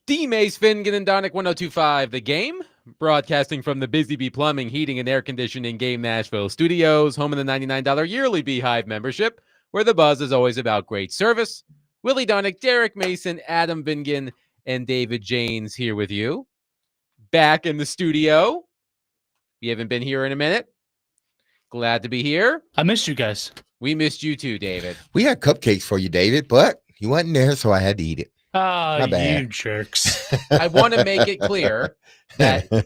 D. Mace, Finnegan, and Donick 1025, The Game, broadcasting from the Busy Bee Plumbing, Heating, and Air Conditioning Game Nashville studios, home of the $99 yearly Beehive membership, where the buzz is always about great service. Willie Donick, Derek Mason, Adam Vingan, and David Janes here with you. Back in the studio. We haven't been here in a minute. Glad to be here. I missed you guys. We missed you too, David. We had cupcakes for you, David, but you wasn't there, so I had to eat it. Oh, you jerks. I want to make it clear that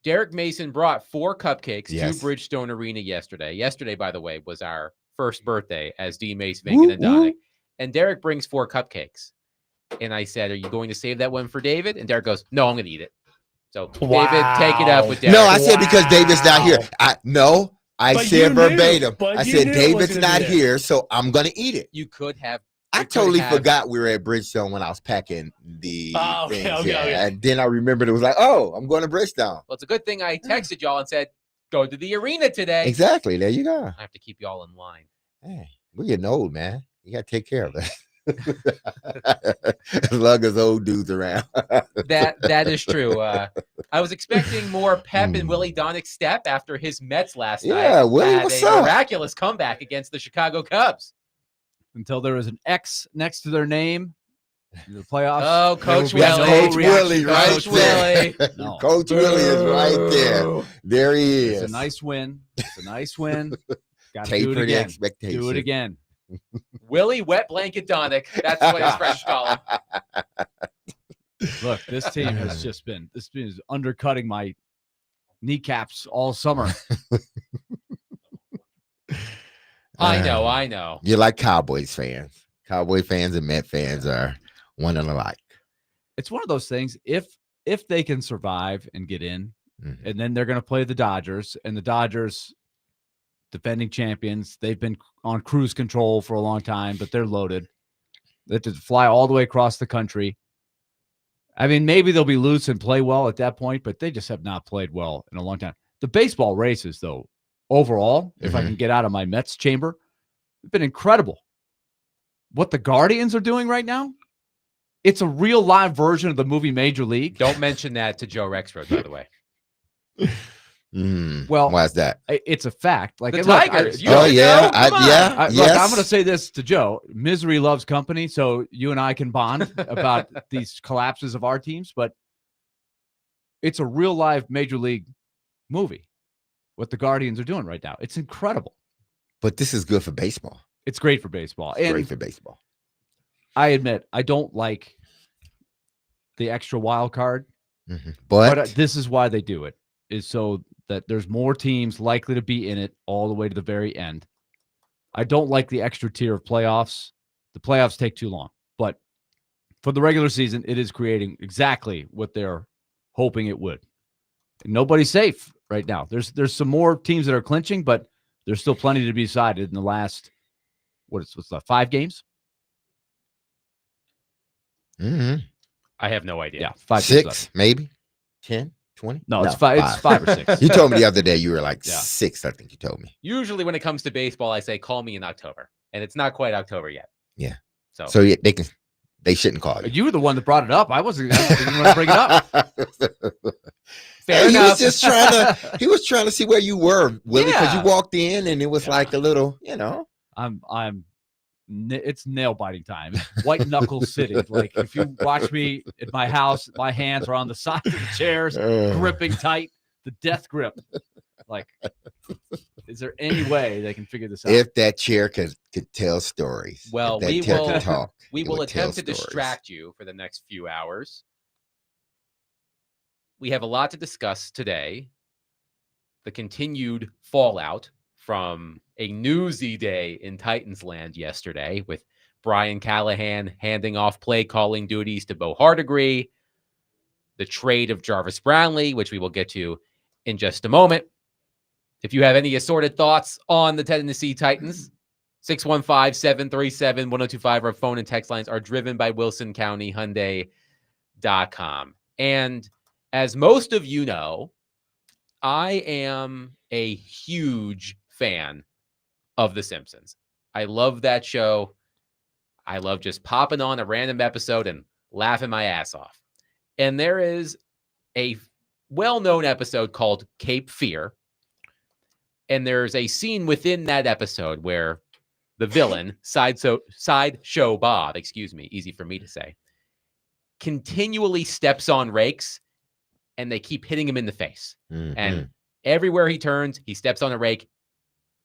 Derek Mason brought 4 cupcakes to Bridgestone Arena yesterday. Yesterday, by the way, was our first birthday as D. Mace, Vingan, and Donick. And Derek brings 4 cupcakes. And I said, are you going to save that one for David? And Derek goes, no, I'm going to eat it. So, David, take it up with Derek. No, I said because David's not here. I said verbatim. I said David's not here, so I'm going to eat it. You could have. I totally forgot we were at Bridgestone when I was packing the things. And then I remembered it was like, oh, I'm going to Bridgestone. Well, it's a good thing I texted y'all and said, go to the arena today. Exactly. There you go. I have to keep y'all in line. Hey, we're getting old, man. You got to take care of it. As long as old dudes around. That is true. I was expecting more pep in Willie Donick's step after his Mets last night. Yeah, Willie, what's up? Miraculous comeback against the Chicago Cubs. Until there was an X next to their name in the playoffs. Oh, Coach Willie. Coach Willie right Coach there. Willie. No. Coach Willie is right there. There he is. It's a nice win. Got to Taper do it the again. expectation. Do it again. Willie Wet Blanket Donick. That's what his friends call him. Look, this team has just been undercutting my kneecaps all summer. I know. You're like Cowboys fans. Cowboy fans and Met fans are one and alike. It's one of those things. If they can survive and get in, and then they're going to play the Dodgers, and the Dodgers, defending champions, they've been on cruise control for a long time, but they're loaded. They have to fly all the way across the country. I mean, maybe they'll be loose and play well at that point, but they just have not played well in a long time. The baseball races, though, overall, if I can get out of my Mets chamber, have been incredible. What the Guardians are doing right now, it's a real live version of the movie Major League. Don't mention that to Joe Rexford, by the way. Well, why is that? It's a fact. Like the Tigers. Look, yes. I'm going to say this to Joe. Misery loves company, so you and I can bond about these collapses of our teams. But it's a real live Major League movie. What the Guardians are doing right now, it's incredible. But this is good for baseball. It's great for baseball. Great for baseball. I admit I don't like the extra wild card, but this is why they do it. Is so that there's more teams likely to be in it all the way to the very end. I don't like the extra tier of playoffs. The playoffs take too long. But for the regular season, it is creating exactly what they're hoping it would. And nobody's safe right now. There's some more teams that are clinching, but there's still plenty to be decided in the last, what's that, 5 games? I have no idea. Yeah, 5, 6, maybe 10. 20? No, it's 5. It's 5 or 6. You told me the other day you were like 6, I think you told me. Usually when it comes to baseball, I say, call me in October. And it's not quite October yet. Yeah. So they shouldn't call you. You were the one that brought it up. I didn't want to bring it up. Fair enough. He was trying to see where you were, Willie, because you walked in and it was like a little, it's nail biting time. White knuckle city. Like if you watch me at my house, my hands are on the side of the chairs, gripping tight, the death grip. Like, is there any way they can figure this out? If that chair could tell stories. Well, we will attempt to distract you for the next few hours. We have a lot to discuss today. The continued fallout from a newsy day in Titans land yesterday with Brian Callahan handing off play calling duties to Bo Hardigree, the trade of Jarvis Brownlee, which we will get to in just a moment. If you have any assorted thoughts on the Tennessee Titans, 615-737-1025, our phone and text lines are driven by Wilson County Hyundai.com. And as most of you know, I am a huge fan of The Simpsons. I love that show. I love just popping on a random episode and laughing my ass off. And there is a well-known episode called Cape Fear. And there's a scene within that episode where the villain, Sideshow Bob, easy for me to say, continually steps on rakes and they keep hitting him in the face. And everywhere he turns, he steps on a rake,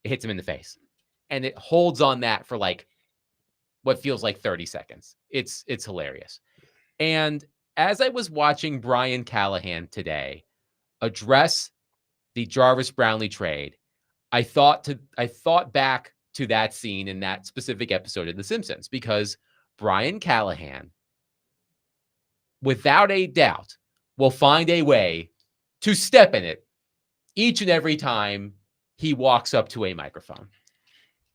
it hits him in the face. And it holds on that for like what feels like 30 seconds. It's hilarious. And as I was watching Brian Callahan today address the Jarvis Brownlee trade, I thought back to that scene in that specific episode of The Simpsons, because Brian Callahan, without a doubt, will find a way to step in it each and every time he walks up to a microphone.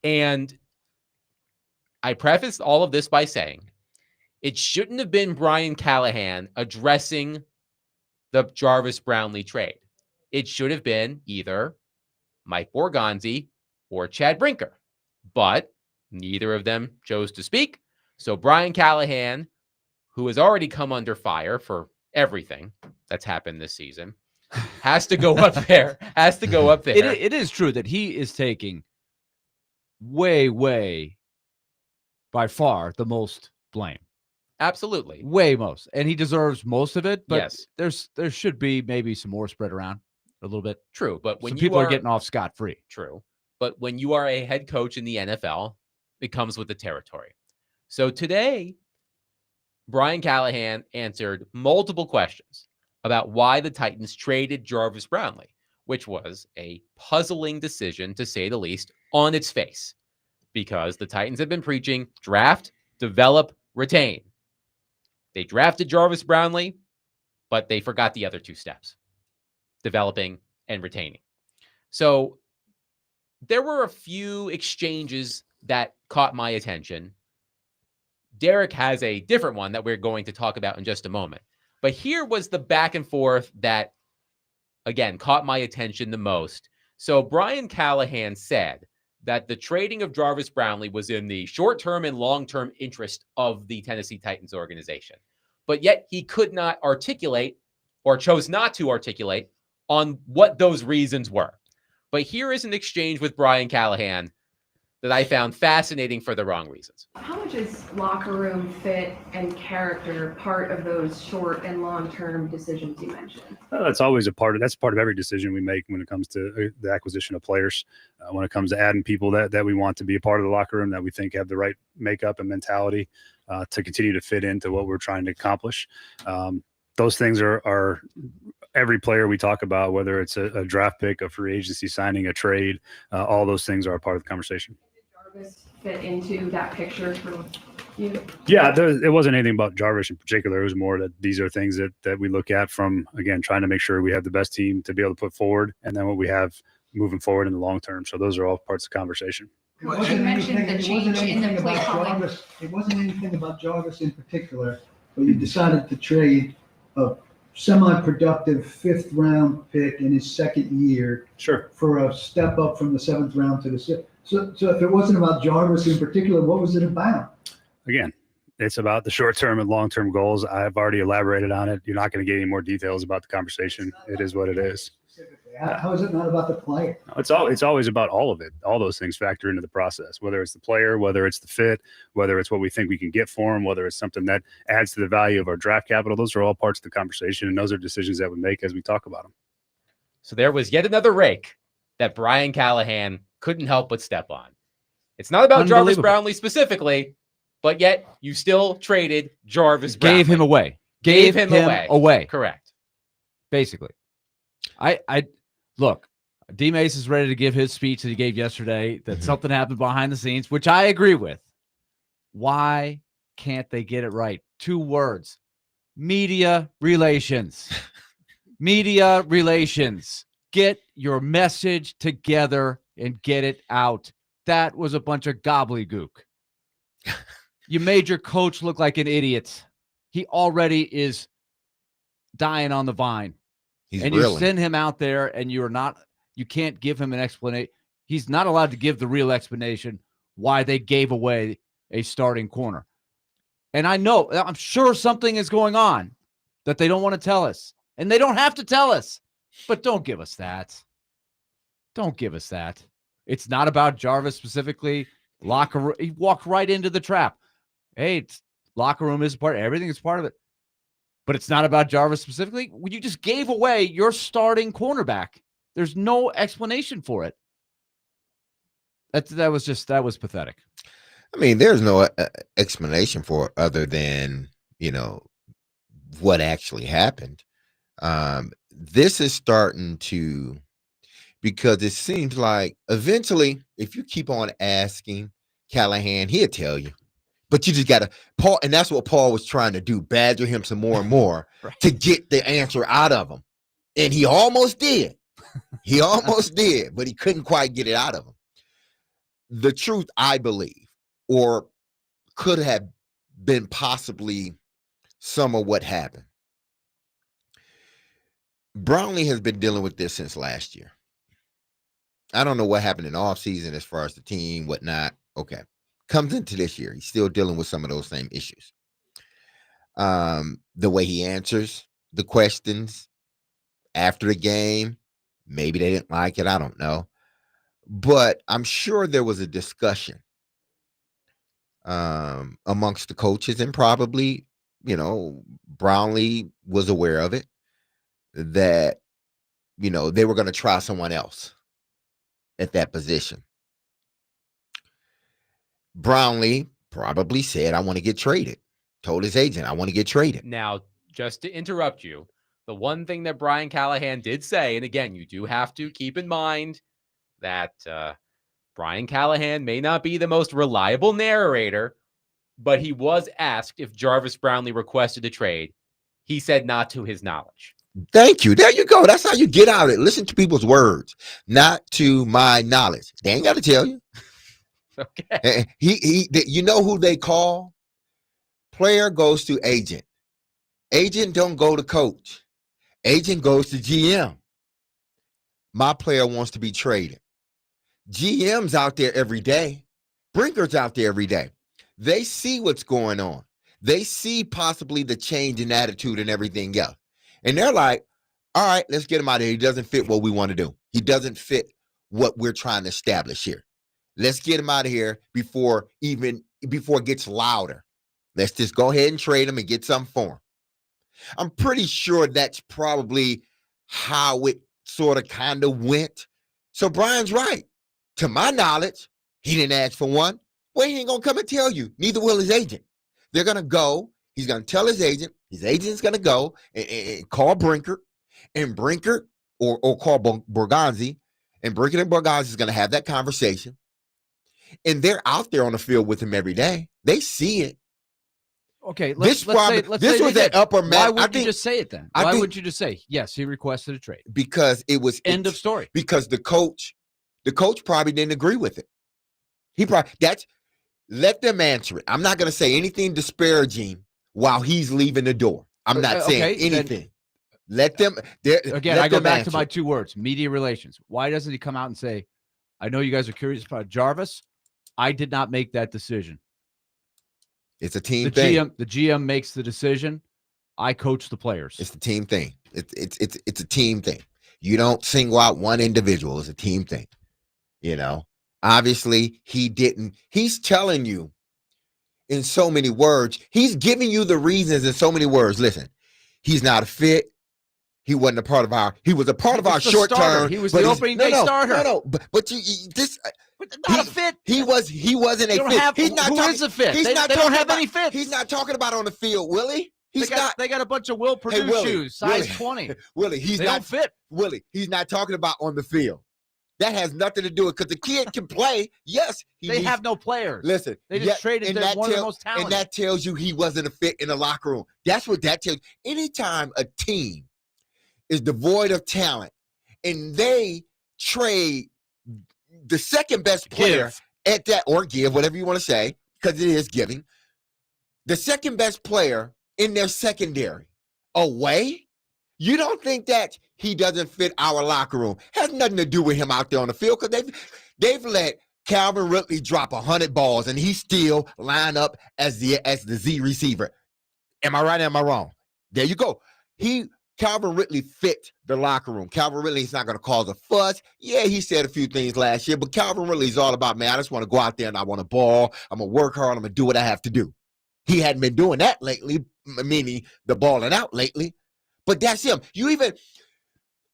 And I prefaced all of this by saying it shouldn't have been Brian Callahan addressing the Jarvis Brownlee trade. It should have been either Mike Borgonzi or Chad Brinker, but neither of them chose to speak. So Brian Callahan, who has already come under fire for everything that's happened this season, has to go up there. It is true that he is taking way by far the most blame. Absolutely. Way most. And he deserves most of it, but yes, there should be maybe some more spread around a little bit. True, but when people are getting off scot-free. True. But when you are a head coach in the NFL, it comes with the territory. So today, Brian Callahan answered multiple questions about why the Titans traded Jarvis Brownlee, which was a puzzling decision, to say the least, on its face, because the Titans have been preaching draft, develop, retain. They drafted Jarvis Brownlee, but they forgot the other two steps, developing and retaining. So there were a few exchanges that caught my attention. Derek has a different one that we're going to talk about in just a moment. But here was the back and forth that, again, caught my attention the most. So Brian Callahan said that the trading of Jarvis Brownlee was in the short-term and long-term interest of the Tennessee Titans organization. But yet he could not articulate, or chose not to articulate, on what those reasons were. But here is an exchange with Brian Callahan that I found fascinating for the wrong reasons. How much is locker room fit and character part of those short and long-term decisions you mentioned? That's always that's part of every decision we make when it comes to the acquisition of players. When it comes to adding people that we want to be a part of the locker room, that we think have the right makeup and mentality to continue to fit into what we're trying to accomplish. Those things are every player we talk about, whether it's a draft pick, a free agency signing, a trade, all those things are a part of the conversation. Jarvis fit into that picture for you? Yeah, it wasn't anything about Jarvis in particular. It was more that these are things that we look at from, again, trying to make sure we have the best team to be able to put forward, and then what we have moving forward in the long term. So those are all parts of the conversation. You mentioned the change in the play calling. It wasn't anything about Jarvis in particular, but you decided to trade a semi-productive fifth-round pick in his second year, sure, for a step up from the seventh round to the sixth. So if it wasn't about Jarvis in particular, what was it about? Again, it's about the short-term and long-term goals. I've already elaborated on it. You're not going to get any more details about the conversation. It is what it is. How is it not about the player? It's always about all of it. All those things factor into the process, whether it's the player, whether it's the fit, whether it's what we think we can get for him, whether it's something that adds to the value of our draft capital. Those are all parts of the conversation, and those are decisions that we make as we talk about them. So there was yet another rake that Brian Callahan couldn't help but step on. It's not about Jarvis Brownlee specifically, but yet you still traded Jarvis Brownlee. Gave him away. Gave him away. Correct. Basically. I look, D Mace is ready to give his speech that he gave yesterday, that something happened behind the scenes, which I agree with. Why can't they get it right? 2 words. Media relations. Media relations. Get your message together and get it out. That was a bunch of gobbledygook. You made your coach look like an idiot. He already is dying on the vine. You send him out there and you can't give him an explanation. He's not allowed to give the real explanation why they gave away a starting corner. And I'm sure something is going on that they don't want to tell us. And they don't have to tell us. But don't give us that. Don't give us that. It's not about Jarvis specifically. Locker room. He walked right into the trap. Hey, locker room is part. Everything is part of it. But it's not about Jarvis specifically. You just gave away your starting cornerback. There's no explanation for it. That was pathetic. I mean, there's no explanation for it other than, what actually happened. This is starting to, because it seems like eventually, if you keep on asking Callahan, he'll tell you. But you just got to, Paul, and that's what Paul was trying to do, badger him some more and more right. to get the answer out of him. And he almost did. He almost did, but he couldn't quite get it out of him. The truth, I believe, or could have been possibly some of what happened. Brownlee has been dealing with this since last year. I don't know what happened in the offseason as far as the team, whatnot. Okay. Comes into this year, he's still dealing with some of those same issues. The way he answers the questions after the game, maybe they didn't like it. I don't know. But I'm sure there was a discussion amongst the coaches, and probably, Brownlee was aware of it, that, they were going to try someone else at that position. Brownlee probably said, I want to get traded. Told his agent, I want to get traded. Now, just to interrupt you, the one thing that Brian Callahan did say, and again, you do have to keep in mind that Brian Callahan may not be the most reliable narrator, but he was asked if Jarvis Brownlee requested a trade. He said not to his knowledge. Thank you. There you go. That's how you get out of it. Listen to people's words, not to my knowledge. They ain't got to tell you. Okay. You know who they call? Player goes to agent. Agent don't go to coach. Agent goes to GM. My player wants to be traded. GM's out there every day. Brinker's out there every day. They see what's going on. They see possibly the change in attitude and everything else. And they're like, all right, let's get him out of here. He doesn't fit what we want to do. He doesn't fit what we're trying to establish here. Let's get him out of here before it gets louder. Let's just go ahead and trade him and get something for him. I'm pretty sure that's probably how it sort of kind of went. So Brian's right. To my knowledge, he didn't ask for one. Well, he ain't going to come and tell you. Neither will his agent. They're going to go. He's going to tell his agent. His agent's going to go and call Brinker. And Brinker, or call Borgonzi. And Brinker and Borgonzi is going to have that conversation. And they're out there on the field with him every day. They see it. Okay, This was that upper man. Why wouldn't you just say it then? Why wouldn't you just say, yes, he requested a trade? Because it was end of story. Because the coach probably didn't agree with it. Let them answer it. I'm not going to say anything disparaging while he's leaving the door. I'm not saying anything. Let them. Again, I go back to my two words: media relations. Why doesn't he come out and say, "I know you guys are curious about Jarvis. I did not make that decision. It's a team thing. The GM makes the decision. I coach the players. It's the team thing. It's a team thing. You don't single out one individual. It's a team thing. Obviously he didn't. He's telling you in so many words. He's giving you the reasons in so many words. Listen, he's not a fit. He wasn't a part of our. He was a part of our short term. He was the opening day starter. No. But not a fit. He wasn't a fit. He's not. Who is a fit? They don't have any fits. He's not talking about on the field, Willie. They got a bunch of Will Purdue shoes, size 20. Willie, they don't fit. Willie, he's not talking about on the field. That has nothing to do with, because the kid can play. Yes, they have no players. Listen, they just traded one of the most talented. And that tells you he wasn't a fit in the locker room. That's what that tells you. Anytime a team is devoid of talent and they trade the second best player at that, or give, whatever you want to say, because it is giving, the second best player in their secondary away, you don't think that he doesn't fit our locker room? Has nothing to do with him out there on the field, because they've let Calvin Ridley drop 100 balls and he still line up as the Z receiver. Am I right or am I wrong? There you go. Calvin Ridley fit the locker room. Calvin Ridley's not going to cause a fuss. Yeah, he said a few things last year, but Calvin Ridley's all about, man, I just want to go out there and I want to ball. I'm going to work hard. I'm going to do what I have to do. He hadn't been doing that lately, meaning the balling out lately. But that's him.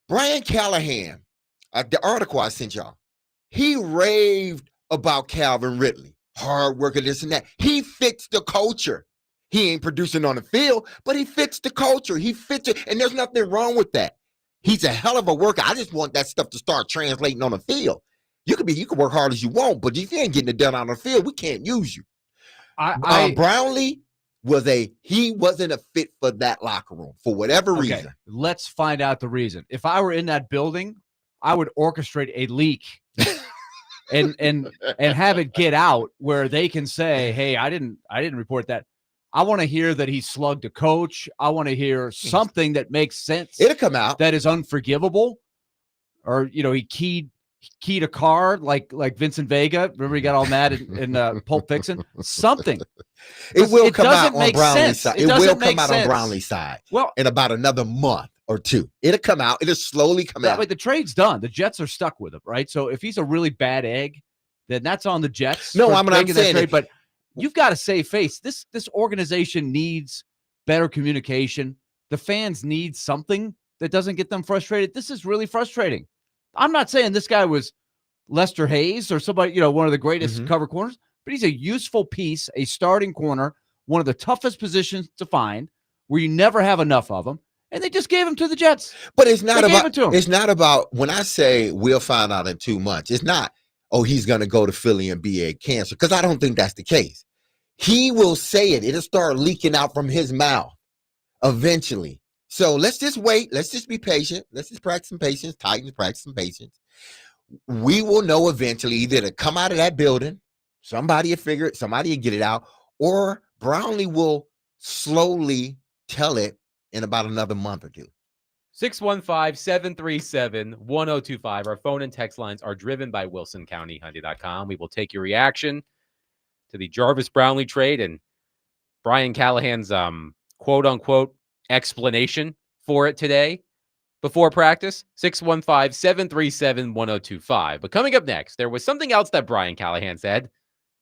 Brian Callahan, the article I sent y'all, he raved about Calvin Ridley. Hard worker, this and that. He fits the culture. He ain't producing on the field, but he fits the culture. He fits it, and there's nothing wrong with that. He's a hell of a worker. I just want that stuff to start translating on the field. You can work hard as you want, but if you ain't getting it done on the field, we can't use you. Brownlee he wasn't a fit for that locker room for whatever reason. Let's find out the reason. If I were in that building, I would orchestrate a leak and have it get out where they can say, "Hey, I didn't report that." I want to hear that he slugged a coach. I want to hear something that makes sense. It'll come out. That is unforgivable. Or, he keyed a car like Vincent Vega. Remember he got all mad in Pulp Fiction? Something. It will come out on Brownlee's side. It will come out on Brownlee's side. Well, in about another month or two. It'll come out. It'll slowly come out. Like the trade's done. The Jets are stuck with him, right? So if he's a really bad egg, then that's on the Jets. No, I'm saying trade, but you've got to save face. This organization needs better communication. The fans need something that doesn't get them frustrated. This is really frustrating. I'm not saying this guy was Lester Hayes or somebody, one of the greatest cover corners, but he's a useful piece, a starting corner, one of the toughest positions to find where you never have enough of them. And they just gave him to the Jets. But it's not about when I say we'll find out in 2 months, it's not, he's going to go to Philly and be a cancer, because I don't think that's the case. He will say it. It'll start leaking out from his mouth eventually. So let's just wait. Let's just be patient. Let's just practice some patience. Titans, practice some patience. We will know eventually either to come out of that building, somebody will figure it, somebody will get it out, or Brownlee will slowly tell it in about another month or two. 615-737-1025. Our phone and text lines are driven by WilsonCountyHunting.com. We will take your reaction to the Jarvis Brownlee trade and Brian Callahan's quote-unquote explanation for it today before practice. 615-737-1025. But coming up next, there was something else that Brian Callahan said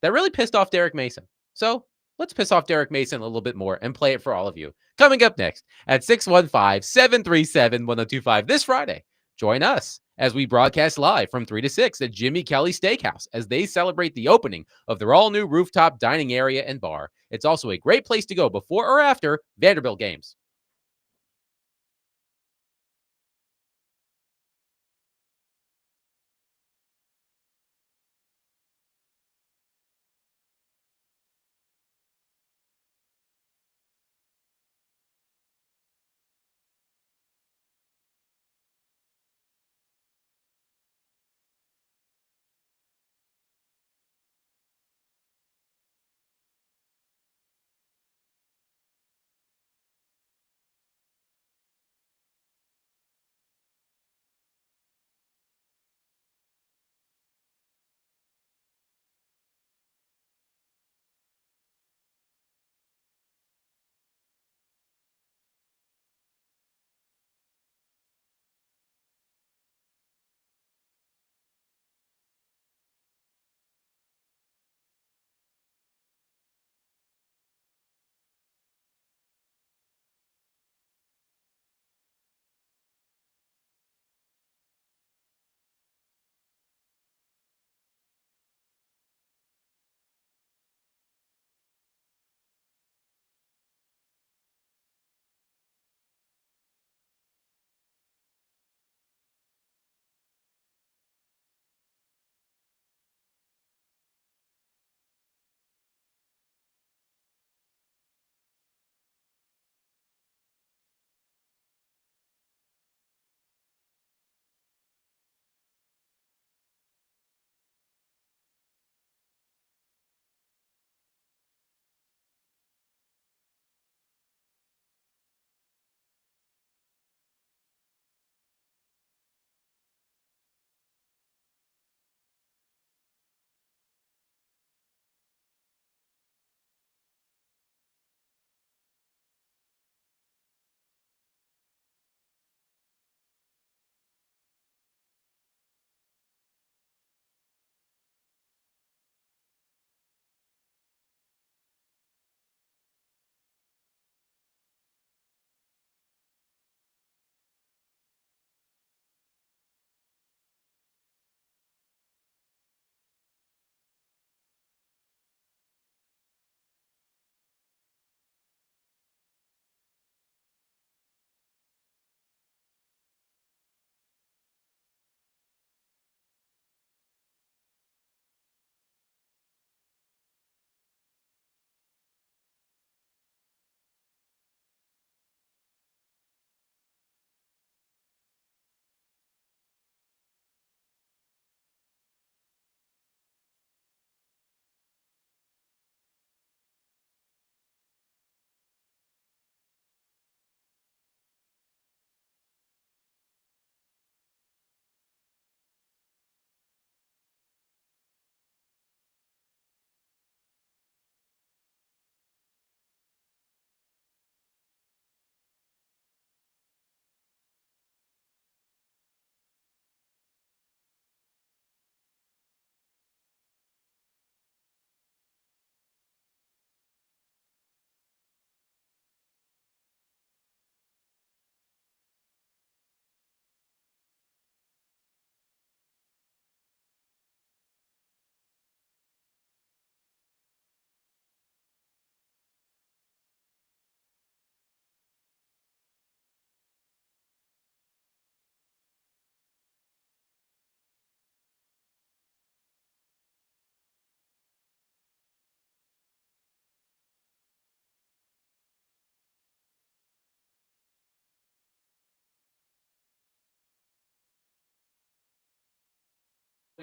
that really pissed off Derek Mason. So let's piss off Derek Mason a little bit more and play it for all of you. Coming up next at 615-737-1025 this Friday. Join us as we broadcast live from 3 to 6 at Jimmy Kelly Steakhouse as they celebrate the opening of their all-new rooftop dining area and bar. It's also a great place to go before or after Vanderbilt games.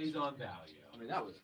Plays on value. I mean, that was.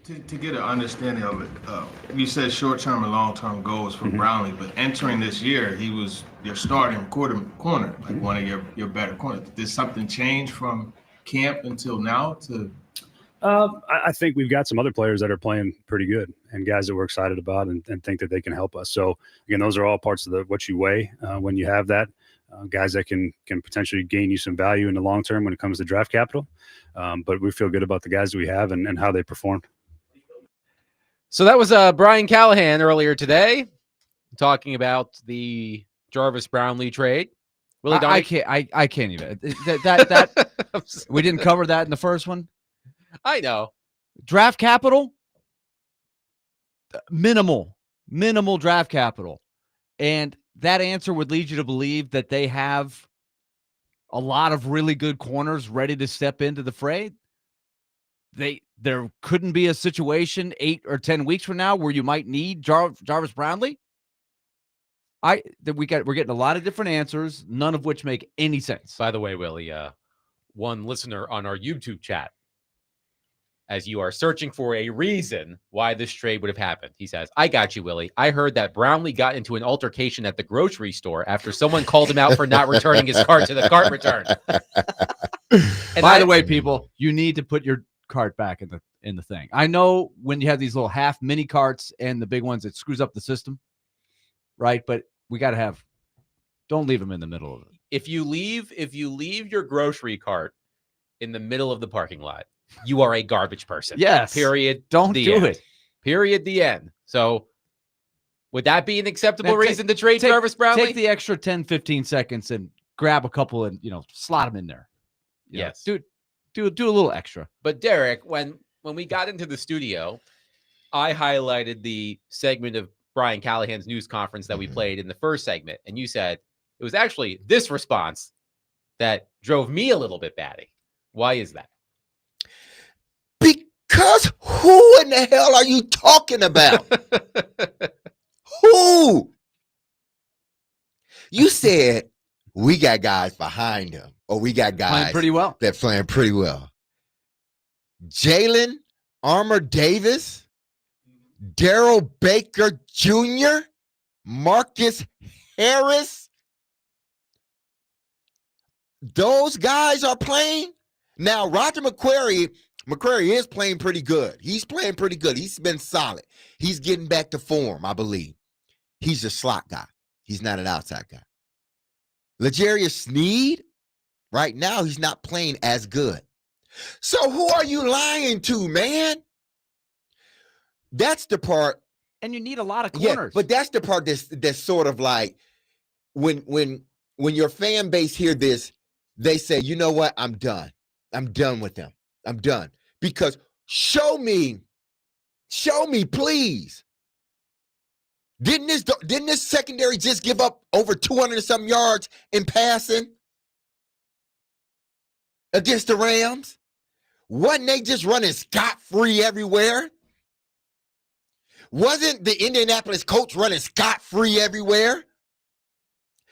To get an understanding of it, you said short-term and long-term goals for Brownlee, but entering this year, he was your starting corner, like one of your better corners. Did something change from camp until now to? I think we've got some other players that are playing pretty good and guys that we're excited about and think that they can help us. So again, those are all parts of what you weigh when you have that. Guys that can potentially gain you some value in the long term when it comes to draft capital. But we feel good about the guys that we have and how they performed. So that was Brian Callahan earlier today talking about the Jarvis Brownlee trade. Willie I can't even. That we didn't cover that in the first one. I know. Draft capital, minimal draft capital. And that answer would lead you to believe that they have a lot of really good corners ready to step into the fray. There couldn't be a situation 8 or 10 weeks from now where you might need Jarvis Brownlee. We're getting a lot of different answers, none of which make any sense. By the way, Willie, one listener on our YouTube chat, as you are searching for a reason why this trade would have happened, he says, I got you, Willie. I heard that Brownlee got into an altercation at the grocery store after someone called him out for not returning his cart to the cart return. And by the way, people, you need to put your cart back in the thing. I know when you have these little half mini carts and the big ones, it screws up the system, right? But we got to don't leave them in the middle of it. If you leave your grocery cart in the middle of the parking lot, you are a garbage person. Yes. Period. Don't do it. Period. The end. So would that be an acceptable reason to trade Jarvis Brownlee? Take the extra 10, 15 seconds and grab a couple and, slot them in there. Yes. Do a little extra. But Derek, when we got into the studio, I highlighted the segment of Brian Callahan's news conference that we played in the first segment. And you said it was actually this response that drove me a little bit batty. Why is that? Because who in the hell are you talking about? Who? You said we got guys behind him, or we got guys playing pretty well. That playing pretty well. Jalen Armour Davis, Daryl Baker Jr., Marcus Harris. Those guys are playing. Now, Roger McQuarrie is playing pretty good. He's playing pretty good. He's been solid. He's getting back to form, I believe. He's a slot guy. He's not an outside guy. L'Jarius Sneed, right now, he's not playing as good. So who are you lying to, man? That's the part. And you need a lot of corners. Yeah, but that's the part that's sort of like when your fan base hear this, they say, you know what? I'm done. I'm done with them. I'm done. Because show me, please. Didn't this secondary just give up over 200 and some yards in passing against the Rams? Wasn't they just running scot-free everywhere? Wasn't the Indianapolis Colts running scot-free everywhere?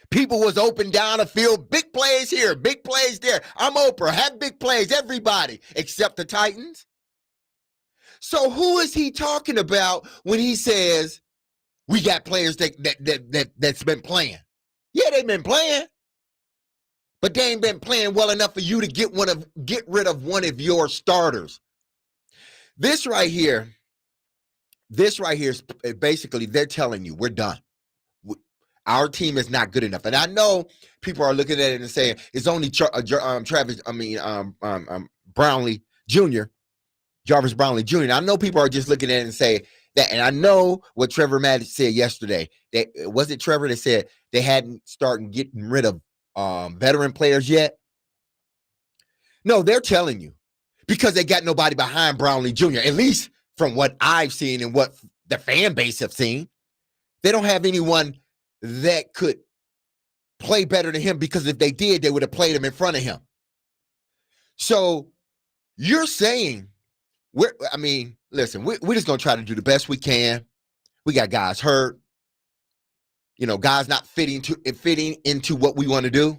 People was open down the field, big plays here, big plays there. I'm Oprah, have big plays, everybody, except the Titans. So who is he talking about when he says we got players that's been playing? Yeah, they've been playing, but they ain't been playing well enough for you to get rid of one of your starters. This right here is basically they're telling you we're done. Our team is not good enough, and I know people are looking at it and saying it's only Brownlee Jr. Jarvis Brownlee Jr. And I know people are just looking at it and say that, and I know what Trevor Maddox said yesterday. That was it. Trevor that said they hadn't started getting rid of veteran players yet. No, they're telling you because they got nobody behind Brownlee Jr. At least from what I've seen and what the fan base have seen, they don't have anyone that could play better than him, because if they did, they would have played him in front of him. So you're saying listen, we're just going to try to do the best we can. We got guys hurt, guys not fitting into what we want to do.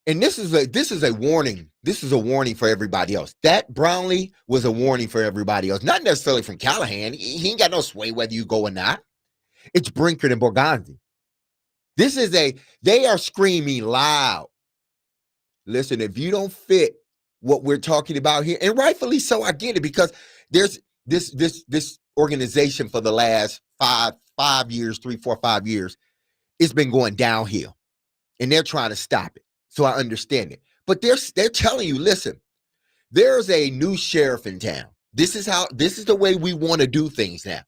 And this is a warning. This is a warning for everybody else. That Brownlee was a warning for everybody else, not necessarily from Callahan. He ain't got no sway whether you go or not. It's Brinkert and Borgonzi. They are screaming loud. Listen, if you don't fit what we're talking about here, and rightfully so, I get it, because there's this organization for the last 5 years, 3, 4, 5 years, it's been going downhill, and they're trying to stop it. So I understand it. But they're telling you, listen, there's a new sheriff in town. This is the way we want to do things now.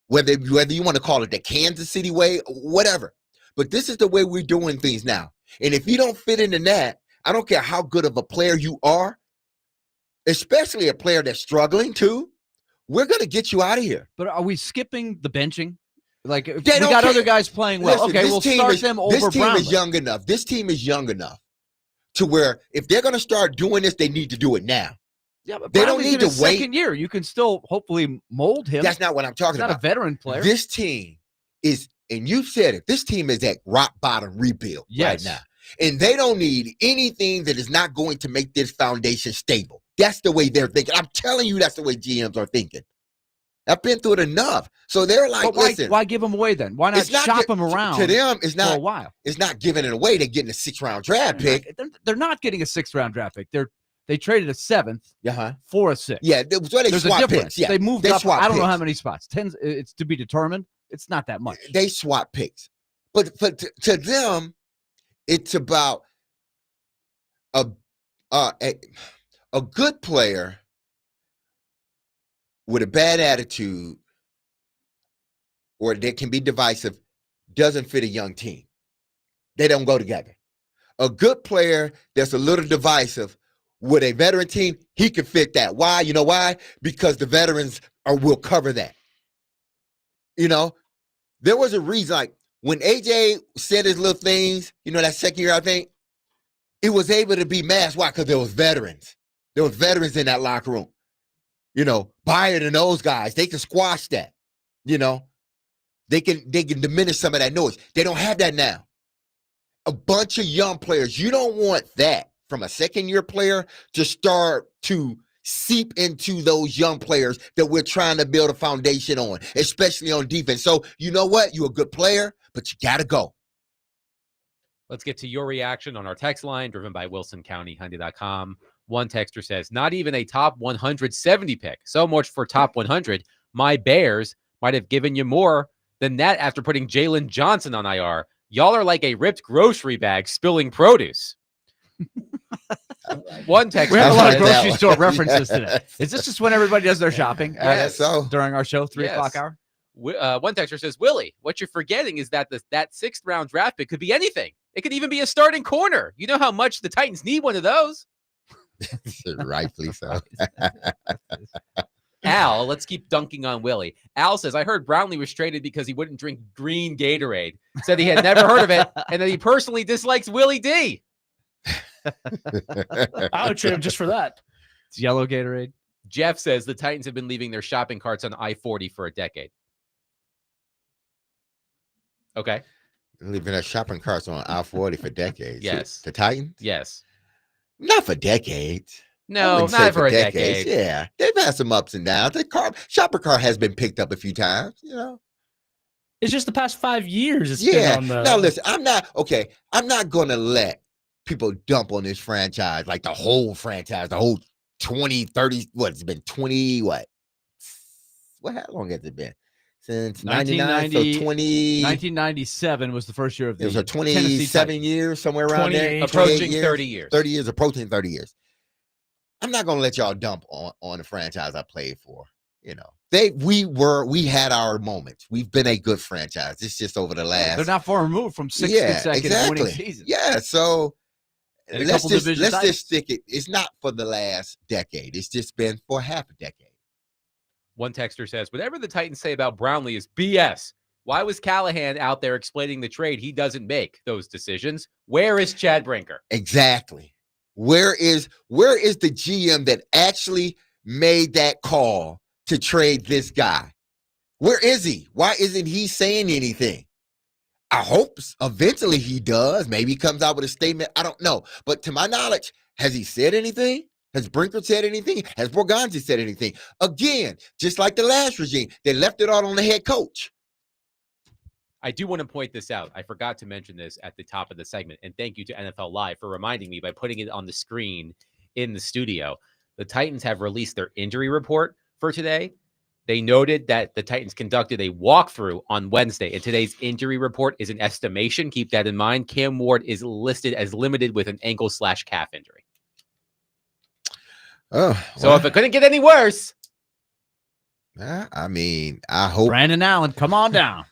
Whether you want to call it the Kansas City way, whatever. But this is the way we're doing things now. And if you don't fit into that, I don't care how good of a player you are, especially a player that's struggling too, we're going to get you out of here. But are we skipping the benching? Like, if They we don't got care. other guys playing well. Listen, Okay, we'll start them over This team Brownley. is young enough. This team is young enough to where if they're going to start doing this, they need to do it now. Yeah, but They don't Brownlee's need in his to wait. second year. You can still hopefully mold him. That's not what I'm talking He's not about. a veteran player. This team is, and you've said it, this team is at rock bottom rebuild right now. And they don't need anything that is not going to make this foundation stable. That's the way they're thinking. I'm telling you, that's the way GMs are thinking. I've been through it enough. So they're like, listen. Why give him away then? Why not shop him around to them, it's not, for a while? It's not giving it away. They're getting a 6th-round draft pick. They're not getting a 6th-round draft pick. They traded a 7th for a 6th. Yeah, so they There's a swap difference. picks. Yeah, they moved up. I don't know picks. how many spots. 10. It's to be determined. It's not that much. They swap picks. But to them, it's about a good player with a bad attitude, or that can be divisive, doesn't fit a young team. They don't go together. A good player that's a little divisive with a veteran team, he can fit that. Why? You know why? Because the veterans will cover that. There was a reason, like when AJ said his little things, that second year, I think, it was able to be masked. Why? Because there was veterans. There was veterans in that locker room. Byard and those guys, they can squash that. They can diminish some of that noise. They don't have that now. A bunch of young players. You don't want that from a second-year player to start to seep into those young players that we're trying to build a foundation on, especially on defense. So you know what? You're a good player, but you got to go. Let's get to your reaction on our text line, driven by WilsonCountyHundy.com. One texter says, not even a top 170 pick. So much for top 100. My Bears might have given you more than that after putting Jalen Johnson on IR. Y'all are like a ripped grocery bag spilling produce. One text. We have a lot of grocery store references today. Is this just when everybody does their shopping? During our show, 3 o'clock hour? One texter says, Willie, what you're forgetting is that that 6th-round draft pick could be anything. It could even be a starting corner. You know how much the Titans need one of those. Rightfully so. Al, let's keep dunking on Willie. Al says, I heard Brownlee was traded because he wouldn't drink green Gatorade. Said he had never heard of it, and that he personally dislikes Willie D. I would trade him just for that. It's yellow Gatorade. Jeff says the Titans have been leaving their shopping carts on I-40 for a decade. Okay. Leaving their shopping carts on I-40 for decades. Yes. The Titans? Yes. Not for decades. No, wouldn't say not for a decade. Yeah, they've had some ups and downs. The shopper car has been picked up a few times, you know. It's just the past 5 years. It's been on the. Now listen, I'm not gonna let people dump on this franchise, like the whole franchise, the whole 20, 30, what it's been 20, how long has it been? Since 99, so 1997 was the first year of the it was a 27 years, somewhere around there. Approaching 30 years. 30 years, approaching 30 years. I'm not gonna let y'all dump on the franchise I played for. You know, we had our moments. We've been a good franchise. It's just over the last. They're not far removed from 6 consecutive winning seasons. Yeah, so And let's just stick it. It's not for the last decade. It's just been for half a decade. One texter says, whatever the Titans say about Brownlee is BS. Why was Callahan out there explaining the trade? He doesn't make those decisions. Where is Chad Brinker? Exactly. Where is the GM that actually made that call to trade this guy? Where is he? Why isn't he saying anything? I hope eventually he does. Maybe he comes out with a statement. I don't know. But to my knowledge, has he said anything? Has Brinker said anything? Has Borgonzi said anything? Again, just like the last regime, they left it all on the head coach. I do want to point this out. I forgot to mention this at the top of the segment. And thank you to NFL Live for reminding me by putting it on the screen in the studio. The Titans have released their injury report for today. They noted that the Titans conducted a walkthrough on Wednesday, and today's injury report is an estimation. Keep that in mind. Cam Ward is listed as limited with an ankle/calf injury. Oh, so if it couldn't get any worse. I mean, I hope Brandon Allen, come on down.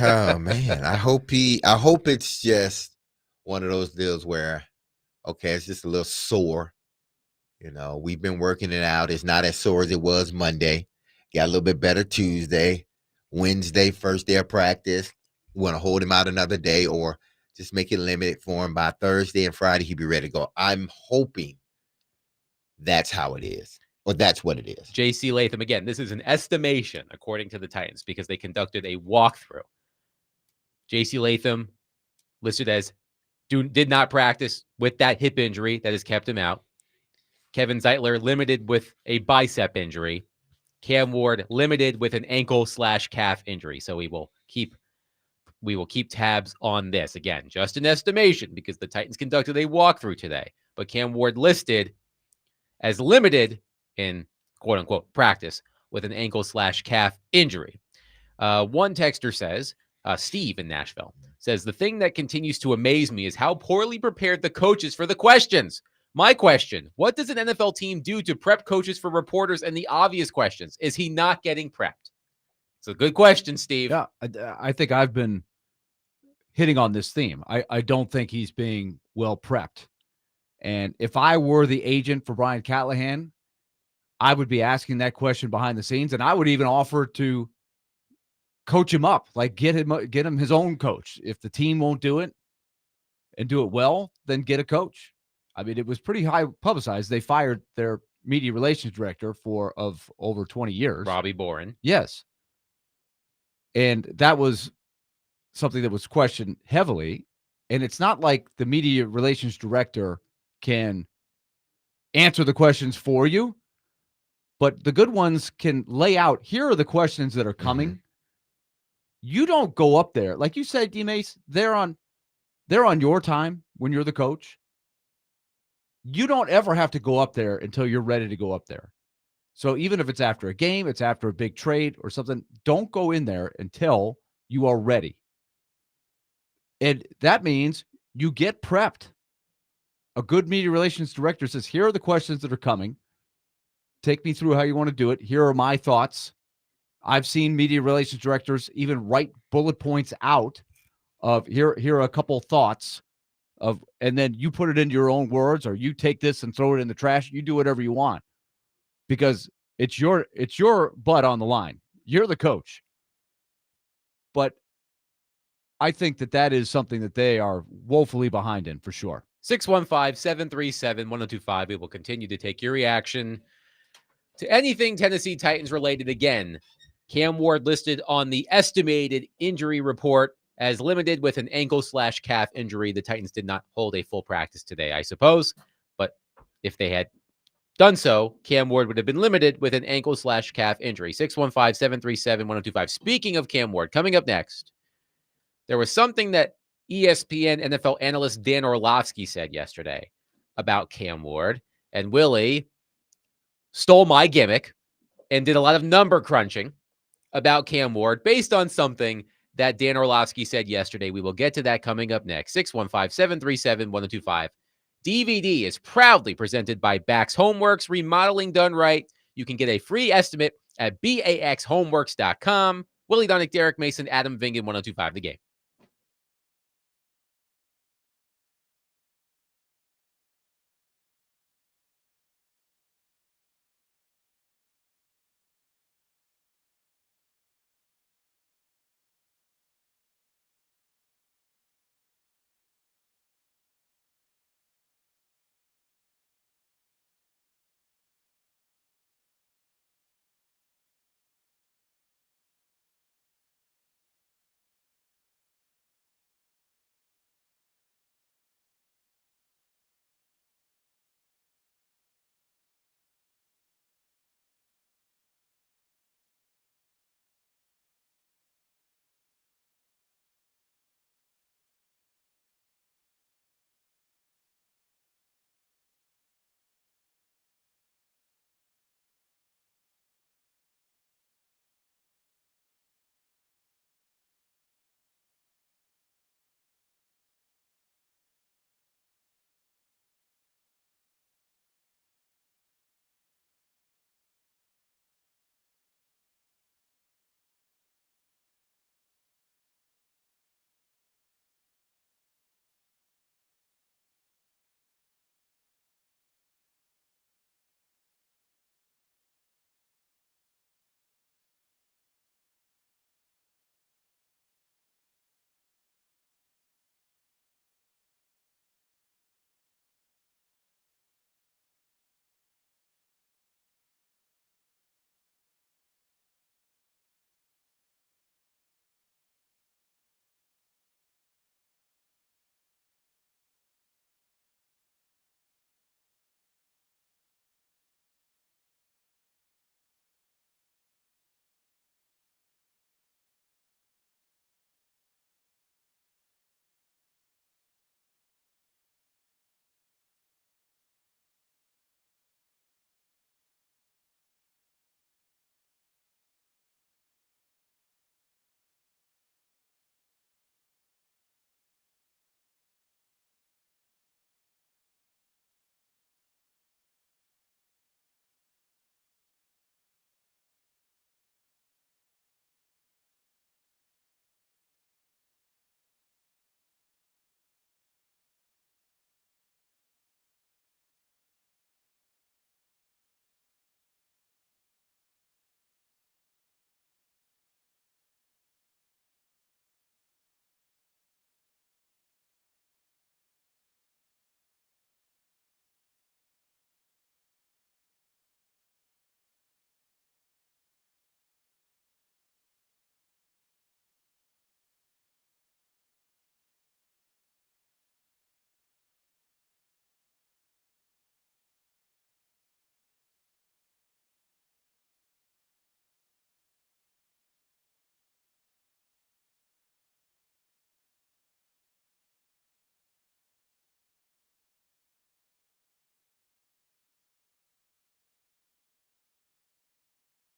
Oh man, I hope it's just one of those deals where, okay, it's just a little sore. You know, we've been working it out. It's not as sore as it was Monday. Got a little bit better Tuesday, Wednesday, first day of practice. We want to hold him out another day or just make it limited for him. By Thursday and Friday, he'll be ready to go. I'm hoping that's how it is. Or that's what it is. J.C. Latham, again, this is an estimation, according to the Titans, because they conducted a walkthrough. J.C. Latham listed as did not practice with that hip injury that has kept him out. Kevin Zeitler limited with a bicep injury. Cam Ward limited with an ankle/calf injury. So we will keep tabs on this. Again, just an estimation because the Titans conducted a walkthrough today. But Cam Ward listed as limited in quote-unquote practice with an ankle/calf injury. One texter says, Steve in Nashville, says, the thing that continues to amaze me is how poorly prepared the coaches for the questions. My question, what does an NFL team do to prep coaches for reporters and the obvious questions? Is he not getting prepped? It's a good question, Steve. Yeah, I think I've been hitting on this theme. I don't think he's being well prepped. And if I were the agent for Brian Callahan, I would be asking that question behind the scenes, and I would even offer to coach him up, like get him his own coach. If the team won't do it and do it well, then get a coach. I mean, it was pretty high publicized. They fired their media relations director of over 20 years. Robbie Boren. Yes. And that was something that was questioned heavily. And it's not like the media relations director can answer the questions for you, but the good ones can lay out, here are the questions that are coming. Mm-hmm. You don't go up there. Like you said, D-Mace, they're on your time when you're the coach. You don't ever have to go up there until you're ready to go up there. So even if it's after a game, it's after a big trade or something, don't go in there until you are ready. And that means you get prepped. A good media relations director says, here are the questions that are coming. Take me through how you want to do it. Here are my thoughts. I've seen media relations directors even write bullet points out of here are a couple thoughts of, and then you put it into your own words, or you take this and throw it in the trash. You do whatever you want because it's your butt on the line. You're the coach. But I think that is something that they are woefully behind in for sure. 615-737-1025. We will continue to take your reaction to anything Tennessee Titans related. Again, Cam Ward listed on the estimated injury report as limited with an ankle/calf injury. The Titans did not hold a full practice today, I suppose. But if they had done so, Cam Ward would have been limited with an ankle/calf injury. 615-737-1025. Speaking of Cam Ward, coming up next, there was something that ESPN NFL analyst Dan Orlovsky said yesterday about Cam Ward, and Willie stole my gimmick and did a lot of number crunching about Cam Ward based on something that Dan Orlovsky said yesterday. We will get to that coming up next. 615-737-1025. DVD is proudly presented by Bax Homeworks, remodeling done right. You can get a free estimate at baxhomeworks.com. Willie Donick, Derek Mason, Adam Vingan, 1025 The Game.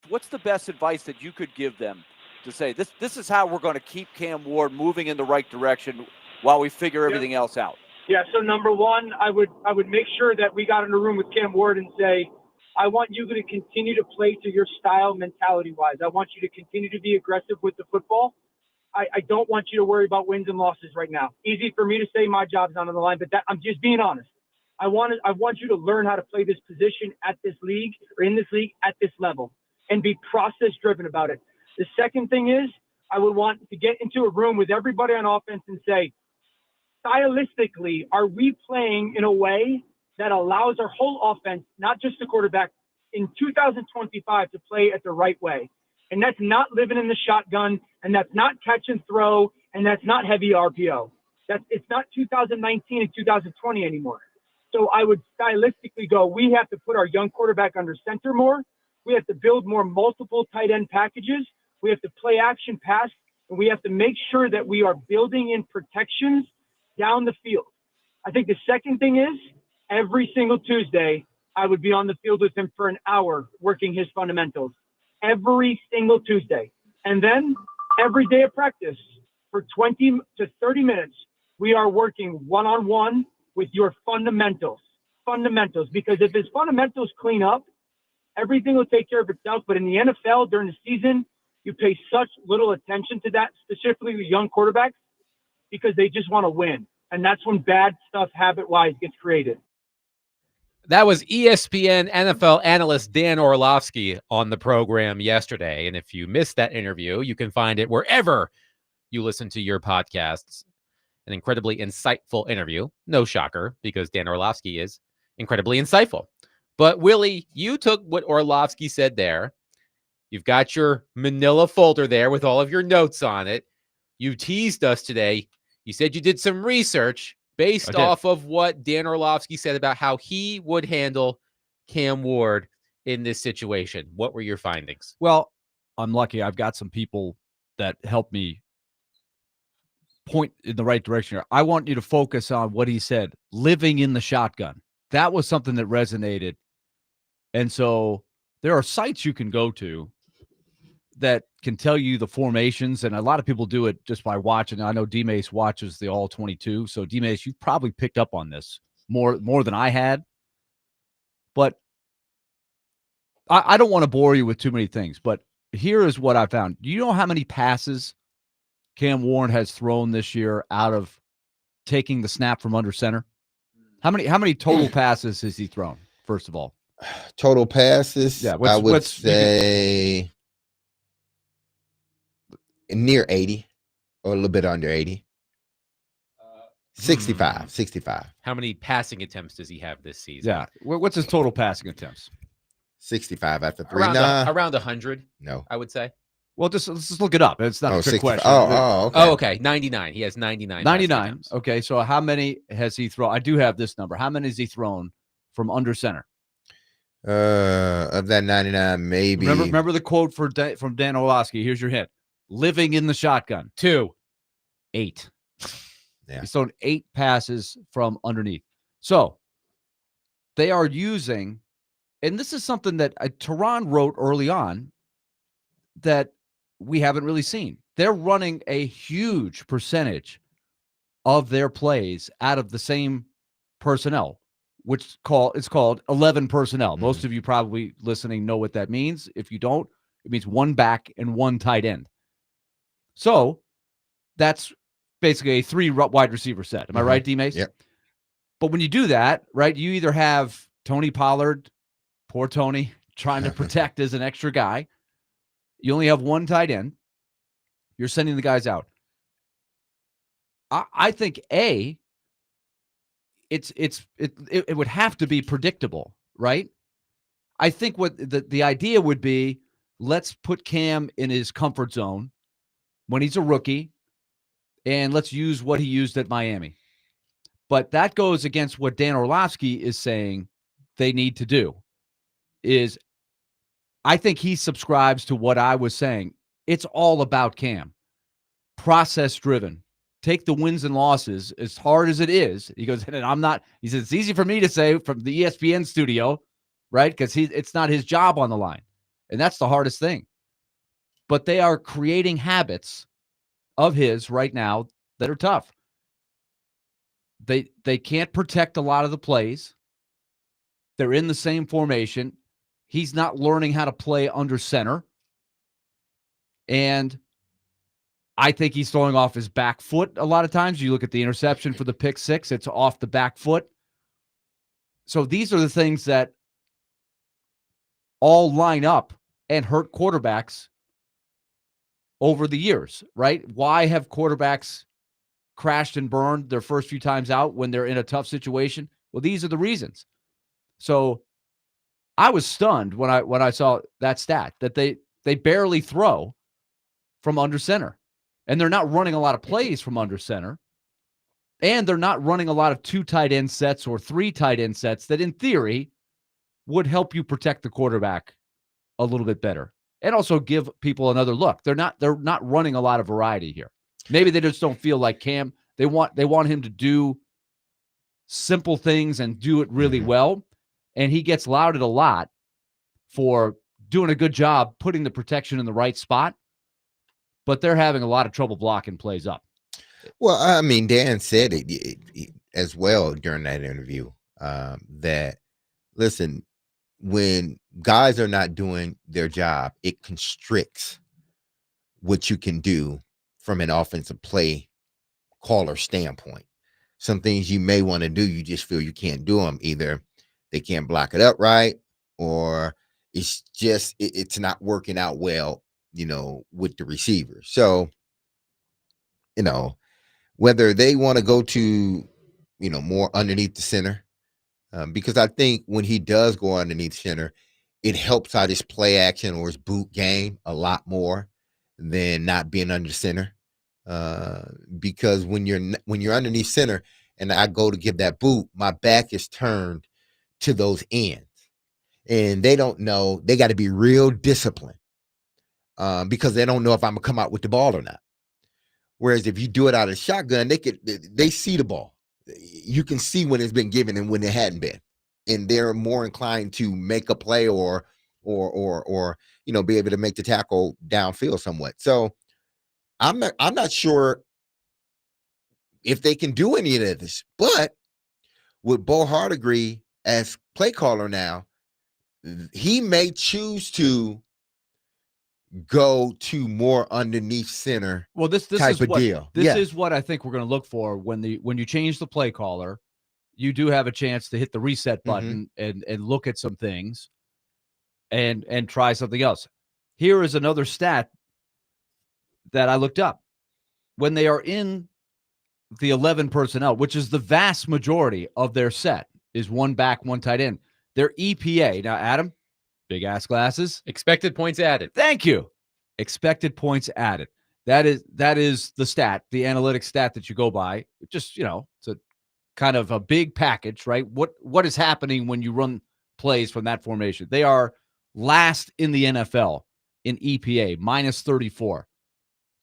What's the best advice that you could give them to say this is how we're going to keep Cam Ward moving in the right direction while we figure everything else out? Yeah, so number one, I would make sure that we got in a room with Cam Ward and say, I want you to continue to play to your style mentality-wise. I want you to continue to be aggressive with the football. I don't want you to worry about wins and losses right now. Easy for me to say my job's not on the line, but I'm just being honest. I want you to learn how to play this position at this league or in this league at this level and be process-driven about it. The second thing is I would want to get into a room with everybody on offense and say, stylistically, are we playing in a way that allows our whole offense, not just the quarterback, in 2025 to play at the right way? And that's not living in the shotgun, and that's not catch and throw, and that's not heavy RPO. It's not 2019 and 2020 anymore. So I would stylistically go, we have to put our young quarterback under center more. We have to build more multiple tight end packages. We have to play action pass, and we have to make sure that we are building in protections down the field. I think the second thing is every single Tuesday, I would be on the field with him for an hour working his fundamentals. Every single Tuesday. And then every day of practice for 20 to 30 minutes, we are working one-on-one with your fundamentals. Fundamentals. Because if his fundamentals clean up, everything will take care of itself. But in the NFL during the season, you pay such little attention to that, specifically with young quarterbacks, because they just want to win. And that's when bad stuff habit-wise gets created. That was ESPN NFL analyst Dan Orlovsky on the program yesterday. And if you missed that interview, you can find it wherever you listen to your podcasts. An incredibly insightful interview. No shocker, because Dan Orlovsky is incredibly insightful. But Willie, you took what Orlovsky said there. You've got your manila folder there with all of your notes on it. You teased us today. You said you did some research based off of what Dan Orlovsky said about how he would handle Cam Ward in this situation. What were your findings? Well, I'm lucky. I've got some people that help me point in the right direction here. I want you to focus on what he said, living in the shotgun. That was something that resonated. And so there are sites you can go to that can tell you the formations, and a lot of people do it just by watching. I know D-Mace watches the All 22, so D-Mace, you probably picked up on this more than I had. But I don't want to bore you with too many things, but here is what I found. Do you know how many passes Cam Warren has thrown this year out of taking the snap from under center? How many total passes has he thrown, first of all? Total passes, yeah, I would say near 80 or a little bit under 80. 65. How many passing attempts does he have this season? Yeah. What's his total passing attempts? 65 after three. Around 100. No, I would say. Well, let's just look it up. It's not a trick question. Okay. 99. He has 99. 99. Okay. So how many has he thrown? I do have this number. How many has he thrown from under center? Of that 99, maybe. Remember the quote from Dan Orlovsky. Here's your hint. Living in the shotgun. 2. 8. Yeah. He's thrown 8 passes from underneath. So they are using, and this is something that Tehran wrote early on that we haven't really seen. They're running a huge percentage of their plays out of the same personnel, which it's called 11 personnel. Mm-hmm. Most of you probably listening know what that means. If you don't, it means 1 back and 1 tight end. So that's basically a 3 wide receiver set. Am I right, D-Mace? Yep. But when you do that, right, you either have Tony Pollard, poor Tony, trying to protect as an extra guy. You only have 1 tight end. You're sending the guys out. I think it would have to be predictable, right? I think what the idea would be, let's put Cam in his comfort zone when he's a rookie, and let's use what he used at Miami. But that goes against what Dan Orlovsky is saying they need to do. Is I think he subscribes to what I was saying. It's all about Cam. Process driven. Take the wins and losses as hard as it is. He goes, and I'm not, he says, it's easy for me to say from the ESPN studio, right? Because it's not his job on the line. And that's the hardest thing. But they are creating habits of his right now that are tough. They can't protect a lot of the plays. They're in the same formation. He's not learning how to play under center. And I think he's throwing off his back foot a lot of times. You look at the interception for the pick 6, it's off the back foot. So these are the things that all line up and hurt quarterbacks over the years, right? Why have quarterbacks crashed and burned their first few times out when they're in a tough situation? Well, these are the reasons. So I was stunned when I saw that stat that they barely throw from under center. And they're not running a lot of plays from under center. And they're not running a lot of 2 tight end sets or 3 tight end sets that in theory would help you protect the quarterback a little bit better and also give people another look. They're not running a lot of variety here. Maybe they just don't feel like Cam. They want him to do simple things and do it really well. And he gets lauded a lot for doing a good job putting the protection in the right spot, but they're having a lot of trouble blocking plays up. Well, I mean, Dan said it as well during that interview, that, listen, when guys are not doing their job, it constricts what you can do from an offensive play caller standpoint. Some things you may want to do, you just feel you can't do them. Either they can't block it up right, or it's just it's not working out well, with the receiver. So, whether they want to go to, more underneath the center, because I think when he does go underneath center, it helps out his play action or his boot game a lot more than not being under center. Because when you're underneath center and I go to give that boot, my back is turned to those ends, and they don't know. They got to be real disciplined, because they don't know if I'm gonna come out with the ball or not. Whereas if you do it out of shotgun, they see the ball. You can see when it's been given and when it hadn't been, and they're more inclined to make a play or be able to make the tackle downfield somewhat. So I'm not sure if they can do any of this, but with Bo Hardegree as play caller now, he may choose to go to more underneath center. Well, this type is of what, deal. This is what I think we're going to look for when you change the play caller. You do have a chance to hit the reset button and look at some things and try something else. Here is another stat that I looked up. When they are in the 11 personnel, which is the vast majority of their set, is 1 back, 1 tight end. Their EPA. Now, Adam, big ass glasses. Expected points added. Thank you. Expected points added. That is the stat, the analytic stat that you go by. Just, it's a kind of a big package, right? What is happening when you run plays from that formation? They are last in the NFL in EPA, minus 34,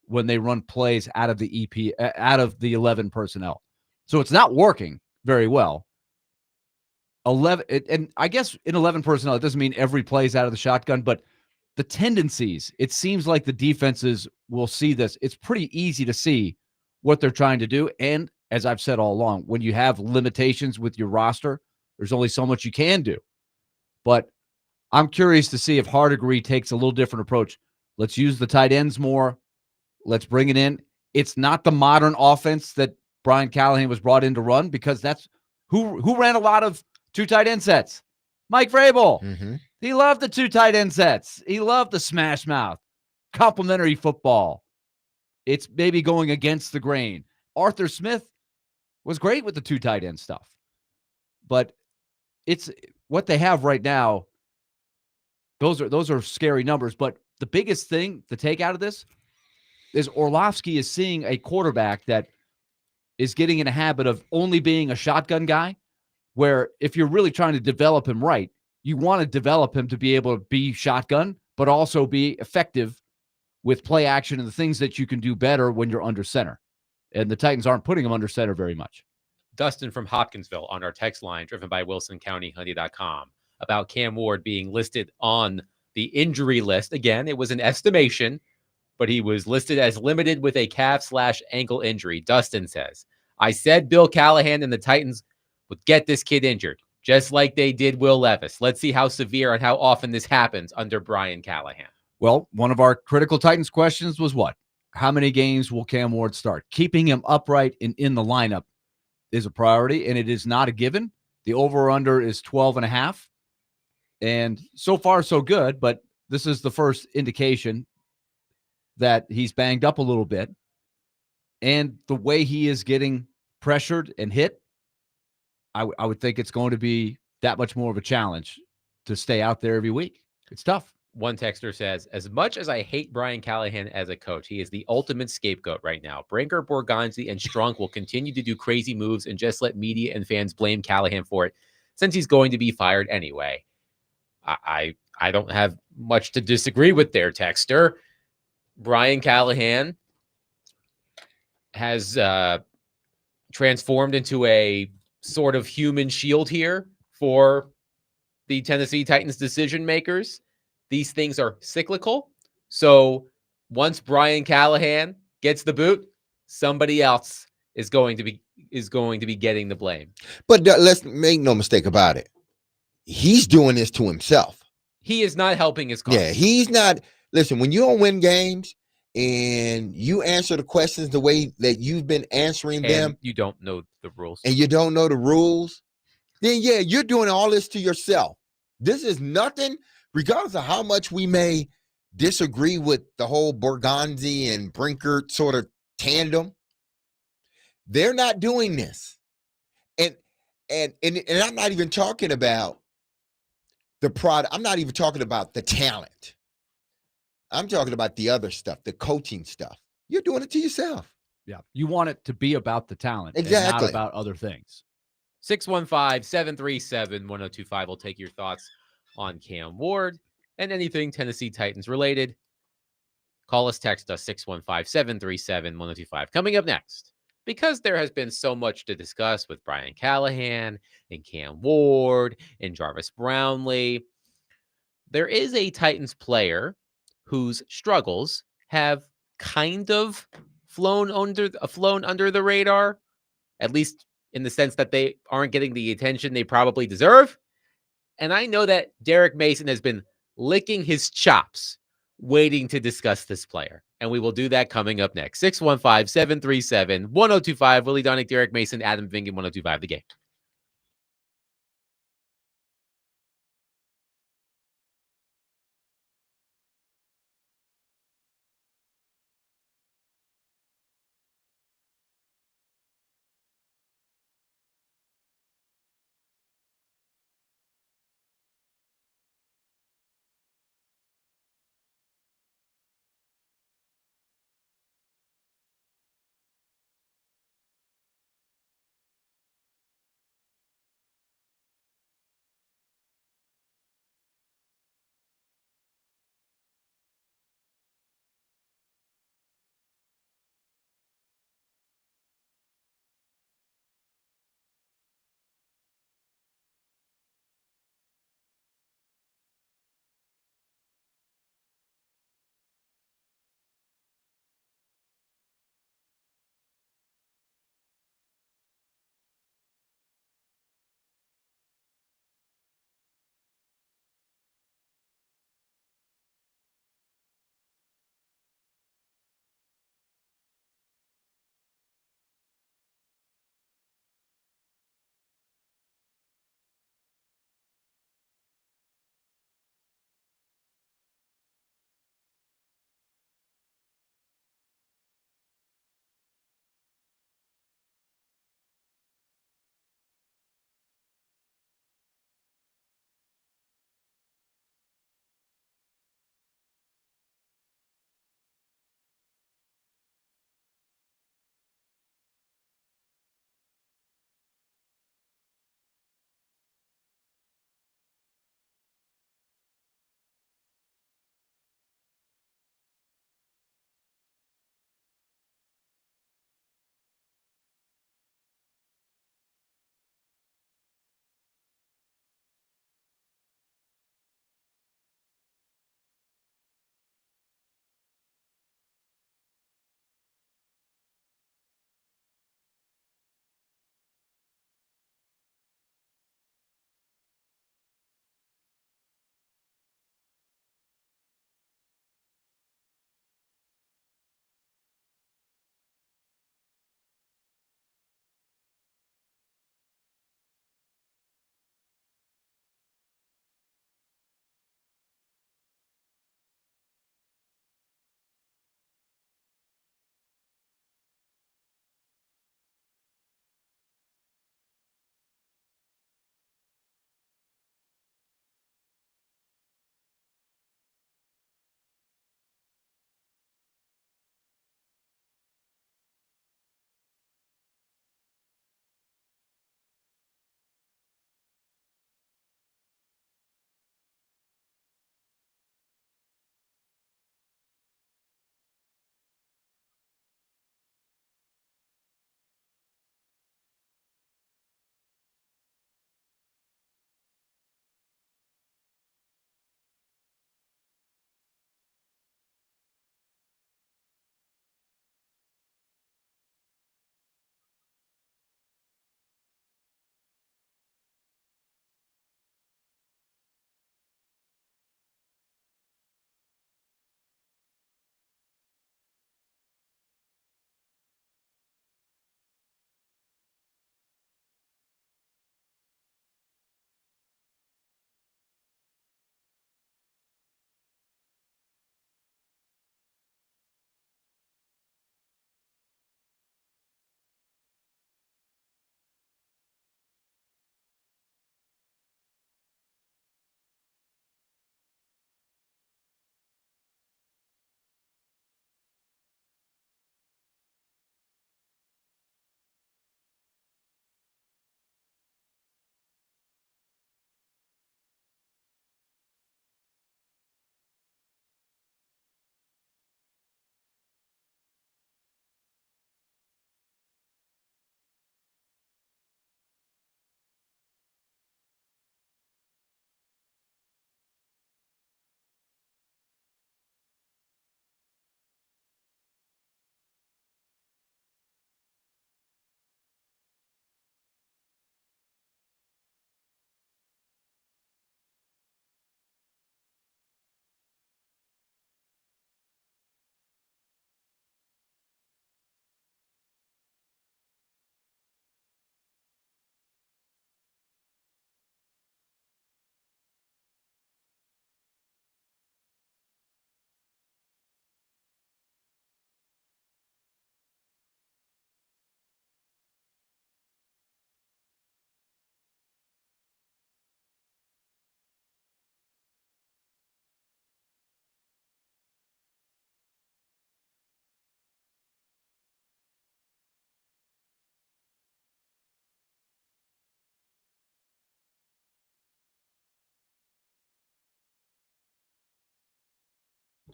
when they run plays out of the out of the 11 personnel. So it's not working very well. 11, and I guess in 11 personnel, it doesn't mean every play is out of the shotgun, but the tendencies, it seems like the defenses will see this. It's pretty easy to see what they're trying to do. And as I've said all along, when you have limitations with your roster, there's only so much you can do. But I'm curious to see if Hardegree takes a little different approach. Let's use the tight ends more. Let's bring it in. It's not the modern offense that Brian Callahan was brought in to run, because that's who ran a lot of 2 tight end sets. Mike Vrabel. He loved the 2 tight end sets. He loved the smash mouth, complimentary football. It's maybe going against the grain. Arthur Smith was great with the 2 tight end stuff, but it's what they have right now. Those are scary numbers. But the biggest thing to take out of this is Orlovsky is seeing a quarterback that is getting in a habit of only being a shotgun guy, where if you're really trying to develop him right, you want to develop him to be able to be shotgun, but also be effective with play action and the things that you can do better when you're under center. And the Titans aren't putting him under center very much. Dustin from Hopkinsville on our text line, driven by WilsonCountyHoney.com, about Cam Ward being listed on the injury list. Again, it was an estimation, but he was listed as limited with a calf/ankle injury. Dustin says, I said Bill Callahan and the Titans would get this kid injured, just like they did Will Levis. Let's see how severe and how often this happens under Brian Callahan. Well, one of our critical Titans questions was what? How many games will Cam Ward start? Keeping him upright and in the lineup is a priority, and it is not a given. The over-under is 12.5. And so far, so good, but this is the first indication that he's banged up a little bit. And the way he is getting pressured and hit, I would think it's going to be that much more of a challenge to stay out there every week. It's tough. One texter says, as much as I hate Brian Callahan as a coach, he is the ultimate scapegoat right now. Brinker, Borgonzi, and Strunk will continue to do crazy moves and just let media and fans blame Callahan for it, since he's going to be fired anyway. I don't have much to disagree with their texter. Brian Callahan has transformed into a sort of human shield here for the Tennessee Titans decision makers. These things are cyclical. So once Brian Callahan gets the boot, somebody else is going to be getting the blame. But let's make no mistake about it. He's doing this to himself. He is not helping his cause. Yeah, he's not. Listen, when you don't win games and you answer the questions the way that you've been answering them, you don't know the rules. And you don't know the rules, then yeah, you're doing all this to yourself. This is nothing, regardless of how much we may disagree with the whole Borgonzi and Brinker sort of tandem. They're not doing this. And I'm not even talking about the product. I'm not even talking about the talent. I'm talking about the other stuff, the coaching stuff. You're doing it to yourself. Yeah. You want it to be about the talent Exactly. and not about other things. 615-737-1025 will take your thoughts on Cam Ward and anything Tennessee Titans related. Call us, text us, 615-737-1025. Coming up next, because there has been so much to discuss with Brian Callahan and Cam Ward and Jarvis Brownlee, there is a Titans player whose struggles have kind of flown under the radar, at least in the sense that they aren't getting the attention they probably deserve. And I know that Derek Mason has been licking his chops waiting to discuss this player. And we will do that coming up next. 615-737-1025. Willie Donick, Derek Mason, Adam Vingan, 1025 The Game.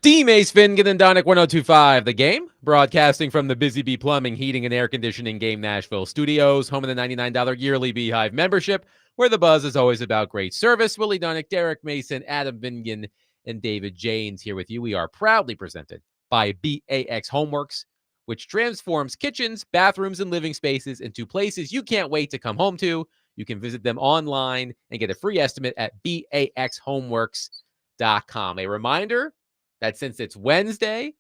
Team Ace Fingan and Donick 1025, the game, broadcasting from the Busy Bee Plumbing, Heating, and Air Conditioning Game Nashville studios, home of the $99 yearly Beehive membership, where the buzz is always about great service. Willie Donick, Derek Mason, Adam Vingan, and David Janes here with you. We are proudly presented by BAX Homeworks, which transforms kitchens, bathrooms, and living spaces into places you can't wait to come home to. You can visit them online and get a free estimate at baxhomeworks.com. A reminder that since it's Wednesday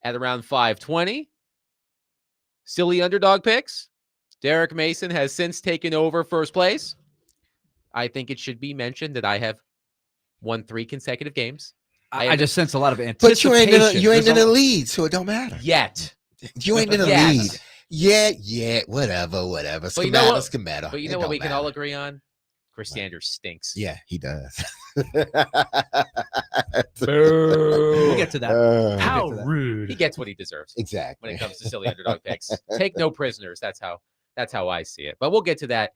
at around 5:20, silly underdog picks, Derek Mason has since taken over first place. I think it should be mentioned that I have won 3 consecutive games. I just sense a lot of But you anticipation. ain't in the lead, so it don't matter. Yet. You ain't in the lead. Yeah, whatever. But you know what? Schemata. But you know what we can all agree on? Chris Sanders stinks. Yeah, he does. We'll get to that. How rude. He gets what he deserves. Exactly. When it comes to silly underdog picks. Take no prisoners. That's how I see it. But we'll get to that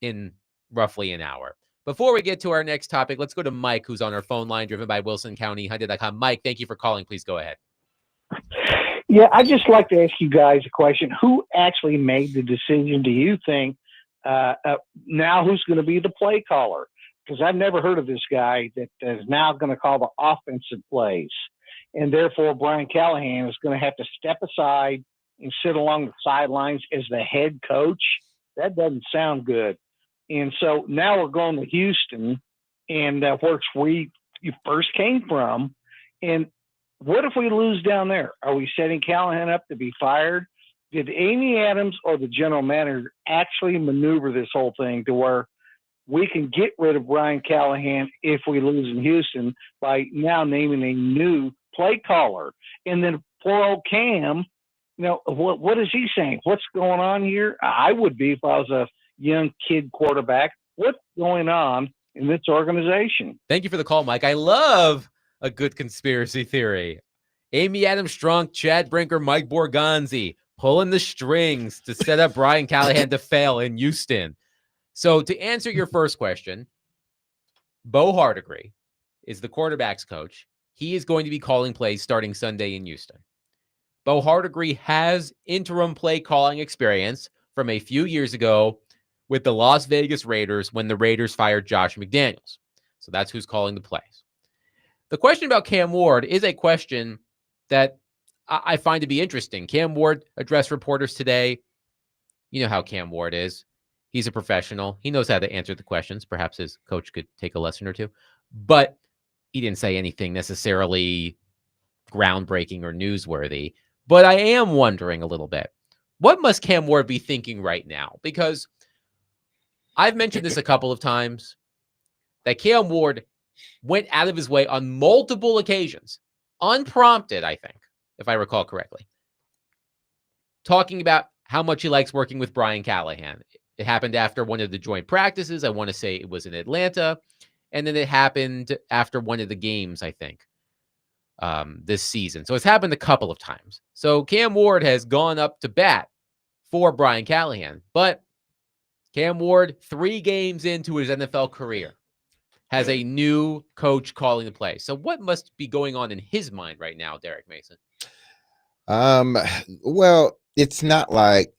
in roughly an hour. Before we get to our next topic, let's go to Mike, who's on our phone line, driven by Wilson County Hyundai.com. Mike, thank you for calling. Please go ahead. Yeah, I'd just like to ask you guys a question. Who actually made the decision, do you think, now who's going to be the play caller? Because I've never heard of this guy that is now going to call the offensive plays. And therefore, Brian Callahan is going to have to step aside and sit along the sidelines as the head coach. That doesn't sound good. And so now we're going to Houston, and where you first came from. And what if we lose down there? Are we setting Callahan up to be fired? Did Amy Adams or the general manager actually maneuver this whole thing to where we can get rid of Brian Callahan if we lose in Houston by now naming a new play caller? And then poor old Cam, what is he saying? What's going on here? I would be if I was a young kid quarterback. What's going on in this organization? Thank you for the call, Mike. I love a good conspiracy theory. Amy Adams Strunk, Chad Brinker, Mike Borgonzi pulling the strings to set up Brian Callahan to fail in Houston. So to answer your first question, Bo Hardigree is the quarterback's coach. He is going to be calling plays starting Sunday in Houston. Bo Hardigree has interim play calling experience from a few years ago with the Las Vegas Raiders when the Raiders fired Josh McDaniels. So that's who's calling the plays. The question about Cam Ward is a question that I find to be interesting. Cam Ward addressed reporters today. You know how Cam Ward is. He's a professional. He knows how to answer the questions. Perhaps his coach could take a lesson or two. But he didn't say anything necessarily groundbreaking or newsworthy. But I am wondering a little bit, what must Cam Ward be thinking right now? Because I've mentioned this a couple of times, that Cam Ward went out of his way on multiple occasions, unprompted, I think, if I recall correctly, talking about how much he likes working with Brian Callahan. It happened after one of the joint practices. I want to say it was in Atlanta. And then it happened after one of the games, I think, this season. So it's happened a couple of times. So Cam Ward has gone up to bat for Brian Callahan. But Cam Ward, 3 games into his NFL career, has a new coach calling the play. So what must be going on in his mind right now, Derek Mason? Well, it's not like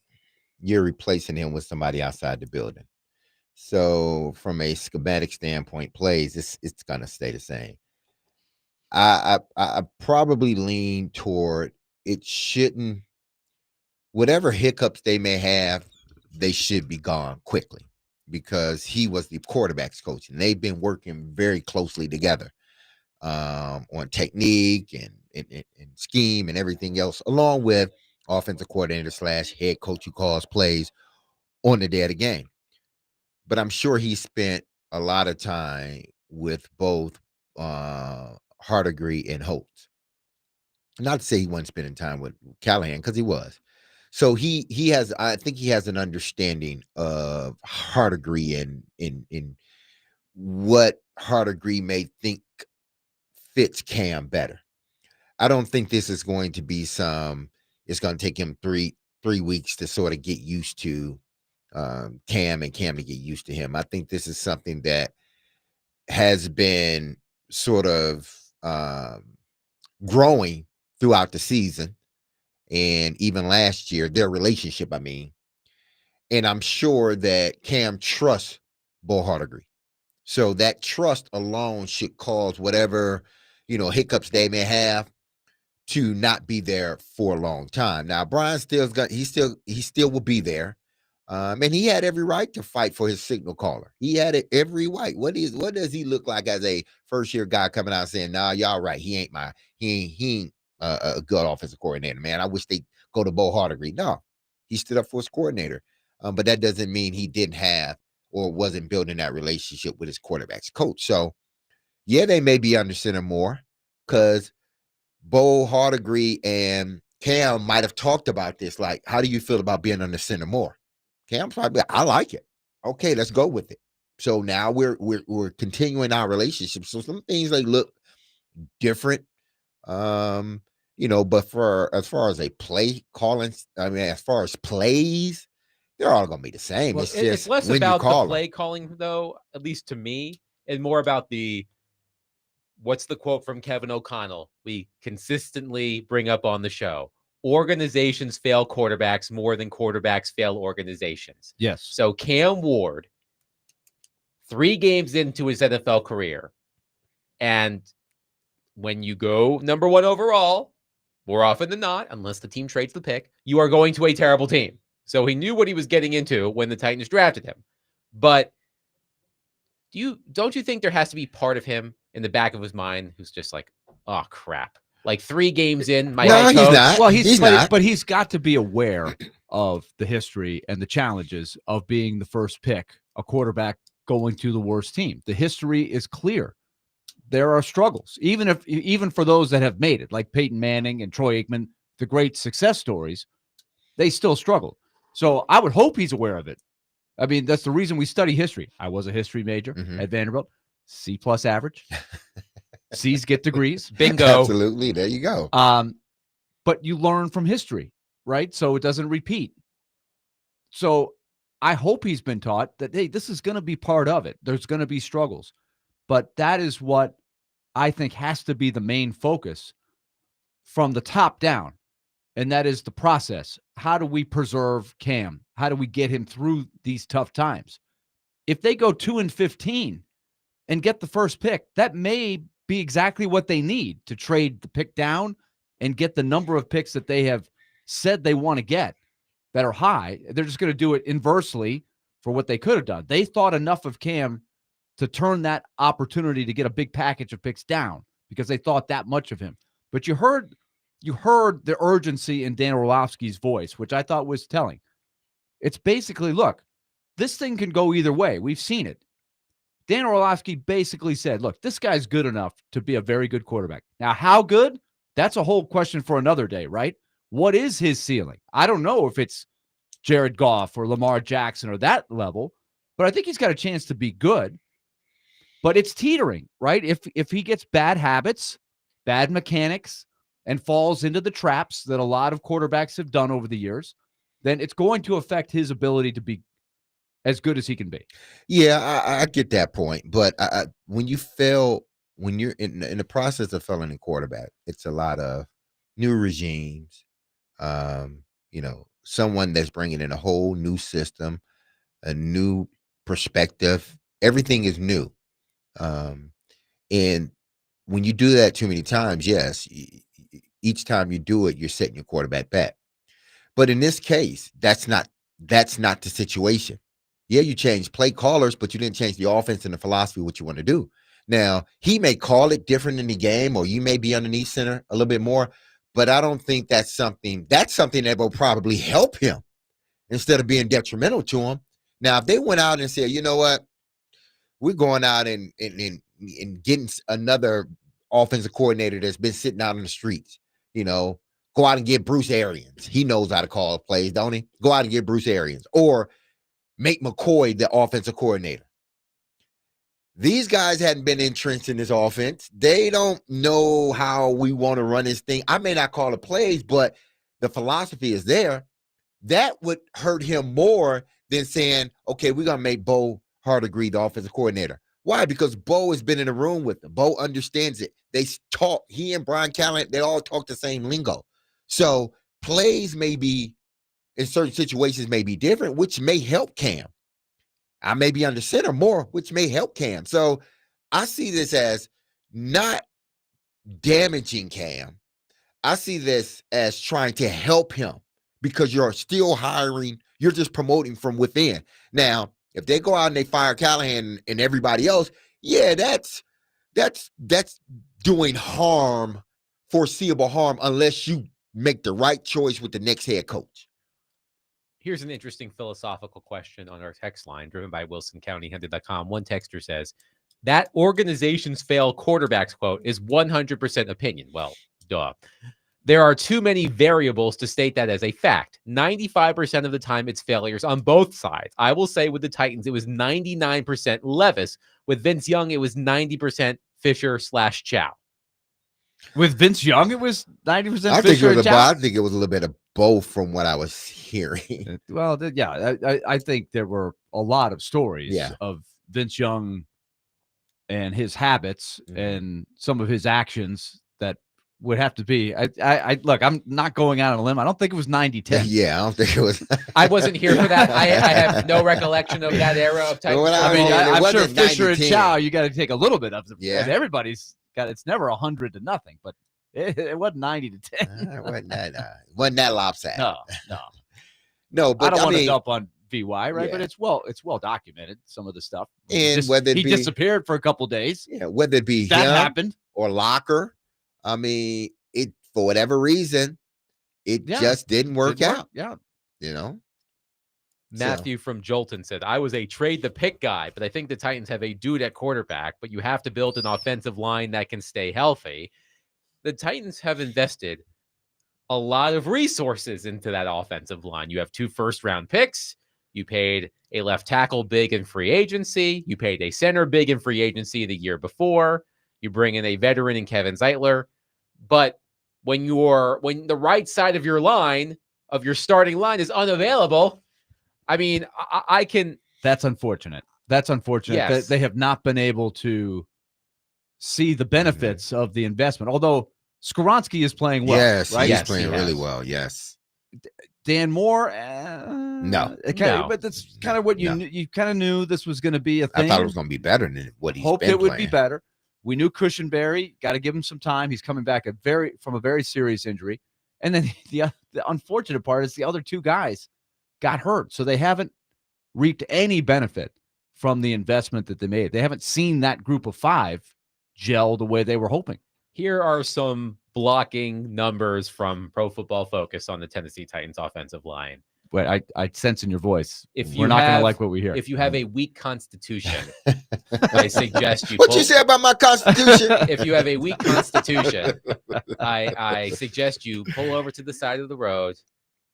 you're replacing him with somebody outside the building. So from a schematic standpoint, plays, it's gonna stay the same. I probably lean toward it shouldn't, whatever hiccups they may have, they should be gone quickly, because he was the quarterback's coach and they've been working very closely together on technique and scheme and everything else, along with offensive coordinator / head coach who calls plays on the day of the game. But I'm sure he spent a lot of time with both Hardigree and Holtz. Not to say he wasn't spending time with Callahan, because he was. So he has, I think he has an understanding of Hardigree in what Hardigree may think fits Cam better. I don't think this is going to be it's going to take him three weeks to sort of get used to Cam and Cam to get used to him. I think this is something that has been sort of growing throughout the season and even last year, their relationship, I mean. And I'm sure that Cam trusts Bo Hardegree. So that trust alone should cause whatever, hiccups they may have to not be there for a long time. Now, Brian he still will be there. And he had every right to fight for his signal caller. He had it every right. What does he look like as a first-year guy coming out saying, "Nah, y'all right. He ain't a good offensive coordinator, man. I wish they'd go to Bo Hardegree." No, he stood up for his coordinator. But that doesn't mean he didn't have or wasn't building that relationship with his quarterback's coach. So, yeah, they may be under center more because Bo Hardegree and Cam might have talked about this. Like, how do you feel about being under center more? Cam's probably, I like it. Okay, let's go with it. So now we're continuing our relationship. So some things they look different, but as far as a play calling, as far as plays, they're all gonna be the same. Well, it's just it's less when about you call the play calling, though, at least to me, and more about what's the quote from Kevin O'Connell we consistently bring up on the show? Organizations fail quarterbacks more than quarterbacks fail organizations. Yes. So Cam Ward, 3 games into his NFL career, and when you go number 1 overall, more often than not, unless the team trades the pick, you are going to a terrible team. So he knew what he was getting into when the Titans drafted him. But don't you think there has to be part of him in the back of his mind who's just like, oh crap, like 3 games in, my head coach. He's not. Well, not. But he's got to be aware of the history and the challenges of being the first pick, a quarterback going to the worst team. The history is clear. There are struggles, even for those that have made it, like Peyton Manning and Troy Aikman, the great success stories, they still struggle. So I would hope he's aware of it. I mean, that's the reason we study history. I was a history major at Vanderbilt, C+ average. C's get degrees. Bingo. Absolutely. There you go. But you learn from history, right? So it doesn't repeat. So I hope he's been taught that, hey, this is going to be part of it. There's going to be struggles. But that is what I think has to be the main focus from the top down. And that is the process. How do we preserve Cam? How do we get him through these tough times? If they go 2-15 and get the first pick, that may be exactly what they need to trade the pick down and get the number of picks that they have said they want to get that are high. They're just going to do it inversely for what they could have done. They thought enough of Cam to turn that opportunity to get a big package of picks down because they thought that much of him. But you heard the urgency in Dan Orlovsky's voice, which I thought was telling. It's basically, look, this thing can go either way. We've seen it. Dan Orlovsky basically said, look, this guy's good enough to be a very good quarterback. Now, how good? That's a whole question for another day, right? What is his ceiling? I don't know if it's Jared Goff or Lamar Jackson or that level, but I think he's got a chance to be good. But it's teetering, right? If he gets bad habits, bad mechanics, and falls into the traps that a lot of quarterbacks have done over the years, then it's going to affect his ability to be as good as he can be. Yeah, I get that point. But when you're in the process of failing a quarterback, it's a lot of new regimes, someone that's bringing in a whole new system, a new perspective. Everything is new. And when you do that too many times, yes, each time you do it, you're setting your quarterback back. But in this case, that's not the situation. Yeah, you changed play callers, but you didn't change the offense and the philosophy of what you want to do. Now, he may call it different in the game, or you may be underneath center a little bit more, but I don't think that's something that will probably help him instead of being detrimental to him. Now, if they went out and said, you know what, we're going out and getting another offensive coordinator that's been sitting out on the streets, go out and get Bruce Arians. He knows how to call plays, don't he? Go out and get Bruce Arians, or make McCoy the offensive coordinator. These guys hadn't been entrenched in this offense. They don't know how we want to run this thing. I may not call the plays, but the philosophy is there. That would hurt him more than saying, okay, we're going to make Bo Hardegree the offensive coordinator. Why? Because Bo has been in the room with them. Bo understands it. They talk. He and Brian Callahan, they all talk the same lingo. So plays may be, in certain situations, may be different, which may help Cam. I may be under center more, which may help Cam. So I see this as not damaging Cam. I see this as trying to help him because you're still hiring. You're just promoting from within. Now, if they go out and they fire Callahan and everybody else, yeah, that's doing harm, foreseeable harm, unless you make the right choice with the next head coach. Here's an interesting philosophical question on our text line, driven by WilsonCountyHunter.com. One texter says, that organization's fail quarterbacks quote is 100% opinion. Well, duh. There are too many variables to state that as a fact. 95% of the time, it's failures on both sides. I will say with the Titans, it was 99% Levis. With Vince Young, it was 90% Fisher/Chow. With Vince Young, it was 90% I Fisher and Chow. I think it was a little bit of both from what I was hearing. Well, yeah, I think there were a lot of stories Yeah. of Vince Young and his habits and some of his actions that would have to be. I look, I'm not going out on a limb. I don't think it was 90-10. Yeah, I don't think it was. I wasn't here for that. I have no recollection of that era of Titans. Well, I mean, I'm sure Fisher and 90-10. Chow, you got to take a little bit of them. Yeah. Everybody's got, it's never 100 to nothing, but it wasn't 90-10. It wasn't that lopsided. No. No, but I don't want to mean, dump on VY, right? Yeah. But it's well documented, some of the stuff. And whether it he be- disappeared for a couple days. yeah, whether it be That him happened. or Locker, I mean, it for whatever reason, it Yeah. just didn't work Didn't out. Yeah. You know, Matthew from Jolton said, I was a trade the pick guy, but I think the Titans have a dude at quarterback, but you have to build an offensive line that can stay healthy. The Titans have invested a lot of resources into that offensive line. You have 2 first-round picks. You paid a left tackle big in free agency. You paid a center big in free agency the year before. You bring in a veteran in Kevin Zeitler. But when the right side of your line, of your starting line, is unavailable, I mean, I can. That's unfortunate. That's unfortunate Yes. that they have not been able to see the benefits of the investment. Although Skoronski is playing well. yes, right? he's Yes, playing he really has. well. Yes, Dan Moore, No. No. But that's kind of what you No. knew. You kind of knew this was going to be a thing. I thought it was going to be better than what he's Hoped been it would playing. be better. We knew Cushionberry. Got to give him some time. He's coming back from a very serious injury. And then the unfortunate part is the other 2 guys got hurt, so they haven't reaped any benefit from the investment that they made. They haven't seen that group of 5 gel the way they were hoping. Here are some blocking numbers from Pro Football Focus on the Tennessee Titans offensive line. But I sense in your voice, If we're you not going to have- like what we hear. If you have a weak constitution, I suggest you What pull- you say about my constitution? if you have a weak constitution, I suggest you pull over to the side of the road,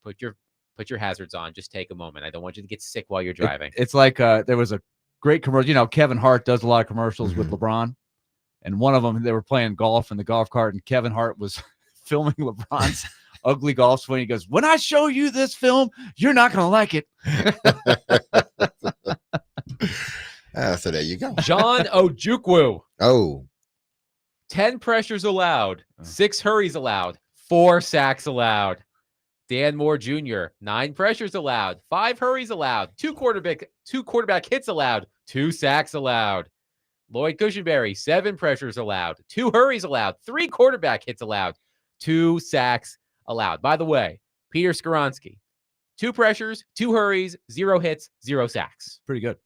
put your hazards on, just take a moment. I don't want you to get sick while you're driving. It's like there was a great commercial. You know, Kevin Hart does a lot of commercials with LeBron, and one of them they were playing golf in the golf cart, and Kevin Hart was filming LeBron's ugly golf swing. He goes, "When I show you this film, you're not going to like it." So there you go. John Ojukwu, Oh, 10 pressures allowed, 6 hurries allowed, 4 sacks allowed. Dan Moore Jr., 9 pressures allowed, 5 hurries allowed, 2 quarterback hits allowed, 2 sacks allowed. Lloyd Cushenberry, 7 pressures allowed, 2 hurries allowed, 3 quarterback hits allowed, 2 sacks allowed. By the way, Peter Skoronski, 2 pressures, 2 hurries, 0 hits, 0 sacks. Pretty good.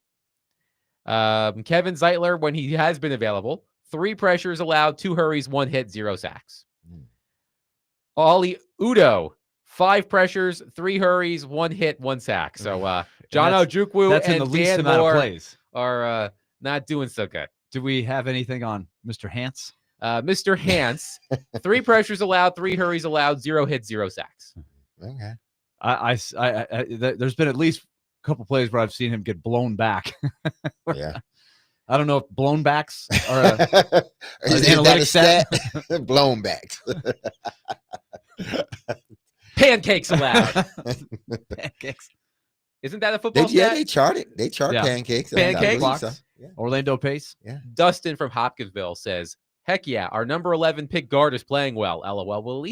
Kevin Zeitler, when he has been available, 3 pressures allowed, 2 hurries, 1 hit, 0 sacks. Ollie Udo, 5 pressures, 3 hurries, 1 hit, 1 sack. So John Ojukwu That's in and the least Dan amount Moore of plays. are not doing so good. Do we have anything on Mr. Hance? Mr. Hance, 3 pressures allowed, 3 hurries allowed, 0 hits, 0 sacks. okay. There's been at least a couple plays where I've seen him get blown back. Yeah. I don't know if blown backs are Is an that analytic a stat? Blown backs. Pancakes allowed. pancakes. Isn't that a football Yeah, stat? they chart it. They chart Yeah. pancakes. I Pancakes? believe so. Orlando Pace. Yeah. Dustin from Hopkinsville says, "Heck yeah, our number 11 pick guard is playing well." LOL. Well,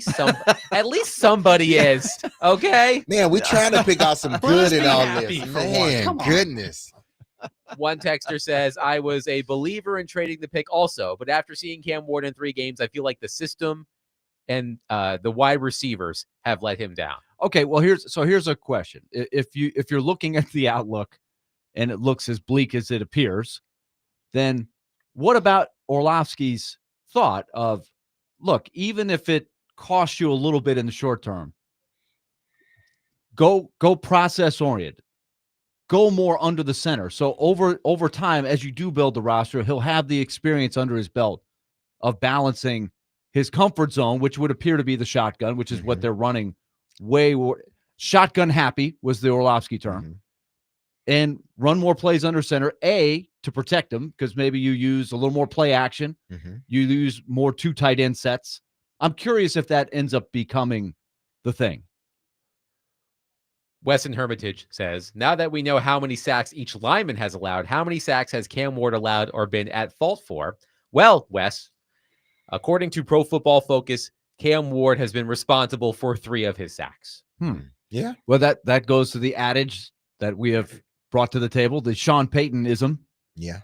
at least somebody is. Okay. Man, we're trying to pick out some Let good us in be all happy this. for once. Man, Come on. goodness. One texter says, "I was a believer in trading the pick also, but after seeing Cam Ward in 3 games, I feel like the system and the wide receivers have let him down." Okay, well here's a question. If you're looking at the outlook and it looks as bleak as it appears, then what about Orlovsky's thought of, look, even if it costs you a little bit in the short term, go process oriented. Go more under the center. So over time, as you do build the roster, he'll have the experience under his belt of balancing his comfort zone, which would appear to be the shotgun, which is what they're running way more. Shotgun happy was the Orlovsky term. And run more plays under center, to protect him, because maybe you use a little more play action. You use more 2 tight end sets. I'm curious if that ends up becoming the thing. Wesson Hermitage says, "Now that we know how many sacks each lineman has allowed, how many sacks has Cam Ward allowed or been at fault for?" Well, Wes, according to Pro Football Focus, Cam Ward has been responsible for 3 of his sacks. Yeah. Well, that goes to the adage that we have brought to the table, the Sean Payton-ism. Yeah.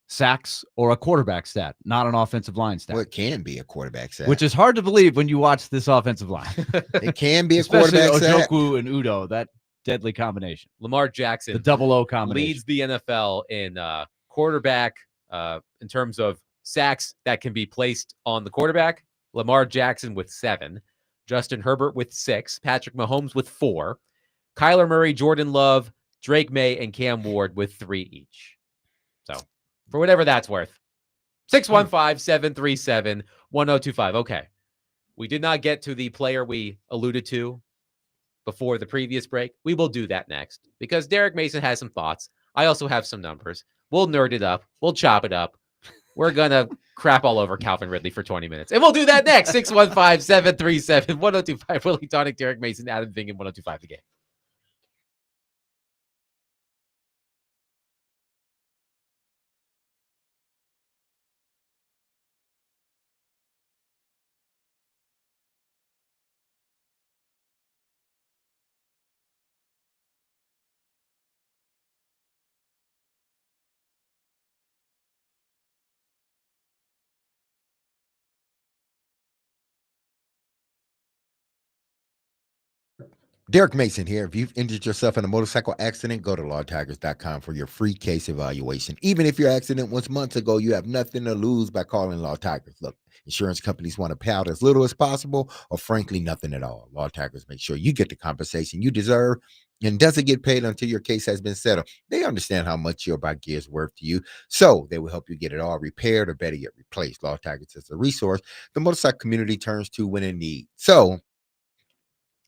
Sacks or a quarterback stat, not an offensive line stat. Well, it can be a quarterback sack. Which is hard to believe when you watch this offensive line. It can be a Especially quarterback sack. Ojokwu and Udo, that deadly combination. Lamar Jackson, the double O combination, leads the NFL in quarterback in terms of sacks that can be placed on the quarterback. Lamar Jackson with 7, Justin Herbert with 6, Patrick Mahomes with 4, Kyler Murray, Jordan Love, Drake May, and Cam Ward with 3 each. So, for whatever that's worth. 615-737-1025. Okay. We did not get to the player we alluded to before the previous break. We will do that next because Derek Mason has some thoughts. I also have some numbers. We'll nerd it up. We'll chop it up. We're going to crap all over Calvin Ridley for 20 minutes. And we'll do that next. 615-737-1025. Willie Tonic, Derek Mason, Adam Vingan, 1025 The Game. Derek Mason here. If you've injured yourself in a motorcycle accident, go to lawtigers.com for your free case evaluation. Even if your accident was months ago, you have nothing to lose by calling Law Tigers. Look, insurance companies want to pay out as little as possible or frankly nothing at all. Law Tigers make sure you get the compensation you deserve and doesn't get paid until your case has been settled. They understand how much your bike gear is worth to you, so they will help you get it all repaired or better yet replaced. Law Tigers is a resource the motorcycle community turns to when in need. So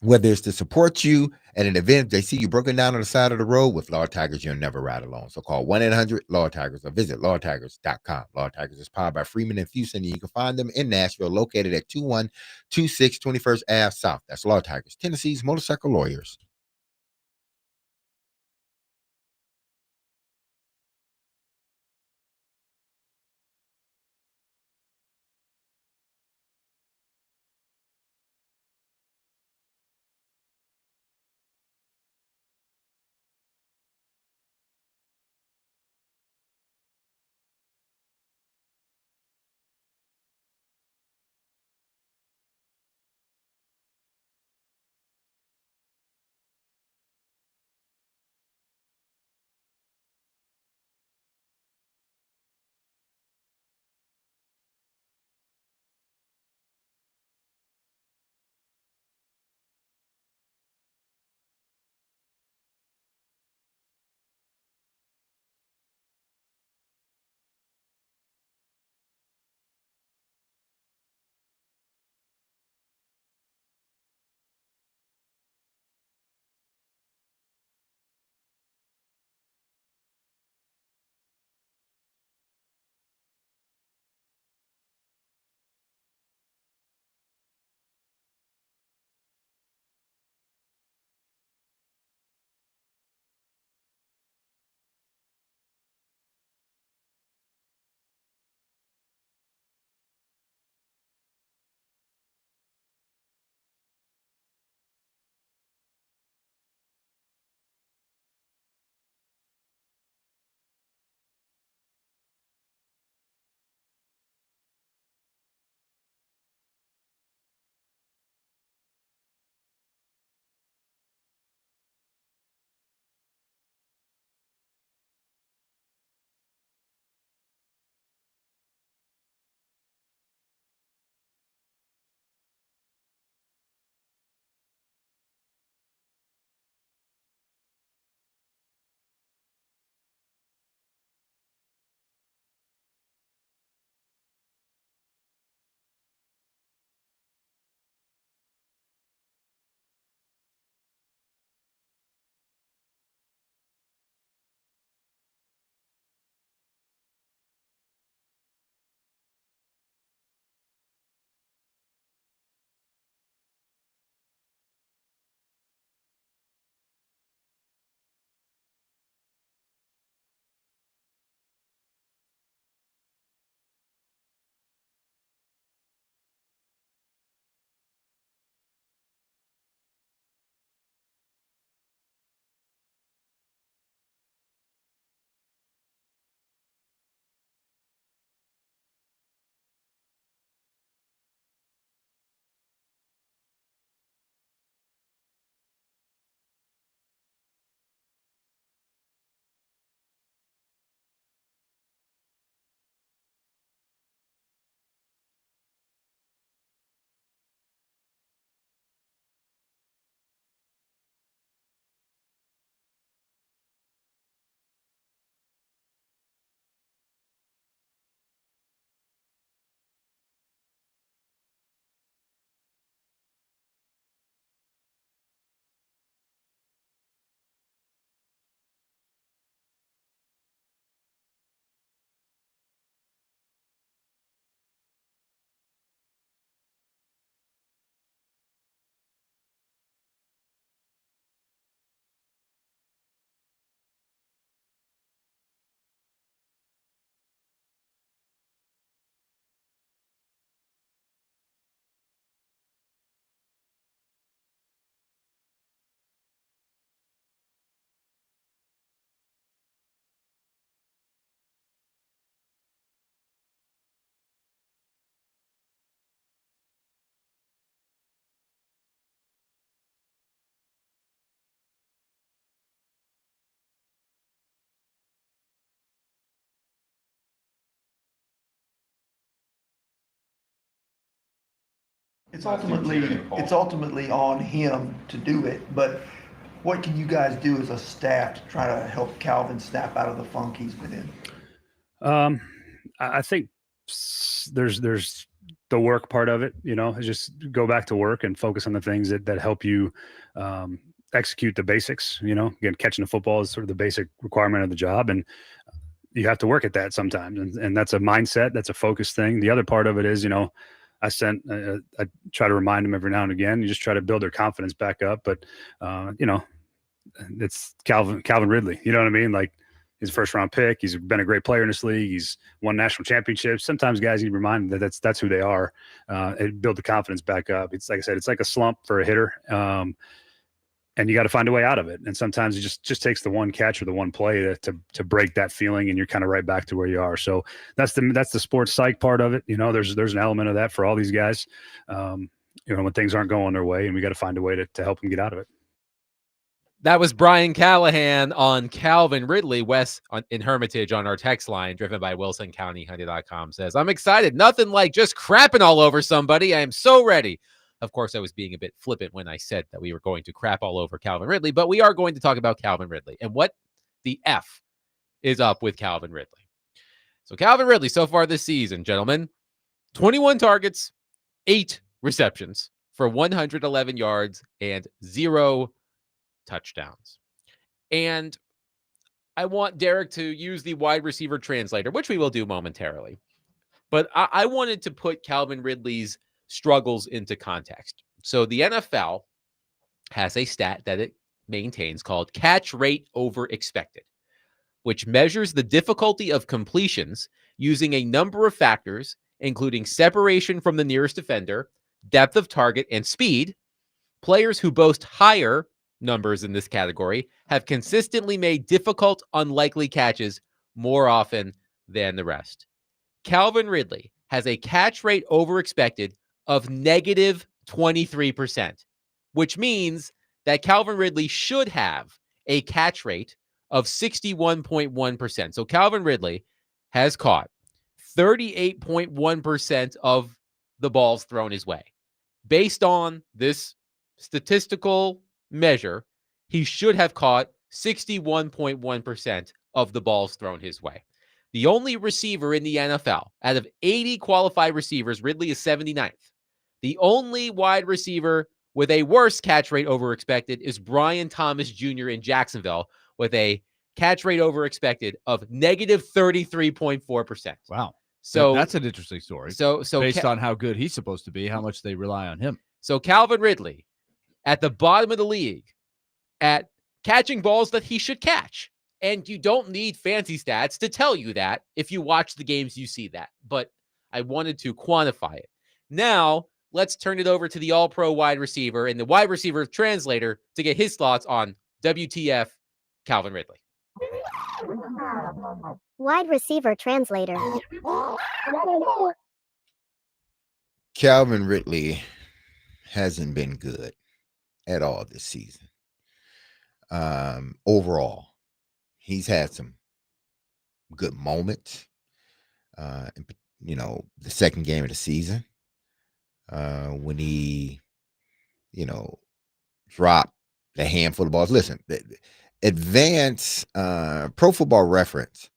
whether it's to support you at an event, they see you broken down on the side of the road, with Law Tigers, you'll never ride alone. So call 1-800-LAW-TIGERS or visit lawtigers.com. Law Tigers is powered by Freeman and Fuson, and you can find them in Nashville, located at 2126 21st Ave South. That's Law Tigers, Tennessee's motorcycle lawyers. It's ultimately on him to do it, but what can you guys do as a staff to try to help Calvin snap out of the funk he's been in? I think there's the work part of it, just go back to work and focus on the things that help you execute the basics. Again, catching the football is sort of the basic requirement of the job, and you have to work at that sometimes. And that's a mindset, that's a focus thing. The other part of it is, I try to remind them every now and again. You just try to build their confidence back up. But, it's Calvin Ridley. You know what I mean? Like, he's a first round pick. He's been a great player in this league. He's won national championships. Sometimes guys need to remind them that that's who they are, and build the confidence back up. It's like I said, it's like a slump for a hitter. And you got to find a way out of it. And sometimes it just takes the one catch or the one play to break that feeling, and you're kind of right back to where you are. So that's the sports psych part of it. There's an element of that for all these guys, when things aren't going their way, and we got to find a way to help them get out of it. That was Brian Callahan on Calvin Ridley. Wes in Hermitage on our text line, driven by WilsonCountyHunting.com, says, I'm excited. Nothing like just crapping all over somebody. I am so ready. Of course, I was being a bit flippant when I said that we were going to crap all over Calvin Ridley, but we are going to talk about Calvin Ridley and what the F is up with Calvin Ridley. So Calvin Ridley so far this season, gentlemen, 21 targets, 8 receptions for 111 yards and 0 touchdowns. And I want Derek to use the wide receiver translator, which we will do momentarily. But I wanted to put Calvin Ridley's struggles into context. So the NFL has a stat that it maintains called catch rate over expected, which measures the difficulty of completions using a number of factors, including separation from the nearest defender, depth of target, and speed. Players who boast higher numbers in this category have consistently made difficult, unlikely catches more often than the rest. Calvin Ridley has a catch rate over expected of negative 23%, which means that Calvin Ridley should have a catch rate of 61.1%. So Calvin Ridley has caught 38.1% of the balls thrown his way. Based on this statistical measure, he should have caught 61.1% of the balls thrown his way. The only receiver in the NFL out of 80 qualified receivers, Ridley is 79th. The only wide receiver with a worse catch rate over expected is Brian Thomas Jr. in Jacksonville with a catch rate over expected of negative 33.4%. Wow. So that's an interesting story. So based on how good he's supposed to be, how much they rely on him. So Calvin Ridley at the bottom of the league at catching balls that he should catch. And you don't need fancy stats to tell you that. If you watch the games, you see that. But I wanted to quantify it. Now, let's turn it over to the all-pro wide receiver and the wide receiver translator to get his thoughts on WTF Calvin Ridley. Wide receiver translator. Calvin Ridley hasn't been good at all this season. Overall, he's had some good moments. The second game of the season, when he, dropped a handful of balls. Listen, advanced Pro Football Reference,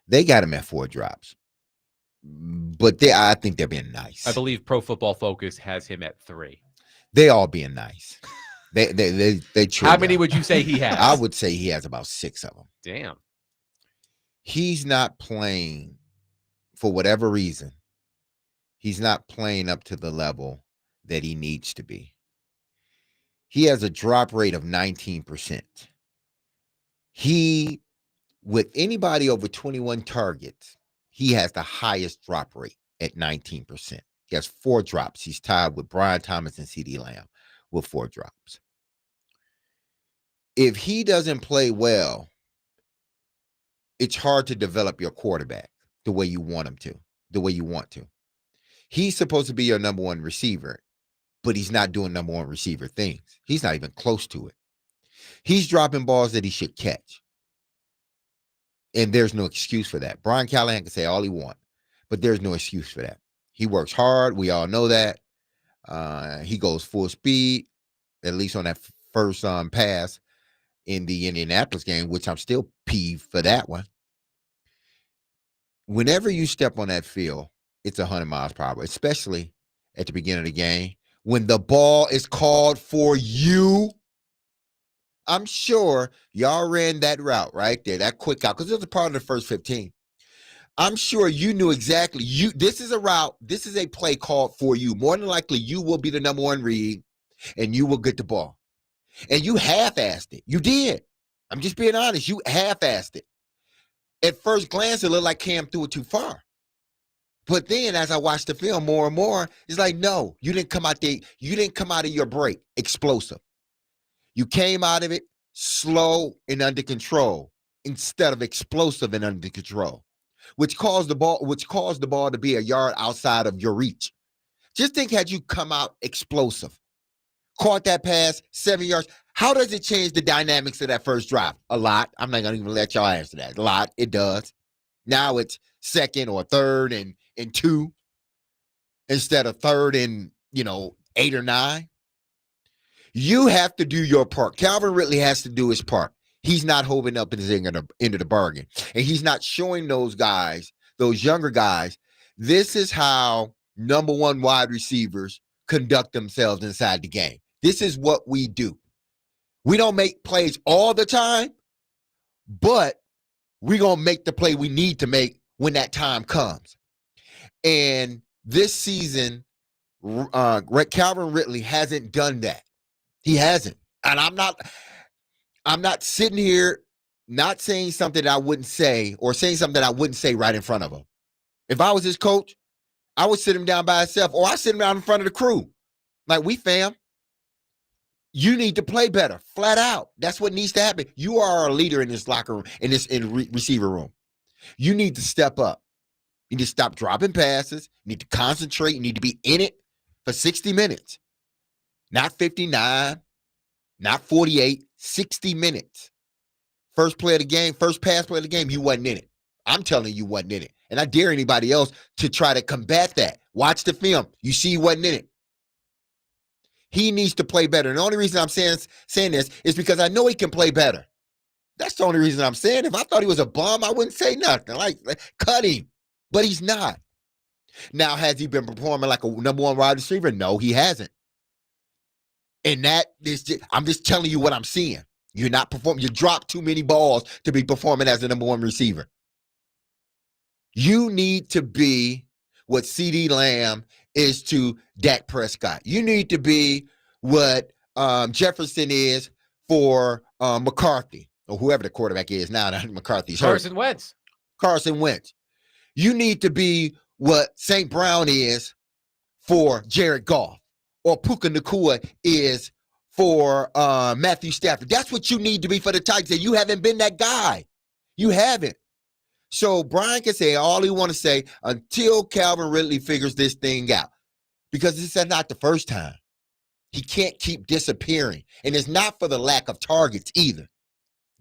they got him at 4 drops, but I think they're being nice. I believe Pro Football Focus has him at 3. They all being nice. They How many would you say he has? I would say he has about 6 of them. Damn. He's not playing, for whatever reason, he's not playing up to the level that he needs to be. He has a drop rate of 19%. With anybody over 21 targets, he has the highest drop rate at 19%. He has 4 drops. He's tied with Brian Thomas and CeeDee Lamb with 4 drops. If he doesn't play well, it's hard to develop your quarterback the way you want him to, the way you want to. He's supposed to be your number 1 receiver, but he's not doing number 1 receiver things. He's not even close to it. He's dropping balls that he should catch. And there's no excuse for that. Brian Callahan can say all he wants, but there's no excuse for that. He works hard. We all know that. He goes full speed, at least on that first pass in the Indianapolis game, which I'm still peeved for that one. Whenever you step on that field, it's 100 miles per hour, especially at the beginning of the game. When the ball is called for you, I'm sure y'all ran that route right there, that quick out, because it was a part of the first 15. I'm sure you knew exactly. This is a route. This is a play called for you. More than likely, you will be the number one read, and you will get the ball. And you half-assed it. You did. I'm just being honest. You half-assed it. At first glance, it looked like Cam threw it too far. But then, as I watched the film more and more, it's like, no, you didn't come out there. You didn't come out of your break explosive. You came out of it slow and under control instead of explosive and under control, which caused the ball to be a yard outside of your reach. Just think, had you come out explosive, caught that pass 7 yards, how does it change the dynamics of that first drive? A lot. I'm not going to even let y'all answer that. A lot. It does. Now it's second or third and 2 instead of third and 8 or 9. You have to do your part. Calvin Ridley has to do his part. He's not holding up his end of the bargain. And he's not showing those guys, those younger guys, this is how number one wide receivers conduct themselves inside the game. This is what we do. We don't make plays all the time, but we're going to make the play we need to make when that time comes. And this season, Calvin Ridley hasn't done that. He hasn't. And I'm not sitting here not saying something that I wouldn't say or saying something that I wouldn't say right in front of him. If I was his coach, I would sit him down by himself or I sit him down in front of the crew. Like, we fam. You need to play better, flat out. That's what needs to happen. You are a leader in this locker room, in receiver room. You need to step up. You need to stop dropping passes. You need to concentrate. You need to be in it for 60 minutes. Not 59, not 48, 60 minutes. First play of the game, first pass play of the game, you wasn't in it. I'm telling you wasn't in it. And I dare anybody else to try to combat that. Watch the film. You see he wasn't in it. He needs to play better. And the only reason I'm saying this is because I know he can play better. That's the only reason I'm saying. If I thought he was a bum, I wouldn't say nothing. Like cut him. But he's not. Now, has he been performing like a number one wide receiver? No, he hasn't. And I'm just telling you what I'm seeing. You're not performing. You drop too many balls to be performing as a number one receiver. You need to be what CeeDee Lamb is to Dak Prescott. You need to be what Jefferson is for McCarthy or whoever the quarterback is now. Not McCarthy's Carson Wentz. Carson Wentz. You need to be what St. Brown is for Jared Goff or Puka Nacua is for Matthew Stafford. That's what you need to be for the Titans. And you haven't been that guy. You haven't. So Brian can say all he want to say until Calvin Ridley figures this thing out. Because this is not the first time. He can't keep disappearing. And it's not for the lack of targets either.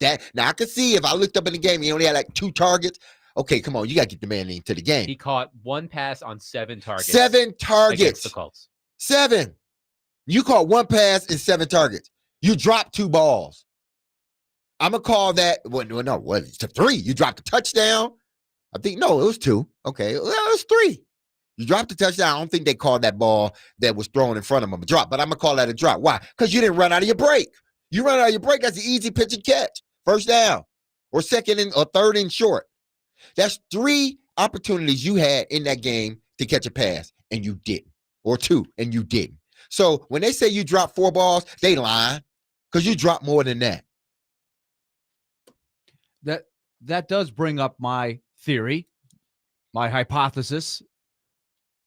Now, I could see if I looked up in the game, he only had like 2 targets. Okay, come on. You got to get the man into the game. He caught 1 pass on 7 targets. 7 targets. Against the Colts. 7. You caught 1 pass and 7 targets. You dropped 2 balls. I'm going to call that, it's 3. You dropped a touchdown. I think, no, it was 2. Okay, well, it was 3. You dropped the touchdown. I don't think they called that ball that was thrown in front of him a drop, but I'm going to call that a drop. Why? Because you didn't run out of your break. You run out of your break, that's an easy pitch and catch. First down or second or third and short. That's 3 opportunities you had in that game to catch a pass, and you didn't. Or 2, and you didn't. So when they say you dropped 4 balls, they lying because you dropped more than that. That does bring up my theory. My hypothesis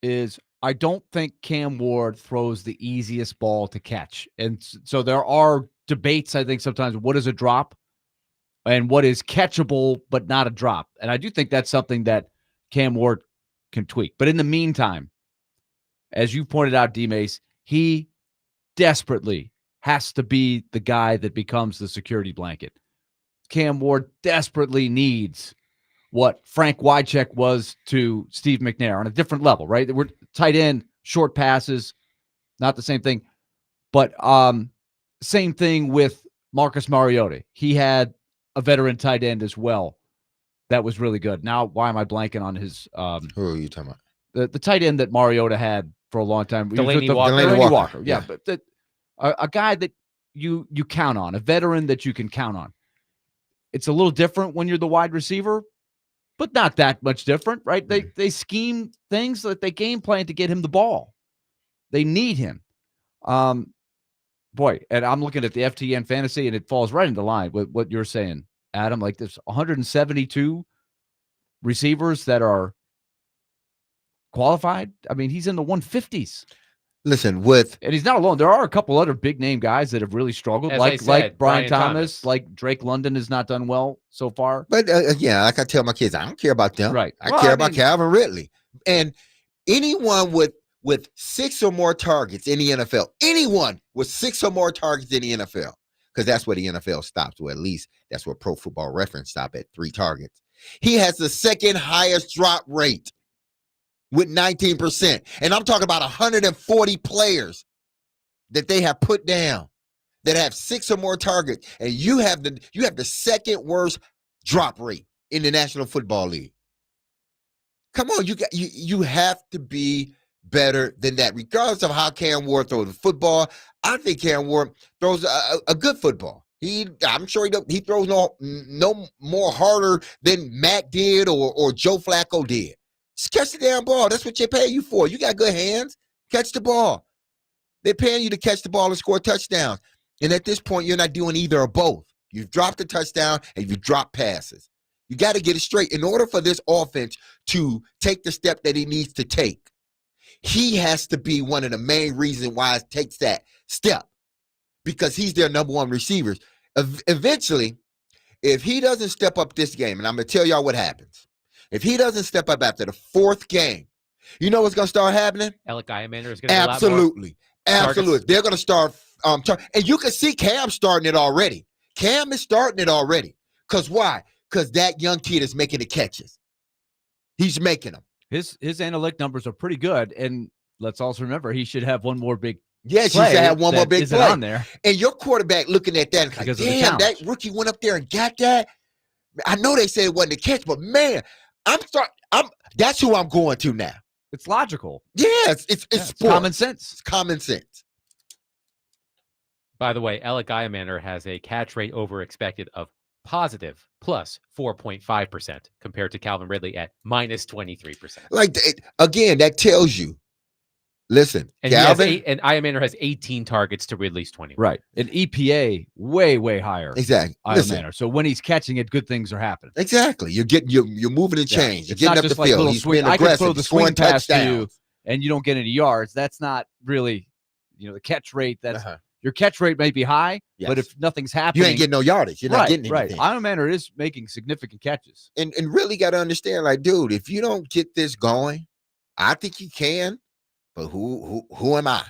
is I don't think Cam Ward throws the easiest ball to catch. And so there are debates, I think, sometimes, what is a drop and what is catchable but not a drop. And I do think that's something that Cam Ward can tweak. But in the meantime, as you pointed out, D-Mace, he desperately has to be the guy that becomes the security blanket. Cam Ward desperately needs what Frank Wycheck was to Steve McNair on a different level, right? We're tight end, short passes, Not the same thing. But same thing with Marcus Mariota. He had a veteran tight end as well. That was really good. Now, why am I blanking on his? Who are you talking about? The tight end that Mariota had for a long time. Delaney Walker. Walker. Delaney Walker. Yeah. But a guy that you count on, a veteran that you can count on. It's a little different when you're the wide receiver, but not that much different, right? They scheme things that they game plan to get him the ball. They need him. Boy, and I'm looking at the FTN fantasy, and it falls right into line with what you're saying, Adam. Like there's 172 receivers that are qualified. I mean, he's in the 150s. Listen, and he's not alone. There are a couple other big name guys that have really struggled, like Brian Thomas, like Drake London has not done well so far. But yeah, like I tell my kids, I don't care about them. Right. I care about Calvin Ridley. And anyone with 6 or more targets in the NFL, anyone with 6 or more targets in the NFL, because that's where the NFL stops, or at least that's where Pro Football Reference stop at 3 targets. He has the second highest drop rate with 19%. And I'm talking about 140 players that they have put down that have 6 or more targets. And you have the second worst drop rate in the National Football League. Come on, you have to be better than that. Regardless of how Cam Ward throws the football, I think Cam Ward throws a good football. I'm sure he throws no more harder than Matt did or Joe Flacco did. Just catch the damn ball. That's what they pay you for. You got good hands. Catch the ball. They're paying you to catch the ball and score touchdowns. And at this point, you're not doing either or both. You've dropped a touchdown and you've dropped passes. You got to get it straight. In order for this offense to take the step that he needs to take, he has to be one of the main reasons why it takes that step, because he's their number one receiver. Eventually, if he doesn't step up this game, and I'm going to tell y'all what happens. If he doesn't step up after the 4th game, you know what's going to start happening? Alec Iamander is going to get Absolutely. Targets. They're going to start. And you can see Cam starting it already. Cam is starting it already. Because why? Because that young kid is making the catches. He's making them. His analytic numbers are pretty good. And let's also remember, he should have one more big Yes, you should have one more big play on there. And your quarterback looking at that and like, damn, that rookie went up there and got that. I know they said it wasn't a catch, but man, that's who I'm going to now. It's logical. Yeah, it's common sense. It's common sense. By the way, Alec Iamander has a catch rate over expected of positive plus 4.5% compared to Calvin Ridley at minus 23%. Like, again, that tells you, listen, and Calvin. And Iamander has 18 targets to Ridley's 20. Right. An EPA way higher. Exactly. Iamander. So when he's catching it, good things are happening. Exactly. You're moving and change. You're getting up the field. Like He's being I aggressive. can throw the He's scoring swing pass to you, touchdowns. and you don't get any yards. That's not really, the catch rate. That's your catch rate may be high, but if nothing's happening, you ain't getting no yardage. You're not getting anything. Right. Iamander is making significant catches. And really got to understand, like, dude, if you don't get this going, I think you can. But who am I?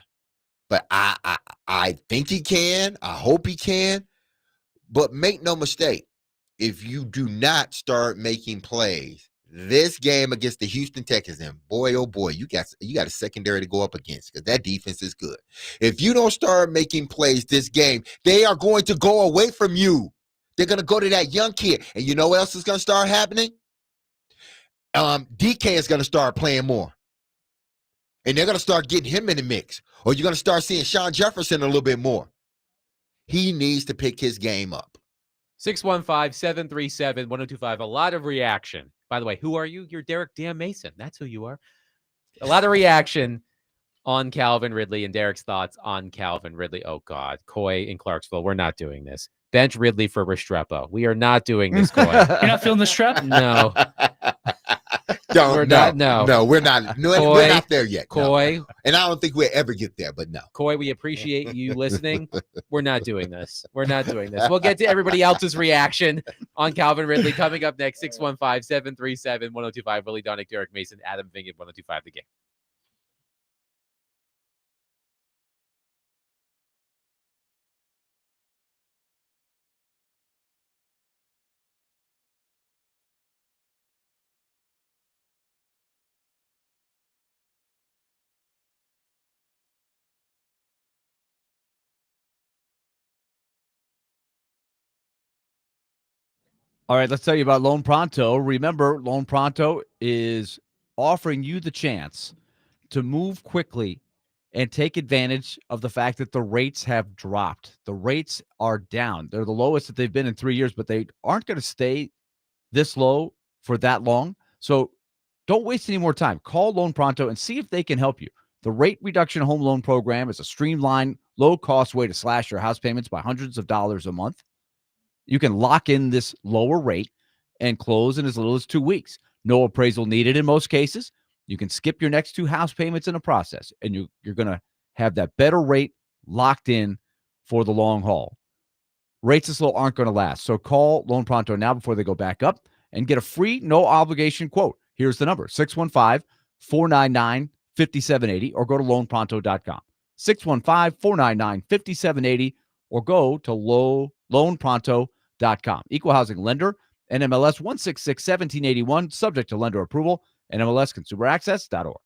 But I think he can. I hope he can. But make no mistake, if you do not start making plays this game against the Houston Texans, and boy, oh boy, you got a secondary to go up against, because that defense is good. If you don't start making plays this game, they are going to go away from you. They're going to go to that young kid. And you know what else is going to start happening? DK is going to start playing more. And they're going to start getting him in the mix. Or you're going to start seeing Sean Jefferson a little bit more. He needs to pick his game up. 615-737-1025. A lot of reaction. By the way, who are you? You're Derek Dan Mason. That's who you are. A lot of reaction on Calvin Ridley and Derek's thoughts on Calvin Ridley. Oh, God. Coy in Clarksville. We're not doing this. Bench Ridley for Restrepo. We are not doing this, Coy. You're not feeling the strep? No. We're not We're not there yet. Coy. No. And I don't think we'll ever get there, but no. Coy, we appreciate you listening. We're not doing this. We're not doing this. We'll get to everybody else's reaction on Calvin Ridley coming up next. 615-737-1025. Willie Donick, Derek Mason, Adam Vingan, 1025 The Game. All right, let's tell you about Loan Pronto. Remember, Loan Pronto is offering you the chance to move quickly and take advantage of the fact that the rates have dropped. The rates are down. They're the lowest that they've been in 3 years, but they aren't going to stay this low for that long. So don't waste any more time. Call Loan Pronto and see if they can help you. The Rate Reduction Home Loan Program is a streamlined, low-cost way to slash your house payments by hundreds of dollars a month. You can lock in this lower rate and close in as little as 2 weeks. No appraisal needed in most cases. You can skip your next 2 house payments in the process, and you're going to have that better rate locked in for the long haul. Rates this low aren't going to last. So call Loan Pronto now before they go back up and get a free, no-obligation quote. Here's the number, 615-499-5780, or go to loanpronto.com. 615-499-5780, or go to loanpronto.com. Equal housing lender, NMLS 1661781, subject to lender approval, NMLSconsumeraccess.org.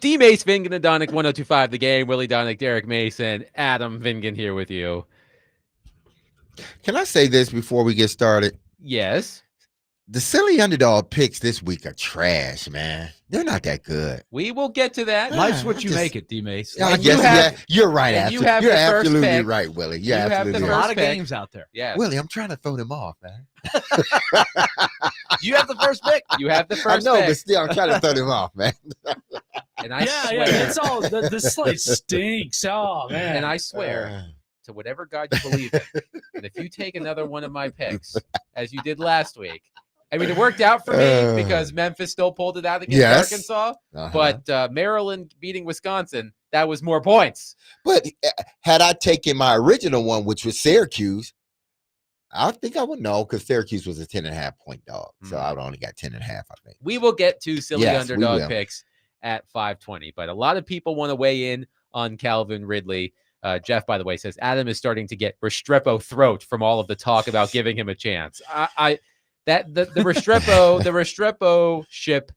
D. Mace, Vingan, and Donick, 1025 The Game. Willie Donick, Derek Mason, Adam Vingan here with you. Can I say this before we get started? Yes. The silly underdog picks this week are trash, man. They're not that good. We will get to that. Life's what you make it, D-Mace. I guess, you're right. You're absolutely right, Willie. You have a lot of games out there. Yeah, Willie, I'm trying to throw them off, man. You have the first pick. You have the first I know, pick. but still, I'm trying to throw them off, man. And I swear, it's all the slate stinks. Oh man! And I swear to whatever God you believe in, and if you take another one of my picks, as you did last week, I mean, it worked out for me because Memphis still pulled it out against Arkansas, but Maryland beating Wisconsin, that was more points. But had I taken my original one, which was Syracuse, I think I would know because Syracuse was a 10.5-point dog. So I only got 10.5, I think. We will get to silly underdog picks at 520, but a lot of people want to weigh in on Calvin Ridley. Jeff, by the way, says Adam is starting to get Restrepo throat from all of the talk about giving him a chance. The Restrepo, the Restrepo ship,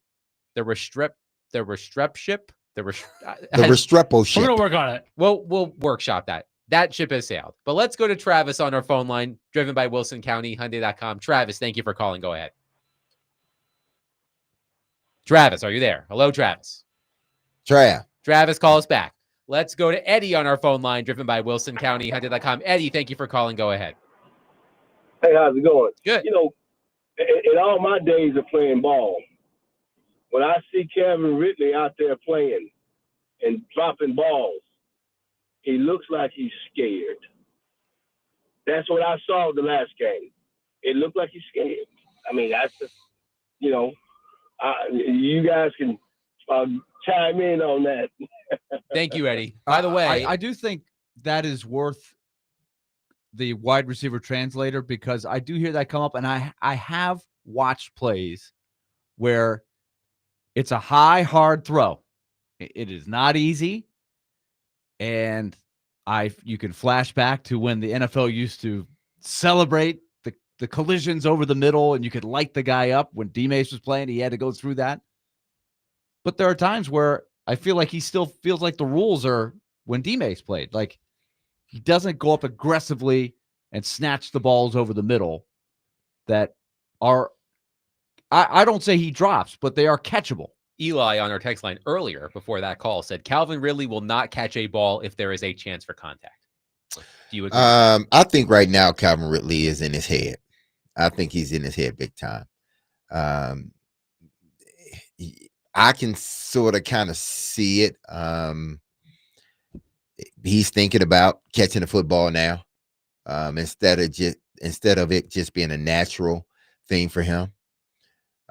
the Restrepo ship. The Restrepo ship. We're gonna work on it. We'll workshop that. That ship has sailed. But let's go to Travis on our phone line, driven by Wilson County, Hyundai.com. Travis, thank you for calling. Go ahead. Travis, are you there? Hello, Travis. Travis, call us back. Let's go to Eddie on our phone line, driven by Wilson County, Hyundai.com. Eddie, thank you for calling. Go ahead. Hey, how's it going? Good. You know, in all my days of playing ball, when I see Kevin Ridley out there playing and dropping balls, he looks like he's scared. That's what I saw the last game. It looked like he's scared. I mean, that's just, you know, you guys can chime in on that. Thank you, Eddie. By the way, I do think that is worth the wide receiver translator, because I do hear that come up, and I have watched plays where it's a high, hard throw. It is not easy. And you can flash back to when the NFL used to celebrate the collisions over the middle, and you could light the guy up. When D-Mace was playing, he had to go through that. But there are times where I feel like he still feels like the rules are when D-Mace played. Like, he doesn't go up aggressively and snatch the balls over the middle that are, I don't say he drops, but they are catchable. Eli on our text line earlier before that call said Calvin Ridley will not catch a ball if there is a chance for contact. Do you agree? I think right now Calvin Ridley is in his head. I think he's in his head big time. I can sort of kind of see it. He's thinking about catching the football now, instead of it just being a natural thing for him.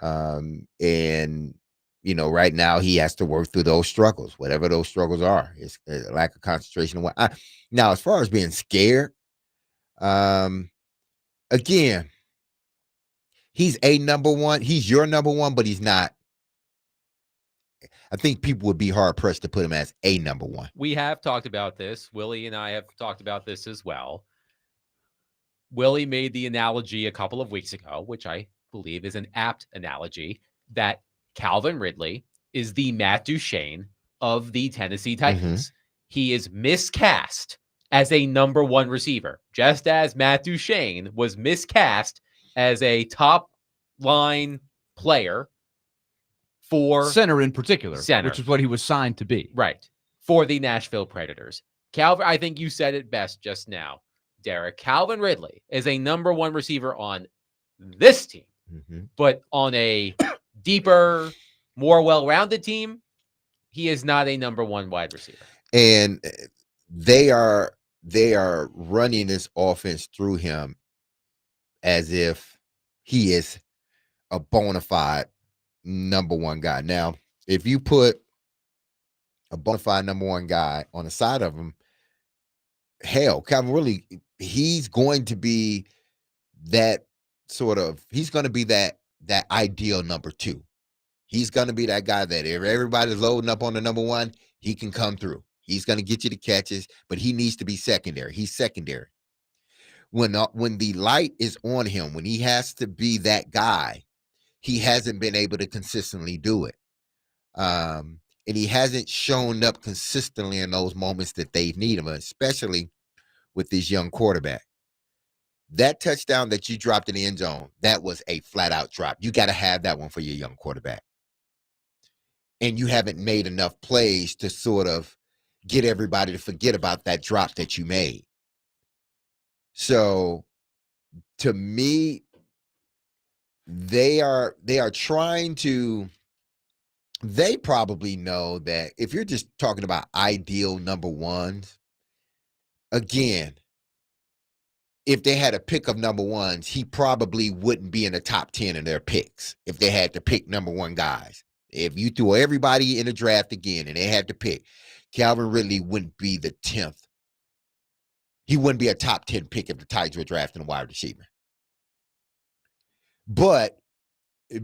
And you know, right now he has to work through those struggles, whatever those struggles are. It's a lack of concentration. Now, as far as being scared, again, he's a number one. He's your number one, but he's not. I think people would be hard pressed to put him as a number one. We have talked about this. Willie and I have talked about this as well. Willie made the analogy a couple of weeks ago, which I believe is an apt analogy, that Calvin Ridley is the Matt Duchene of the Tennessee Titans. Mm-hmm. He is miscast as a number one receiver, just as Matt Duchene was miscast as a top line player for center in particular, center, which is what he was signed to be. Right. For the Nashville Predators. Calvin, I think you said it best just now, Derek. Calvin Ridley is a number one receiver on this team, but on a deeper, more well-rounded team, he is not a number one wide receiver. And they are running this offense through him as if he is a bona fide number one guy. Now, if you put a bona fide number one guy on the side of him, hell, Calvin Ridley, he's going to be that ideal number two. He's going to be that guy that if everybody's loading up on the number one, he can come through. He's going to get you the catches, but he needs to be secondary. He's secondary. When the light is on him, when he has to be that guy, he hasn't been able to consistently do it. And he hasn't shown up consistently in those moments that they need him, especially with this young quarterback. That touchdown that you dropped in the end zone, that was a flat-out drop. You got to have that one for your young quarterback. And you haven't made enough plays to sort of get everybody to forget about that drop that you made. So, to me, they are trying to, they probably know that if you're just talking about ideal number ones, again, if they had a pick of number ones, he probably wouldn't be in the top 10 of their picks if they had to pick number one guys. If you threw everybody in the draft again and they had to pick, Calvin Ridley wouldn't be the 10th. He wouldn't be a top 10 pick if the Titans were drafting a wide receiver. But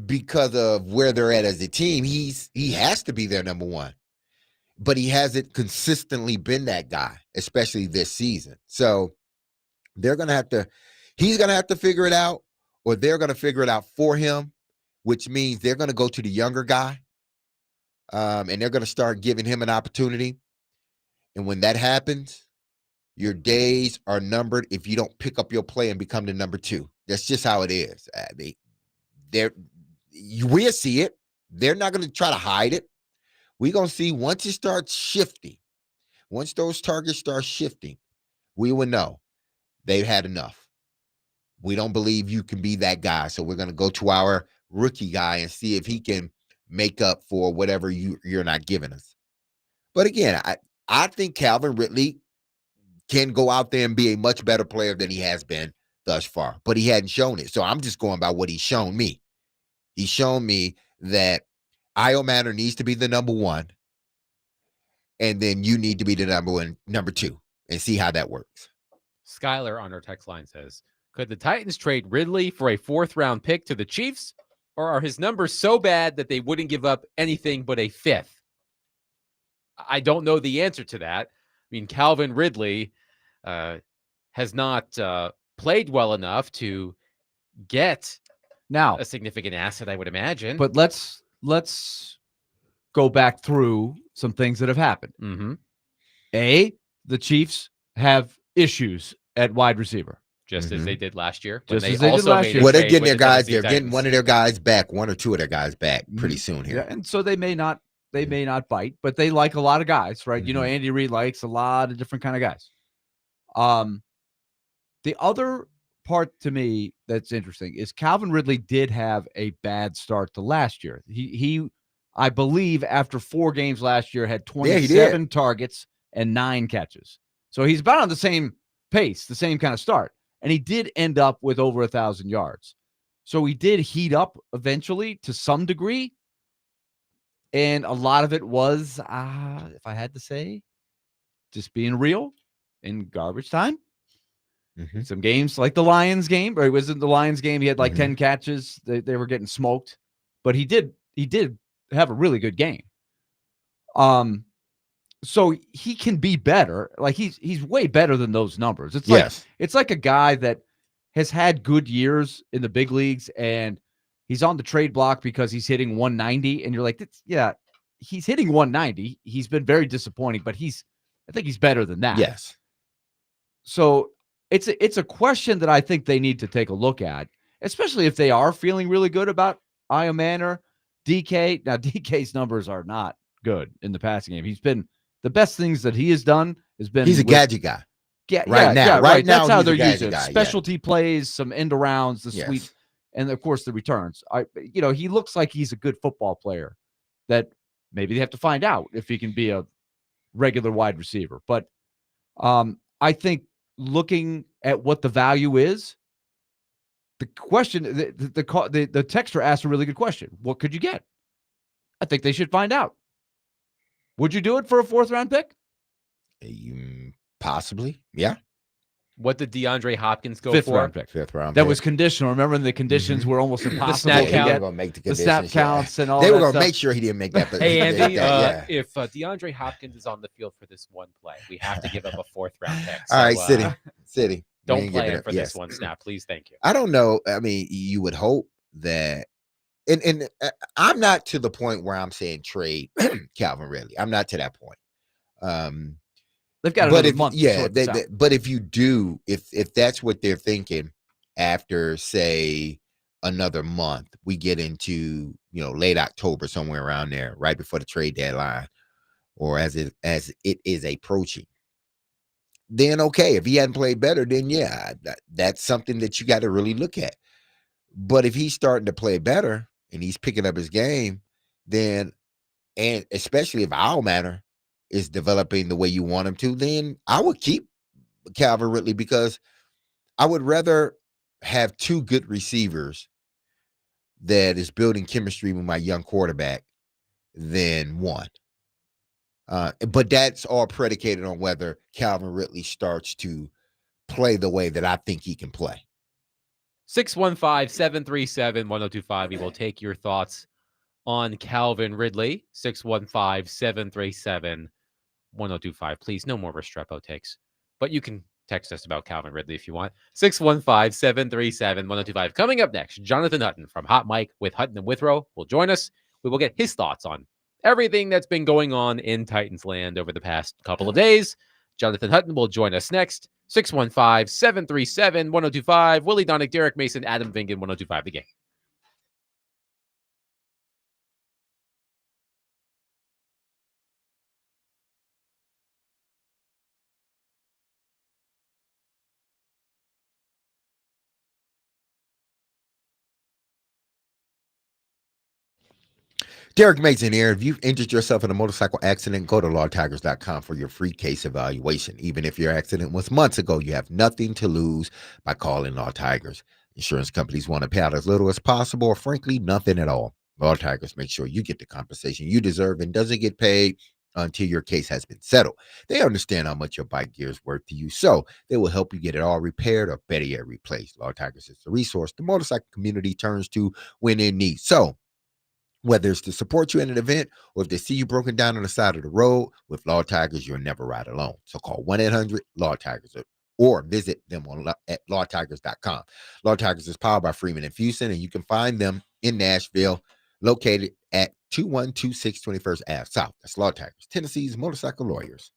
because of where they're at as a team, he has to be their number one. but he hasn't consistently been that guy, especially this season. So he's going to have to figure it out, or they're going to figure it out for him, which means they're going to go to the younger guy, and they're going to start giving him an opportunity. And when that happens, your days are numbered if you don't pick up your play and become the number 2. That's just how it is. We'll see it. They're not going to try to hide it. We're going to see once it starts shifting, once those targets start shifting, we will know they've had enough. We don't believe you can be that guy. So we're going to go to our rookie guy and see if he can make up for whatever you're not giving us. But again, I think Calvin Ridley can go out there and be a much better player than he has been thus far, but he hadn't shown it. So I'm just going by what he's shown me. He's shown me that Io Manor needs to be the number 1, and then you need to be the number 2, and see how that works. Skylar on our text line says, could the Titans trade Ridley for a 4th-round pick to the Chiefs, or are his numbers so bad that they wouldn't give up anything but a 5th? I don't know the answer to that. I mean, Calvin Ridley has not played well enough to get now a significant asset, I would imagine. But let's go back through some things that have happened. Mm-hmm. The Chiefs have issues at wide receiver. Just as they did last year. Just as they did last year. Well, they're getting their guys. They're getting one of their guys back, 1 or 2 of their guys back pretty soon here. Yeah, and so they may not bite, but they like a lot of guys, right? You know, Andy Reid likes a lot of different kind of guys. The other part to me that's interesting is Calvin Ridley did have a bad start to last year. He I believe after 4 games last year had 27 targets and 9 catches. So he's about on the same pace, the same kind of start. And he did end up with over 1,000 yards. So he did heat up eventually to some degree. And a lot of it was, if I had to say, just being real in garbage time. Some games like the Lions game, or it was in the Lions game. He had like 10 catches. They were getting smoked, but he did have a really good game. So he can be better. Like he's way better than those numbers. It's like a guy that has had good years in the big leagues and he's on the trade block because he's hitting 190. And you're like, he's hitting 190. He's been very disappointing, but I think he's better than that. Yes. So it's a question that I think they need to take a look at, especially if they are feeling really good about Io Manor, DK. Now DK's numbers are not good in the passing game. He's been the best things that he has done has been he's a gadget guy. Right now. That's how they're using guy, specialty plays, some end arounds, the sweet, and of course the returns. He looks like he's a good football player that maybe they have to find out if he can be a regular wide receiver. But I think looking at what the value is, the question, the texter asked a really good question. What could you get? I think they should find out. Would you do it for a 4th-round pick? Possibly, yeah. What did DeAndre Hopkins go 5th for? round pick. 5th round. That was conditional. Remember, the conditions were almost impossible. snap to count. get. They were going to make the The conditions. snap counts and all They were that going to stuff. make sure he didn't make that. Hey, Andy, if DeAndre Hopkins is on the field for this one play, we have to give up a 4th-round pick. All right, City. Don't play him for this one snap, please. Thank you. I don't know. I mean, you would hope that, and I'm not to the point where I'm saying trade Calvin Ridley. I'm not to that point. They've got another month. But if you do, if that's what they're thinking, after say another month, we get into late October, somewhere around there, right before the trade deadline, or as it is approaching. Then okay, if he hadn't played better, then that's something that you got to really look at. But if he's starting to play better and he's picking up his game, then, and especially if Io Manor is developing the way you want him to, then I would keep Calvin Ridley, because I would rather have 2 good receivers that is building chemistry with my young quarterback than 1. But that's all predicated on whether Calvin Ridley starts to play the way that I think he can play. 615-737-1025. We will take your thoughts on Calvin Ridley. 615-737-1025. Please, no more Restrepo takes. But you can text us about Calvin Ridley if you want. 615-737-1025. Coming up next, Jonathan Hutton from Hot Mic with Hutton and Withrow will join us. We will get his thoughts on everything that's been going on in Titans land over the past couple of days. Jonathan Hutton will join us next. 615-737-1025. Willie Donick, Derek Mason, Adam Vingan, 1025 The Game. Derek Mason here. If you've injured yourself in a motorcycle accident, go to lawtigers.com for your free case evaluation. Even if your accident was months ago, you have nothing to lose by calling Law Tigers. Insurance companies want to pay out as little as possible, or frankly, nothing at all. Law Tigers make sure you get the compensation you deserve and doesn't get paid until your case has been settled. They understand how much your bike gear is worth to you, so they will help you get it all repaired or better yet replaced. Law Tigers is the resource the motorcycle community turns to when in need. So, whether it's to support you in an event or if they see you broken down on the side of the road, with Law Tigers, you'll never ride alone. So call 1-800-LAW-TIGERS or visit them at lawtigers.com. Law Tigers is powered by Freeman and Fuson, and you can find them in Nashville, located at 2126 21st Ave South. That's Law Tigers, Tennessee's motorcycle lawyers.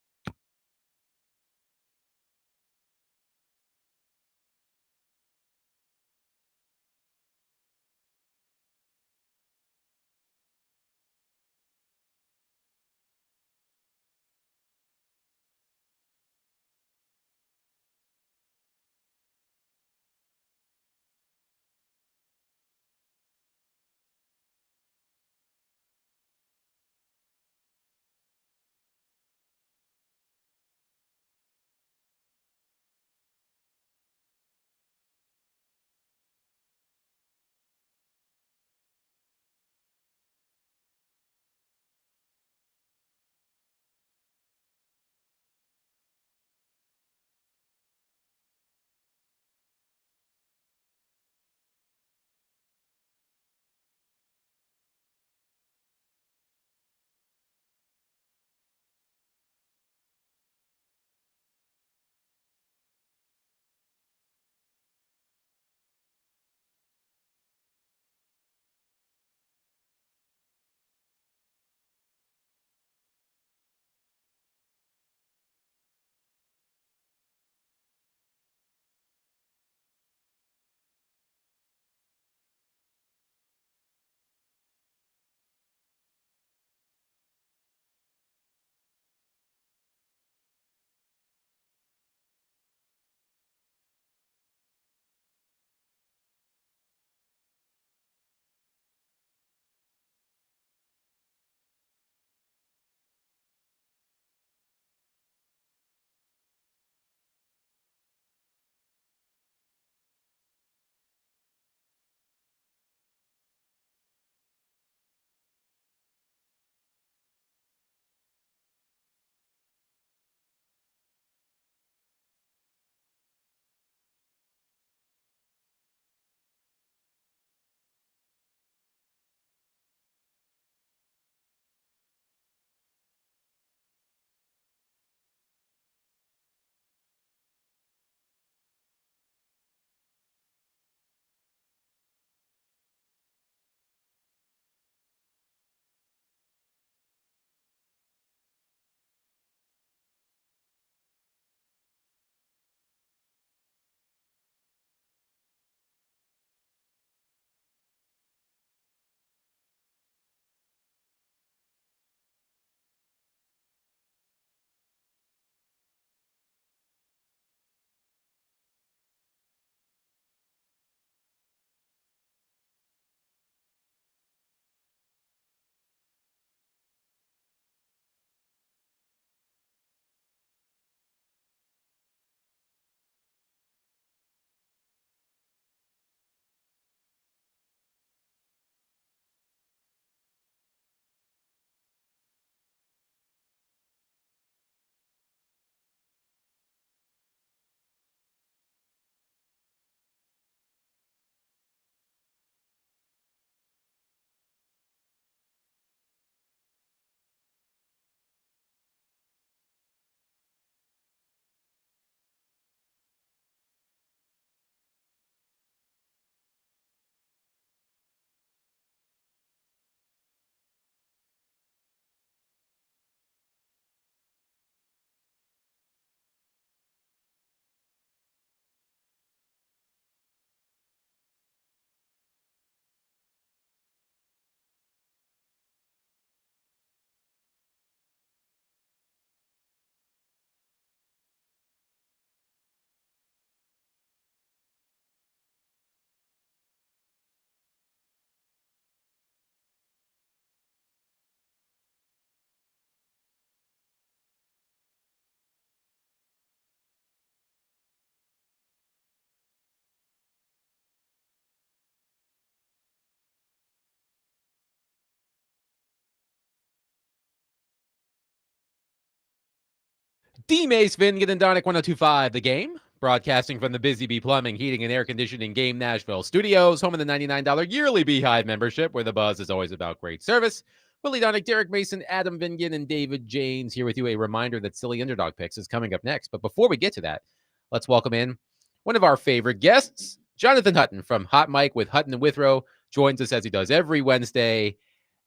D-Mace, Vingen, and Donick 102.5 The Game, broadcasting from the Busy Bee Plumbing, Heating, and Air Conditioning Game Nashville studios, home of the $99 yearly Beehive membership, where the buzz is always about great service. Willie Donick, Derek Mason, Adam Vingen, and David Janes here with you. A reminder that Silly Underdog Picks is coming up next. But before we get to that, let's welcome in one of our favorite guests, Jonathan Hutton from Hot Mic with Hutton and Withrow, joins us as he does every Wednesday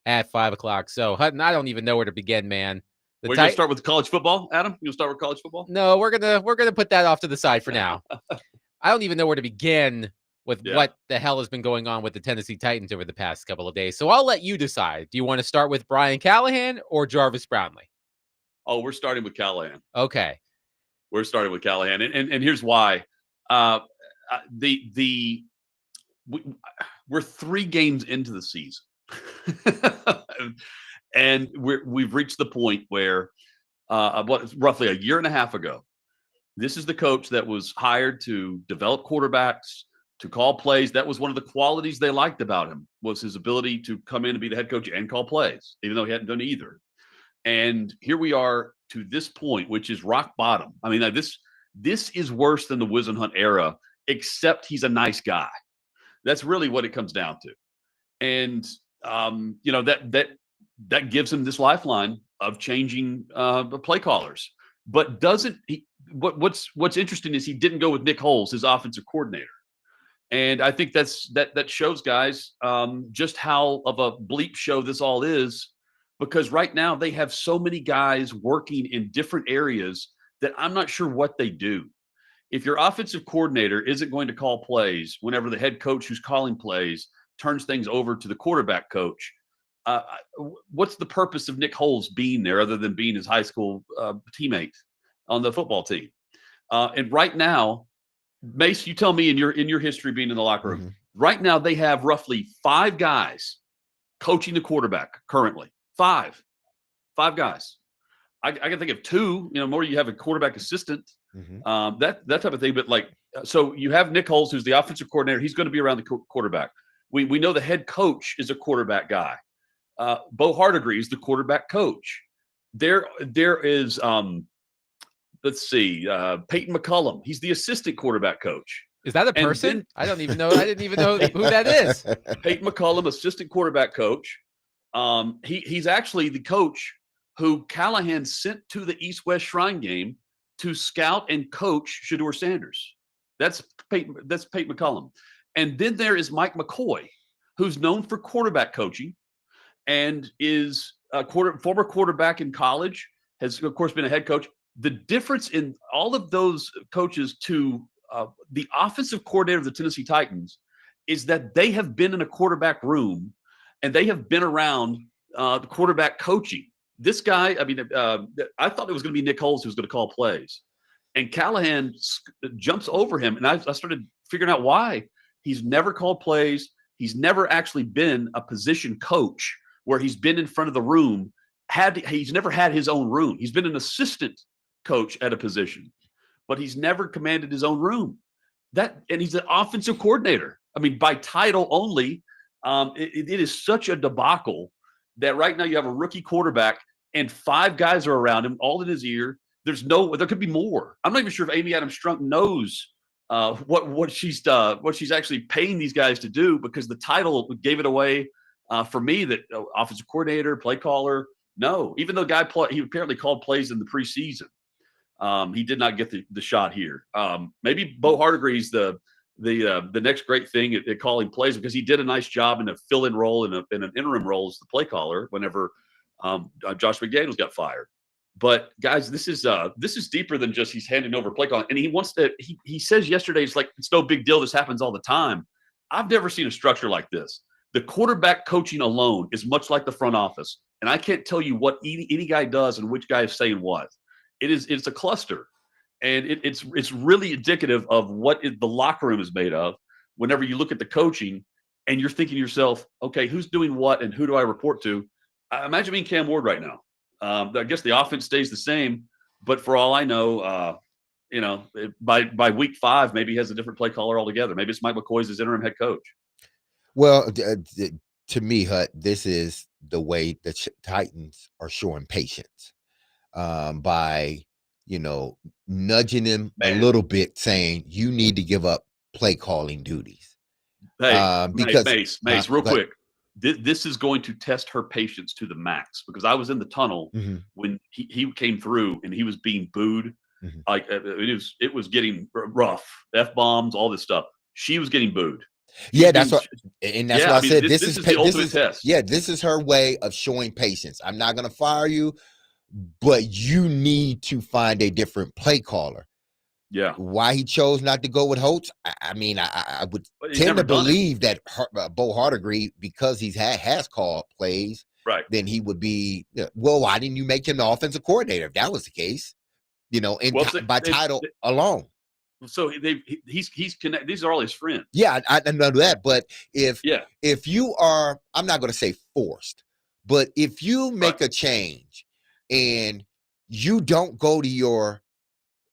at 5 o'clock. So, Hutton, I don't even know where to begin, man. We're going to start with college football, Adam? You'll start with college football? No, we're gonna put that off to the side for now. I don't even know where to begin with what the hell has been going on with the Tennessee Titans over the past couple of days. So I'll let you decide. Do you want to start with Brian Callahan or Jarvis Brownlee? Oh, we're starting with Callahan. Okay. We're starting with Callahan. And here's why. We're 3 games into the season. And we've reached the point where roughly a year and a half ago, this is the coach that was hired to develop quarterbacks, to call plays. That was one of the qualities they liked about him, was his ability to come in and be the head coach and call plays, even though he hadn't done either. And here we are to this point, which is rock bottom. I mean, this is worse than the Wisenhunt era, except he's a nice guy. That's really what it comes down to. And that gives him this lifeline of changing the play callers. But what's interesting is he didn't go with Nick Holes, his offensive coordinator. And I think that shows guys just how of a bleep show this all is, because right now they have so many guys working in different areas that I'm not sure what they do. If your offensive coordinator isn't going to call plays whenever the head coach who's calling plays turns things over to the quarterback coach, what's the purpose of Nick Holes being there other than being his high school teammate on the football team? And right now, Mace, you tell me in your history being in the locker room, Mm-hmm. right now they have roughly 5 guys coaching the quarterback currently. 5 guys. I can think of 2. More you have a quarterback assistant, Mm-hmm. that type of thing. But so you have Nick Holes, who's the offensive coordinator. He's going to be around the quarterback. We know the head coach is a quarterback guy. Bo Hardigree is the quarterback coach. There is let's see, Peyton McCullum. He's the assistant quarterback coach. Is that a person? I don't even know. I didn't even know who that is. Peyton McCullum, assistant quarterback coach. He's actually the coach who Callahan sent to the East-West Shrine game to scout and coach Shedeur Sanders. That's Peyton McCullum. And then there is Mike McCoy, who's known for quarterback coaching and is a former quarterback in college, has, of course, been a head coach. The difference in all of those coaches to the offensive coordinator of the Tennessee Titans is that they have been in a quarterback room and they have been around the quarterback coaching. This guy, I thought it was going to be Nick Holes who was going to call plays. And Callahan jumps over him, and I started figuring out why. He's never called plays. He's never actually been a position coach where he's been in front of the room. He's never had his own room. He's been an assistant coach at a position, but he's never commanded his own room. And he's an offensive coordinator. I mean, by title only, it is such a debacle that right now you have a rookie quarterback and 5 guys are around him, all in his ear. There could be more. I'm not even sure if Amy Adams Strunk knows what she's actually paying these guys to do, because the title gave it away for me that offensive coordinator, play caller. No, even though he apparently called plays in the preseason. He did not get the shot here. Maybe Bo Hardigree's the next great thing at calling plays, because he did a nice job in a fill-in role in an interim role as the play caller whenever Josh McDaniels got fired. But guys, this is deeper than just he's handing over play calling. And he wants to. He says yesterday it's no big deal. This happens all the time. I've never seen a structure like this. The quarterback coaching alone is much like the front office, and I can't tell you what any guy does and which guy is saying what. It's a cluster, and it's really indicative of what the locker room is made of. Whenever you look at the coaching, and you're thinking to yourself, okay, who's doing what, and who do I report to? Imagine being Cam Ward right now. I guess the offense stays the same, but for all I know, by week 5, maybe he has a different play caller altogether. Maybe it's Mike McCoy's his interim head coach. Well, to me, Hut, this is the way the Titans are showing patience by nudging him a little bit, saying you need to give up play calling duties. Hey, Because Mace, real quick. This is going to test her patience to the max, because I was in the tunnel when he came through and he was being booed. Like it was getting rough, F-bombs, all this stuff. She was getting booed. That's what I said. This is the ultimate test. Yeah, this is her way of showing patience. I'm not going to fire you, but you need to find a different play caller. Yeah. Why he chose not to go with Holtz? I would tend to believe that Bo Hart agreed because has called plays. Right. Then he would be. Well, why didn't you make him the offensive coordinator if that was the case? By title alone. So he's connected. These are all his friends. Yeah, I know that. But if you are, I'm not going to say forced, but if you make a change and you don't go to your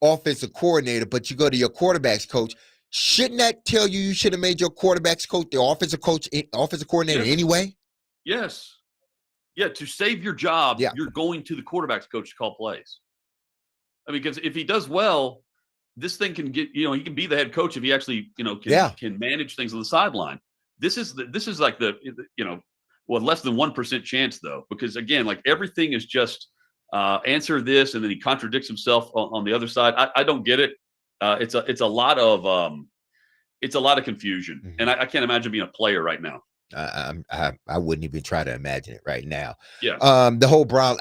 offensive coordinator, but you go to your quarterback's coach, shouldn't that tell you should have made your quarterback's coach the offensive coordinator anyway? Yes. Yeah, to save your job, you're going to the quarterback's coach to call plays. I mean, because if he does well, this thing can get, he can be the head coach if he actually, can manage things on the sideline. This is like less than 1% chance though, because again, like everything is just answer this, and then he contradicts himself on the other side. I don't get it. It's a lot of confusion, and I can't imagine being a player right now. I wouldn't even try to imagine it right now. Yeah. The whole Brown.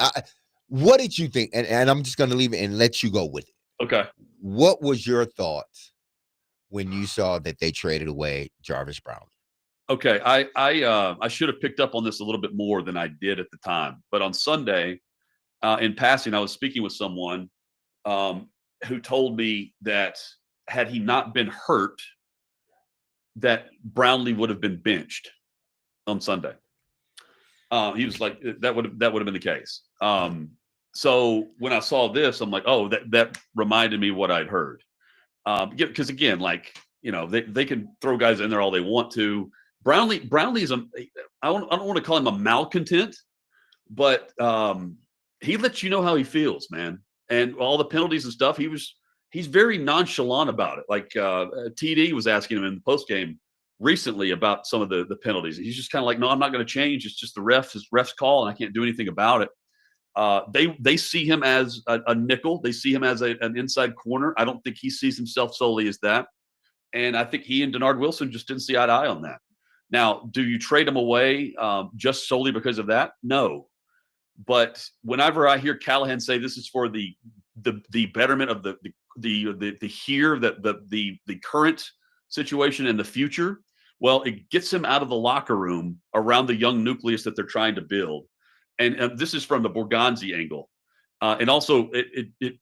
What did you think? And I'm just going to leave it and let you go with it. Okay. What was your thoughts when you saw that they traded away Jarvis Brownlee? Okay, I should have picked up on this a little bit more than I did at the time, but on Sunday. In passing, I was speaking with someone who told me that had he not been hurt, that Brownlee would have been benched on Sunday. He was like, that would have been the case. So when I saw this, I'm like, oh, that reminded me what I'd heard. Because again, they can throw guys in there all they want to. Brownlee is I don't want to call him a malcontent, but he lets you know how he feels, man. And all the penalties and stuff, he's very nonchalant about it. Like TD was asking him in the post game recently about some of the penalties. He's just kind of like, no, I'm not going to change. It's just the ref's call, and I can't do anything about it. They see him as a nickel. They see him as an inside corner. I don't think he sees himself solely as that. And I think he and Denard Wilson just didn't see eye to eye on that. Now, do you trade him away just solely because of that? No. But whenever I hear Callahan say this is for the betterment of the current situation and the future, well, it gets him out of the locker room around the young nucleus that they're trying to build. And this is from the Borgonzi angle, and also it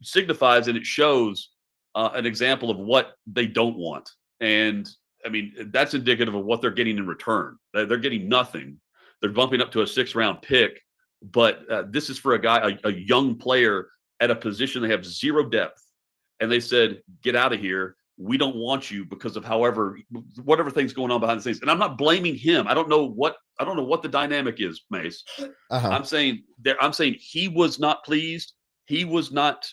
signifies and it shows an example of what they don't want. And I mean, that's indicative of what they're getting in return. They're getting nothing. They're bumping up to a 6th-round pick, but this is for a guy, a young player at a position they have zero depth. And they said, get out of here. We don't want you because of whatever thing's going on behind the scenes. And I'm not blaming him. I don't know what the dynamic is, Mace. I'm saying he was not pleased. He was not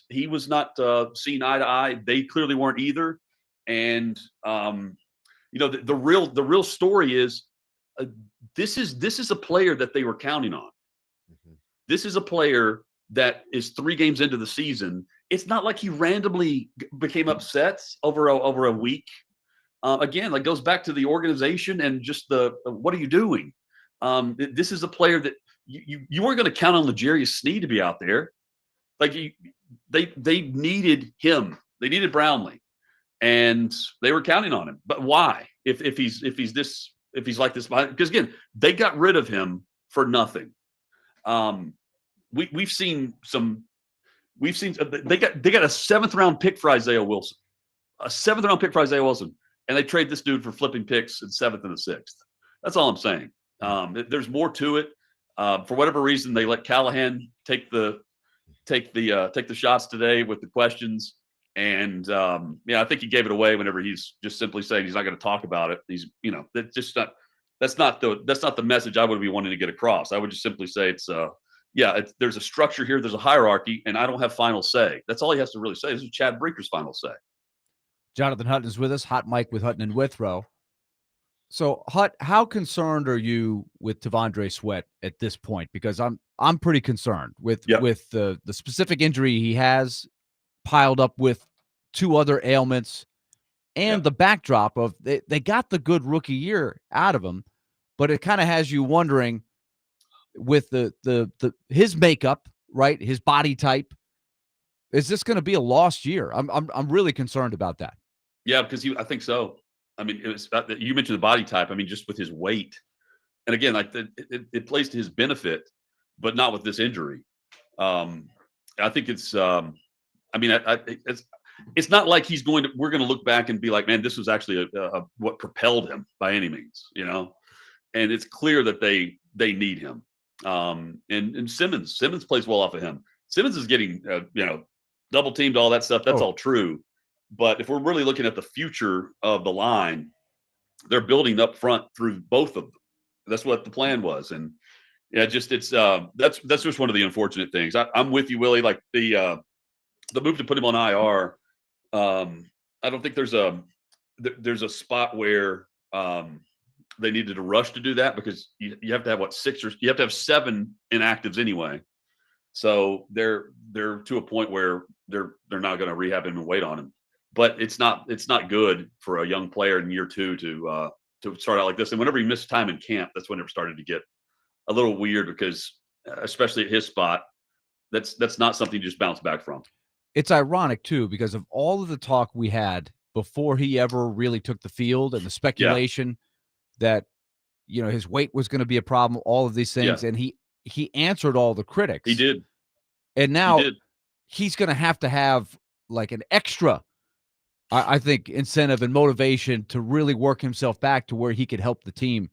seeing eye to eye. They clearly weren't either. And the real story is this is a player that they were counting on. This is a player that is 3 games into the season. It's not like he randomly became upset over a week. Again, like goes back to the organization and just what are you doing? This is a player that you weren't going to count on L'Jarius Sneed to be out there. Like they needed him. They needed Brownlee, and they were counting on him. But why? If he's like this, because again, they got rid of him for nothing. We've seen they got a 7th-round pick for Isaiah Wilson, and they trade this dude for flipping picks in 7th and the 6th. That's all I'm saying. There's more to it. For whatever reason, they let Callahan take the shots today with the questions. And I think he gave it away whenever he's just simply saying he's not going to talk about it. He's, that's not the message I would be wanting to get across. I would just simply say it's yeah, there's a structure here, there's a hierarchy, and I don't have final say. That's all he has to really say. This is Chad Brinker's final say. Jonathan Hutton is with us. Hot Mike with Hutton and Withrow. So, Hut, how concerned are you with T'Vondre Sweat at this point? Because I'm pretty concerned with the specific injury he has, piled up with 2 other ailments, and the backdrop of they got the good rookie year out of him, but it kind of has you wondering with the his makeup, right? His body type, is this going to be a lost year? I'm really concerned about that. Yeah, because I think so. I mean, it was you mentioned the body type. I mean, just with his weight, and again, like it plays to his benefit, but not with this injury. I think it's. I mean, it's not like we're going to look back and be like, man, this was actually what propelled him by any means, you know. And it's clear that they need him. And Simmons plays well off of him. Simmons is getting double teamed, all that stuff. That's all true. But if we're really looking at the future of the line, they're building up front through both of them. That's what the plan was. And yeah, it's that's just one of the unfortunate things. I'm with you, Willie. Like the move to put him on IR. I don't think there's a spot where they needed to rush to do that, because you have to have you have to have 7 inactives anyway. So they're to a point where they're not going to rehab him and wait on him. But it's not good for a young player in year 2 to start out like this. And whenever he missed time in camp, that's when it started to get a little weird, because especially at his spot, that's not something you just bounce back from. It's ironic too, because of all of the talk we had before he ever really took the field, and the speculation that his weight was going to be a problem, all of these things, and he answered all the critics. He did. And now he's going to have like an extra, I think, incentive and motivation to really work himself back to where he could help the team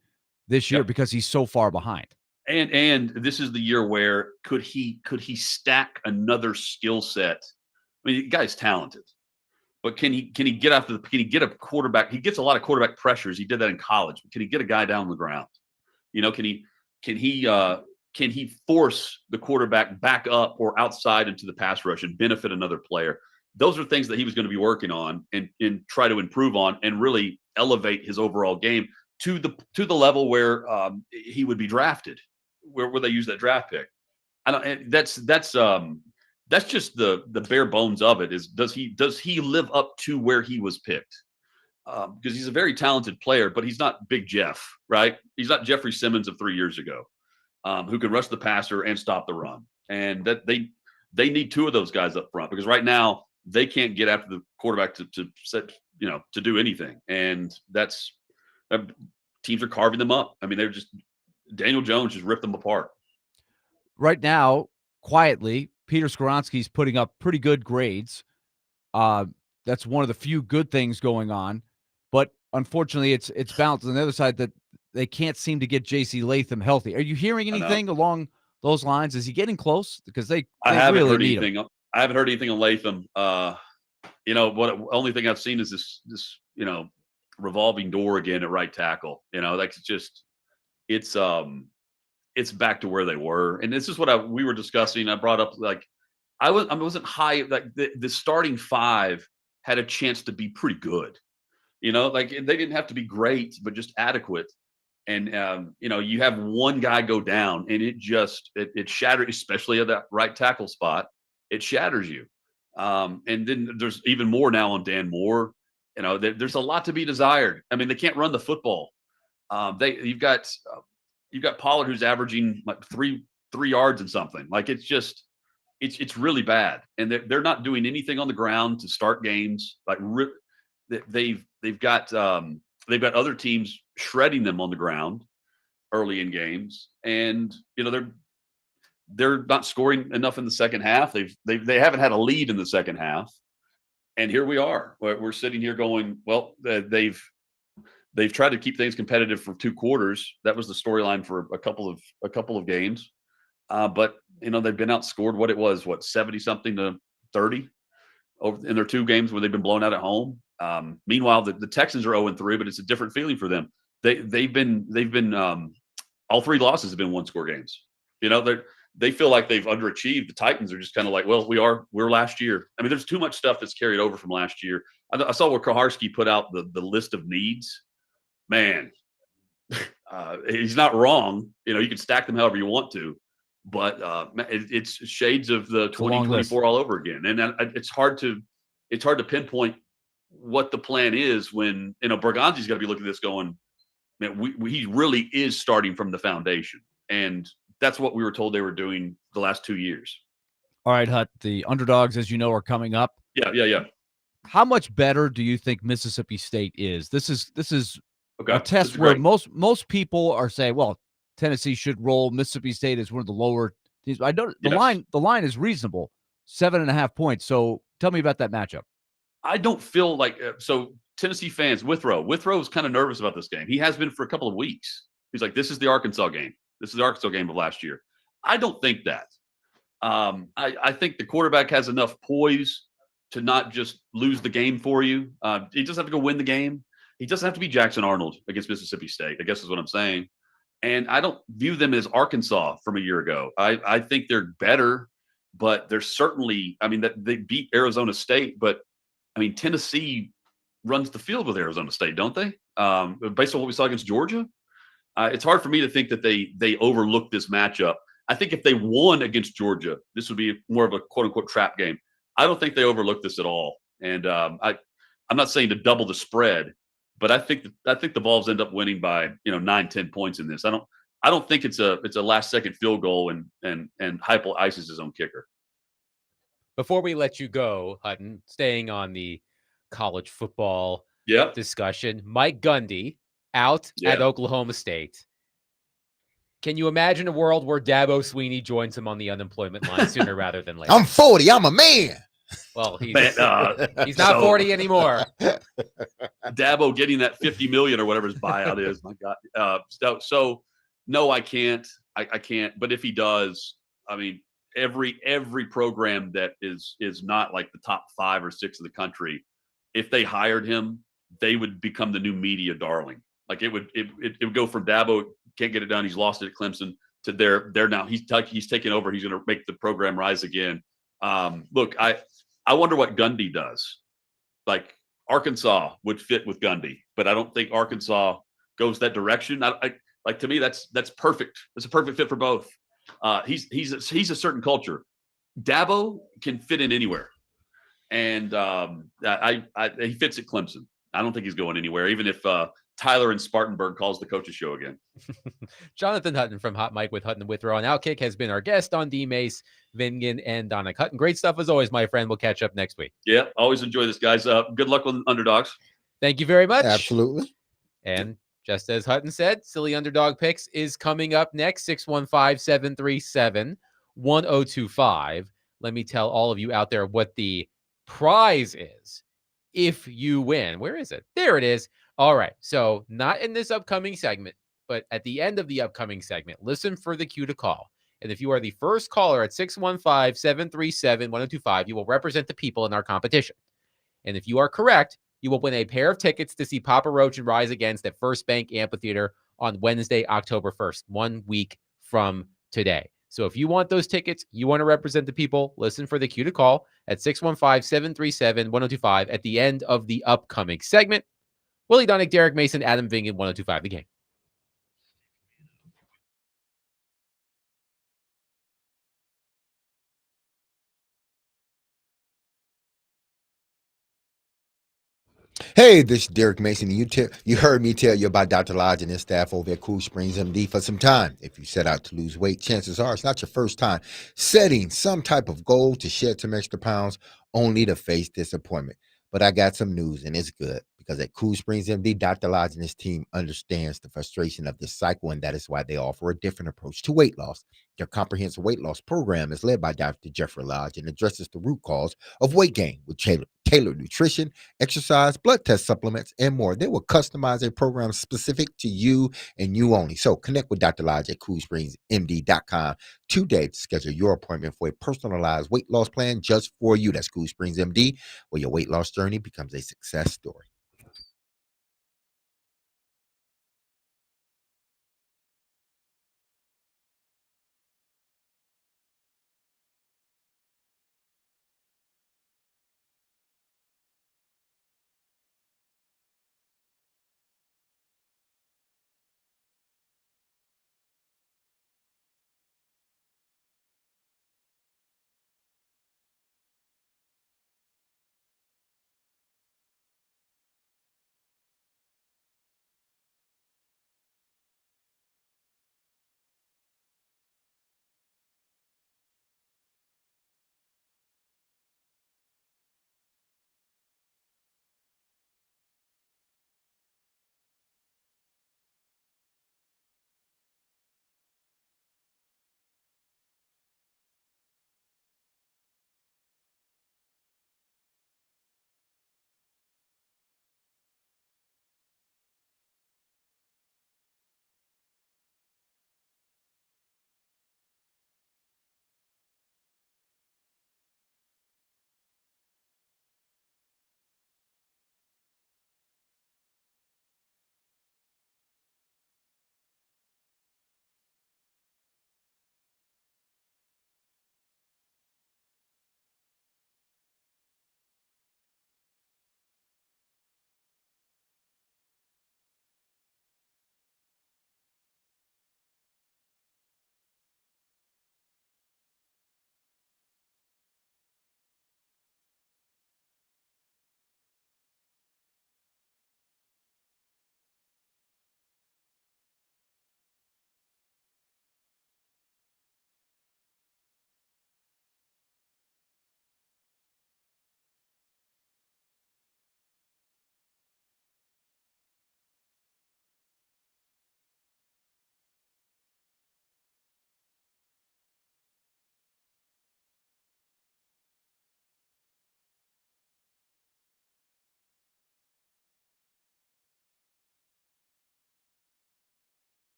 this year, because he's so far behind. And this is the year where could he stack another skill set? I mean, the guy's talented, but can he get after can he get a quarterback? He gets a lot of quarterback pressures. He did that in college. But can he get a guy down on the ground? Can he force the quarterback back up or outside into the pass rush and benefit another player? Those are things that he was going to be working on and try to improve on and really elevate his overall game to the level where he would be drafted, where they use that draft pick. That's just the bare bones of it. Is does he live up to where he was picked? Because he's a very talented player, but he's not Big Jeff, right? He's not Jeffrey Simmons of 3 years ago, who can rush the passer and stop the run. And that they need 2 of those guys up front, because right now they can't get after the quarterback to do anything. And that's teams are carving them up. I mean, Daniel Jones just ripped them apart. Right now, quietly, Peter Skoronski's putting up pretty good grades. That's one of the few good things going on. But unfortunately, it's balanced on the other side that they can't seem to get J.C. Latham healthy. Are you hearing anything along those lines? Is he getting close? Because I haven't really heard anything. I haven't heard anything on Latham. Only thing I've seen is this revolving door again at right tackle. It's back to where they were. And this is what we were discussing. I brought up, like, I wasn't high. Like the starting 5 had a chance to be pretty good. Like they didn't have to be great, but just adequate. And you have one guy go down, and it shatters, especially at that right tackle spot. It shatters you. And then there's even more now on Dan Moore. There's a lot to be desired. I mean, they can't run the football. You've got Pollard, who's averaging like 3 yards and something. Like it's really bad. And they're not doing anything on the ground to start games. Like they've got other teams shredding them on the ground early in games, and they're not scoring enough in the second half. They haven't had a lead in the second half, and here we are. We're sitting here going, well, they've tried to keep things competitive for 2 quarters. That was the storyline for a couple of games, but they've been outscored. What it was, 70-something to 30 over in their 2 games where they've been blown out at home. Meanwhile, the Texans are 0-3, but it's a different feeling for them. They've been all 3 losses have been 1-score games. they feel like they've underachieved. The Titans are just kind of like, well, we're last year. I mean, there's too much stuff that's carried over from last year. I saw where Koharski put out the list of needs. Man, he's not wrong. You can stack them however you want to, but it's shades of the 2024 all over again. And it's hard to pinpoint what the plan is when Berganzi's got to be looking at this going, man, he really is starting from the foundation, and that's what we were told they were doing the last 2 years. All right, Hut. The underdogs, as you know, are coming up. Yeah. How much better do you think Mississippi State is? This is okay. a test where most people are saying, well, Tennessee should roll. Mississippi State is one of the lower teams. I don't. The line is reasonable, 7.5 points. So tell me about that matchup. I don't feel like so. Tennessee fans, Withrow is kind of nervous about this game. He has been for a couple of weeks. He's like, this is the Arkansas game. This is the Arkansas game of last year. I don't think that. I think the quarterback has enough poise to not just lose the game for you. He doesn't have to go win the game. He doesn't have to be Jackson Arnold against Mississippi State, I guess is what I'm saying. And I don't view them as Arkansas from a year ago. I think they're better, but they're certainly, that they beat Arizona State, but Tennessee runs the field with Arizona State, don't they? Based on what we saw against Georgia, it's hard for me to think that they overlook this matchup. I think if they won against Georgia, this would be more of a quote unquote trap game. I don't think they overlook this at all. And I'm not saying to double the spread, but I think the Vols end up winning by 9-10 points in this. I don't think it's a last second field goal and Heupel ices his own kicker. Before we let you go, Hutton, staying on the college football discussion, Mike Gundy out at Oklahoma State. Can you imagine a world where Dabo Sweeney joins him on the unemployment line sooner rather than later? I'm 40. I'm a man. Well, he's not 40 anymore. Dabo getting that $50 million or whatever his buyout is. My God. So no, I can't. I can't. But if he does, every program that is not like the top 5 or 6 in the country, if they hired him, they would become the new media darling. Like it would go from Dabo can't get it done, he's lost it at Clemson, to they're now he's taking over. He's going to make the program rise again. Look, I wonder what Gundy does. Like Arkansas would fit with Gundy, but I don't think Arkansas goes that direction. Like to me, that's perfect. That's a perfect fit for both. He's a certain culture. Dabo can fit in anywhere, and he fits at Clemson. I don't think he's going anywhere, even if Tyler in Spartanburg calls the coaches show again. Jonathan Hutton from Hot Mike with Hutton and Withrow on Outkick has been our guest on D-Mace, Vingan, and Donick. Hutton, great stuff as always, my friend. We'll catch up next week. Yeah, always enjoy this, guys. Good luck with underdogs. Thank you very much. Absolutely. And just as Hutton said, Silly Underdog Picks is coming up next, 615-737-1025. Let me tell all of you out there what the prize is if you win. Where is it? There it is. All right. So not in this upcoming segment, but at the end of the upcoming segment, listen for the cue to call. And if you are the first caller at 615-737-1025, you will represent the people in our competition. And if you are correct, you will win a pair of tickets to see Papa Roach and Rise Against at First Bank Amphitheater on Wednesday, October 1st, 1 week from today. So if you want those tickets, you want to represent the people, listen for the cue to call at 615-737-1025 at the end of the upcoming segment. Willie Donick, Derek Mason, Adam Vingan, 1025 The Game. Hey, this is Derek Mason. You heard me tell you about Dr. Lodge and his staff over at Cool Springs MD for some time. If you set out to lose weight, chances are it's not your first time setting some type of goal to shed some extra pounds only to face disappointment. But I got some news, and it's good, because at Cool Springs MD, Dr. Lodge and his team understands the frustration of this cycle, and that is why they offer a different approach to weight loss. Their comprehensive weight loss program is led by Dr. Jeffrey Lodge and addresses the root cause of weight gain with tailored nutrition, exercise, blood test supplements, and more. They will customize a program specific to you and you only. So connect with Dr. Lodge at CoolSpringsMD.com today to schedule your appointment for a personalized weight loss plan just for you. That's Cool Springs MD, where your weight loss journey becomes a success story.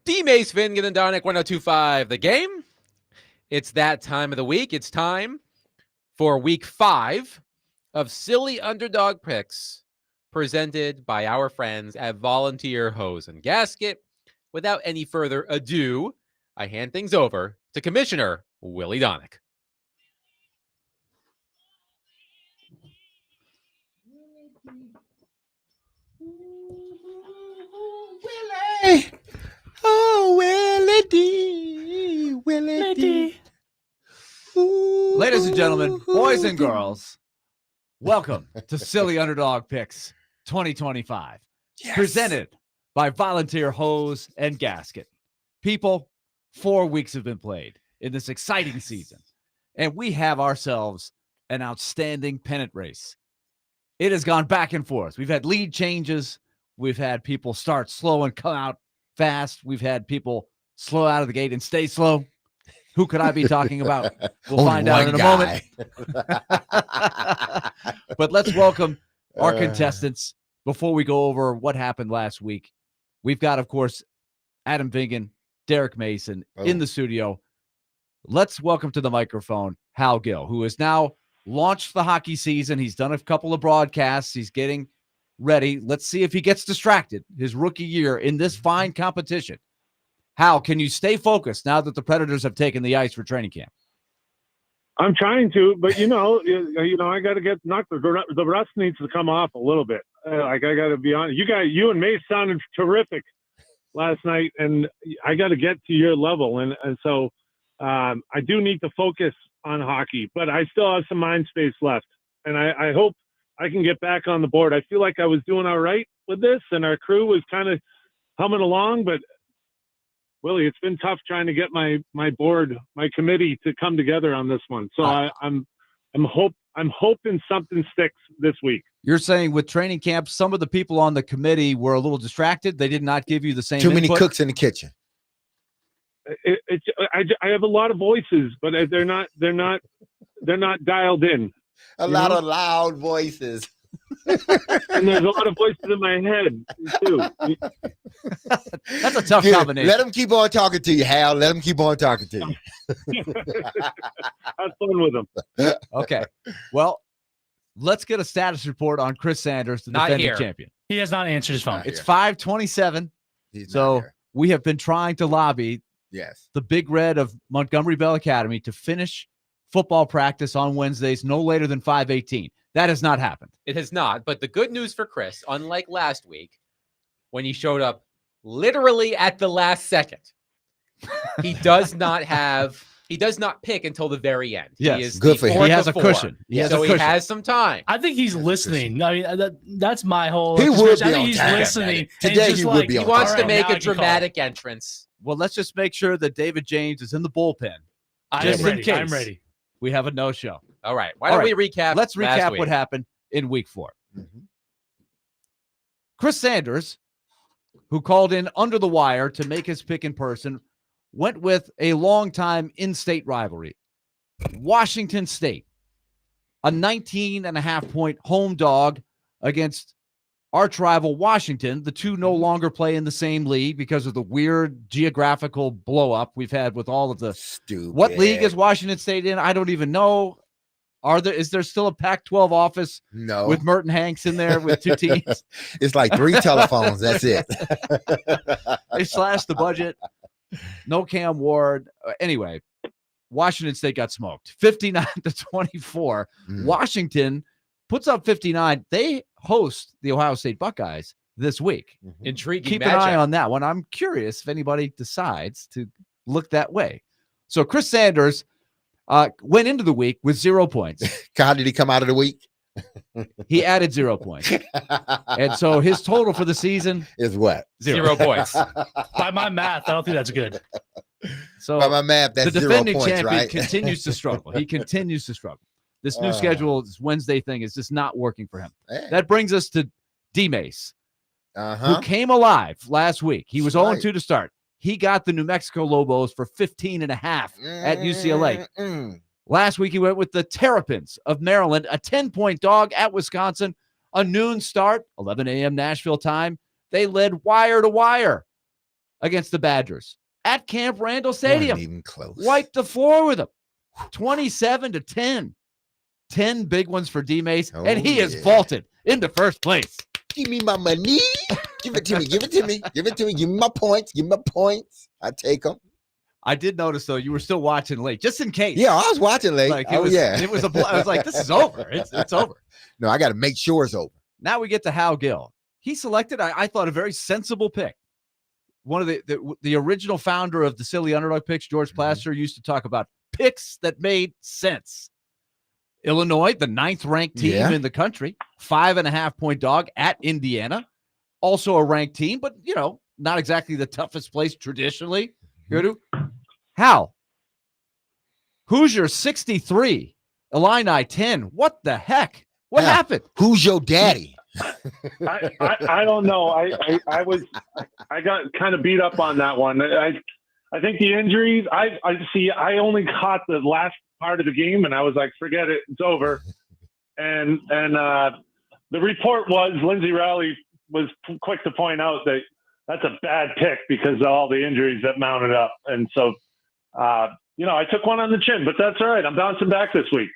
D. Mace Vingen and Donick 1025 The Game. It's that time of the week. It's time for week 5 of Silly Underdog Picks presented by our friends at Volunteer Hose and Gasket. Without any further ado, I hand things over to Commissioner Willie Donick. Willie. Oh, Willie D. Willie D. Ladies and gentlemen, boys and girls, welcome to Silly Underdog Picks 2025, presented by Volunteer Hose and Gasket. People, 4 weeks have been played in this exciting season, and we have ourselves an outstanding pennant race. It has gone back and forth. We've had lead changes. We've had people start slow and come out fast. We've had people slow out of the gate and stay slow. Who could I be talking about? We'll find out in a moment. But let's welcome our contestants before we go over what happened last week. We've got, of course, Adam Vingen, Derek Mason in the studio. Let's welcome to the microphone Hal Gill, who has now launched the hockey season. He's done a couple of broadcasts. He's getting ready. Let's see if he gets distracted his rookie year in this fine competition. Hal, can you stay focused now that the Predators have taken the ice for training camp? I'm trying to, but I got to get knocked. The rust needs to come off a little bit. I got to be honest. You and Mace sounded terrific last night, and I got to get to your level, and so I do need to focus on hockey, but I still have some mind space left, and I hope I can get back on the board. I feel like I was doing all right with this, and our crew was kind of humming along, but Willie, it's been tough trying to get my board, my committee to come together on this one. So I'm hoping something sticks this week. You're saying with training camp, some of the people on the committee were a little distracted. They did not give you the same Too many input? cooks in the kitchen. I have a lot of voices, but they're not dialed in. A lot of loud voices. And there's a lot of voices in my head too. That's a tough combination. Let them keep on talking to you, Hal. Let them keep on talking to you. Have fun with them. Okay. Well, let's get a status report on Chris Sanders, the defending champion. He has not answered his phone. It's 5:27. So we have been trying to lobby the Big Red of Montgomery Bell Academy to finish football practice on Wednesdays no later than 5:18. That has not happened. It has not. But the good news for Chris, unlike last week, when he showed up literally at the last second, he does not pick until the very end. Yes, he is good for him. He has a cushion. He has some time. I think he's listening. I mean, that's my whole. He would be I think on he's time. listening. Today he would be on He wants time. to make a dramatic entrance. Well, let's just make sure that David James is in the bullpen. I'm ready. We have a no-show. All right. Why don't we recap? Let's last recap week? what happened in week 4. Chris Sanders, who called in under the wire to make his pick in person, went with a longtime in-state rivalry. Washington State, a 19.5-point home dog against arch rival Washington. The two no longer play in the same league because of the weird geographical blow-up we've had with all of the stupid. What league is Washington State in? I don't even know. Is there still a Pac-12 office? No. With Merton Hanks in there with 2 teams? It's like 3 telephones. That's it. They slashed the budget. No Cam Ward. Anyway, Washington State got smoked 59-24. Washington puts up 59. They host the Ohio State Buckeyes this week. Intriguing. Keep an eye on that one. I'm curious if anybody decides to look that way. So Chris Sanders went into the week with 0 points. How did he come out of the week? He added 0 points. And so his total for the season is what? 0 points. By my math, I don't think that's good. So by my math, that's the 0 defending points, champion right? continues to struggle. He continues to struggle. This new schedule, this Wednesday thing is just not working for him. Hey. That brings us to D. Mace, who came alive last week. He was 0-2 to start. He got the New Mexico Lobos for 15.5 at UCLA. Last week, he went with the Terrapins of Maryland, a 10-point dog at Wisconsin, a noon start, 11 a.m. Nashville time. They led wire to wire. against the Badgers at Camp Randall Stadium. Wasn't even close. Wiped the floor with them. 27-10. 10 big ones for D-Mace, and he is vaulted into first place. Give me my money. Give it to me. Give it to me. Give it to me. Give me my points. Give me my points. I take them. I did notice, though, you were still watching late, just in case. Yeah, I was watching late. Like, it was I was like, this is over. It's over. No, I got to make sure it's over. Now we get to Hal Gill. He selected, I thought, a very sensible pick. One of the original founder of the Silly Underdog Picks, George Plaster, used to talk about picks that made sense. Illinois, the 9th-ranked team in the country, 5.5-point dog at Indiana. Also a ranked team, but, not exactly the toughest place traditionally. Hal, Hoosier 63, Illini 10. What the heck? What happened? Who's your daddy? I don't know. I got kind of beat up on that one. I think the injuries. I only caught the last part of the game, and I was like, forget it, it's over. And the report was Lindsey Rowley was quick to point out that that's a bad pick because of all the injuries that mounted up. And so, I took one on the chin, but that's all right. I'm bouncing back this week.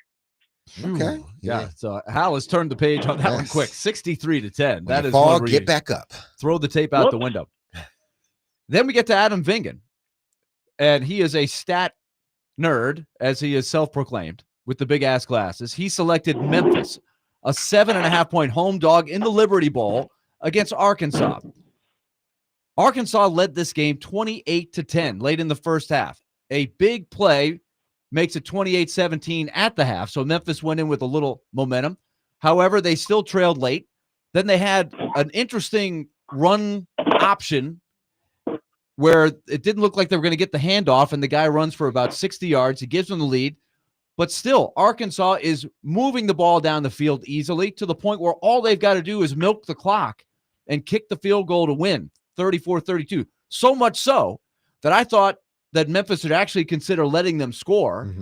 Okay. Yeah. So Hal has turned the page on that one quick. 63-10. That is fall, one where get you back up. Throw the tape out the window. Then we get to Adam Vingan. And he is a stat nerd, as he is self-proclaimed, with the big ass glasses. He selected Memphis, a 7.5-point home dog in the Liberty Bowl against Arkansas. Arkansas led this game 28-10 late in the first half. A big play makes it 28-17 at the half, so Memphis went in with a little momentum. However, they still trailed late. Then they had an interesting run option where it didn't look like they were going to get the handoff, and the guy runs for about 60 yards. He gives them the lead. But still, Arkansas is moving the ball down the field easily to the point where all they've got to do is milk the clock and kick the field goal to win, 34-32. So much so that I thought that Memphis would actually consider letting them score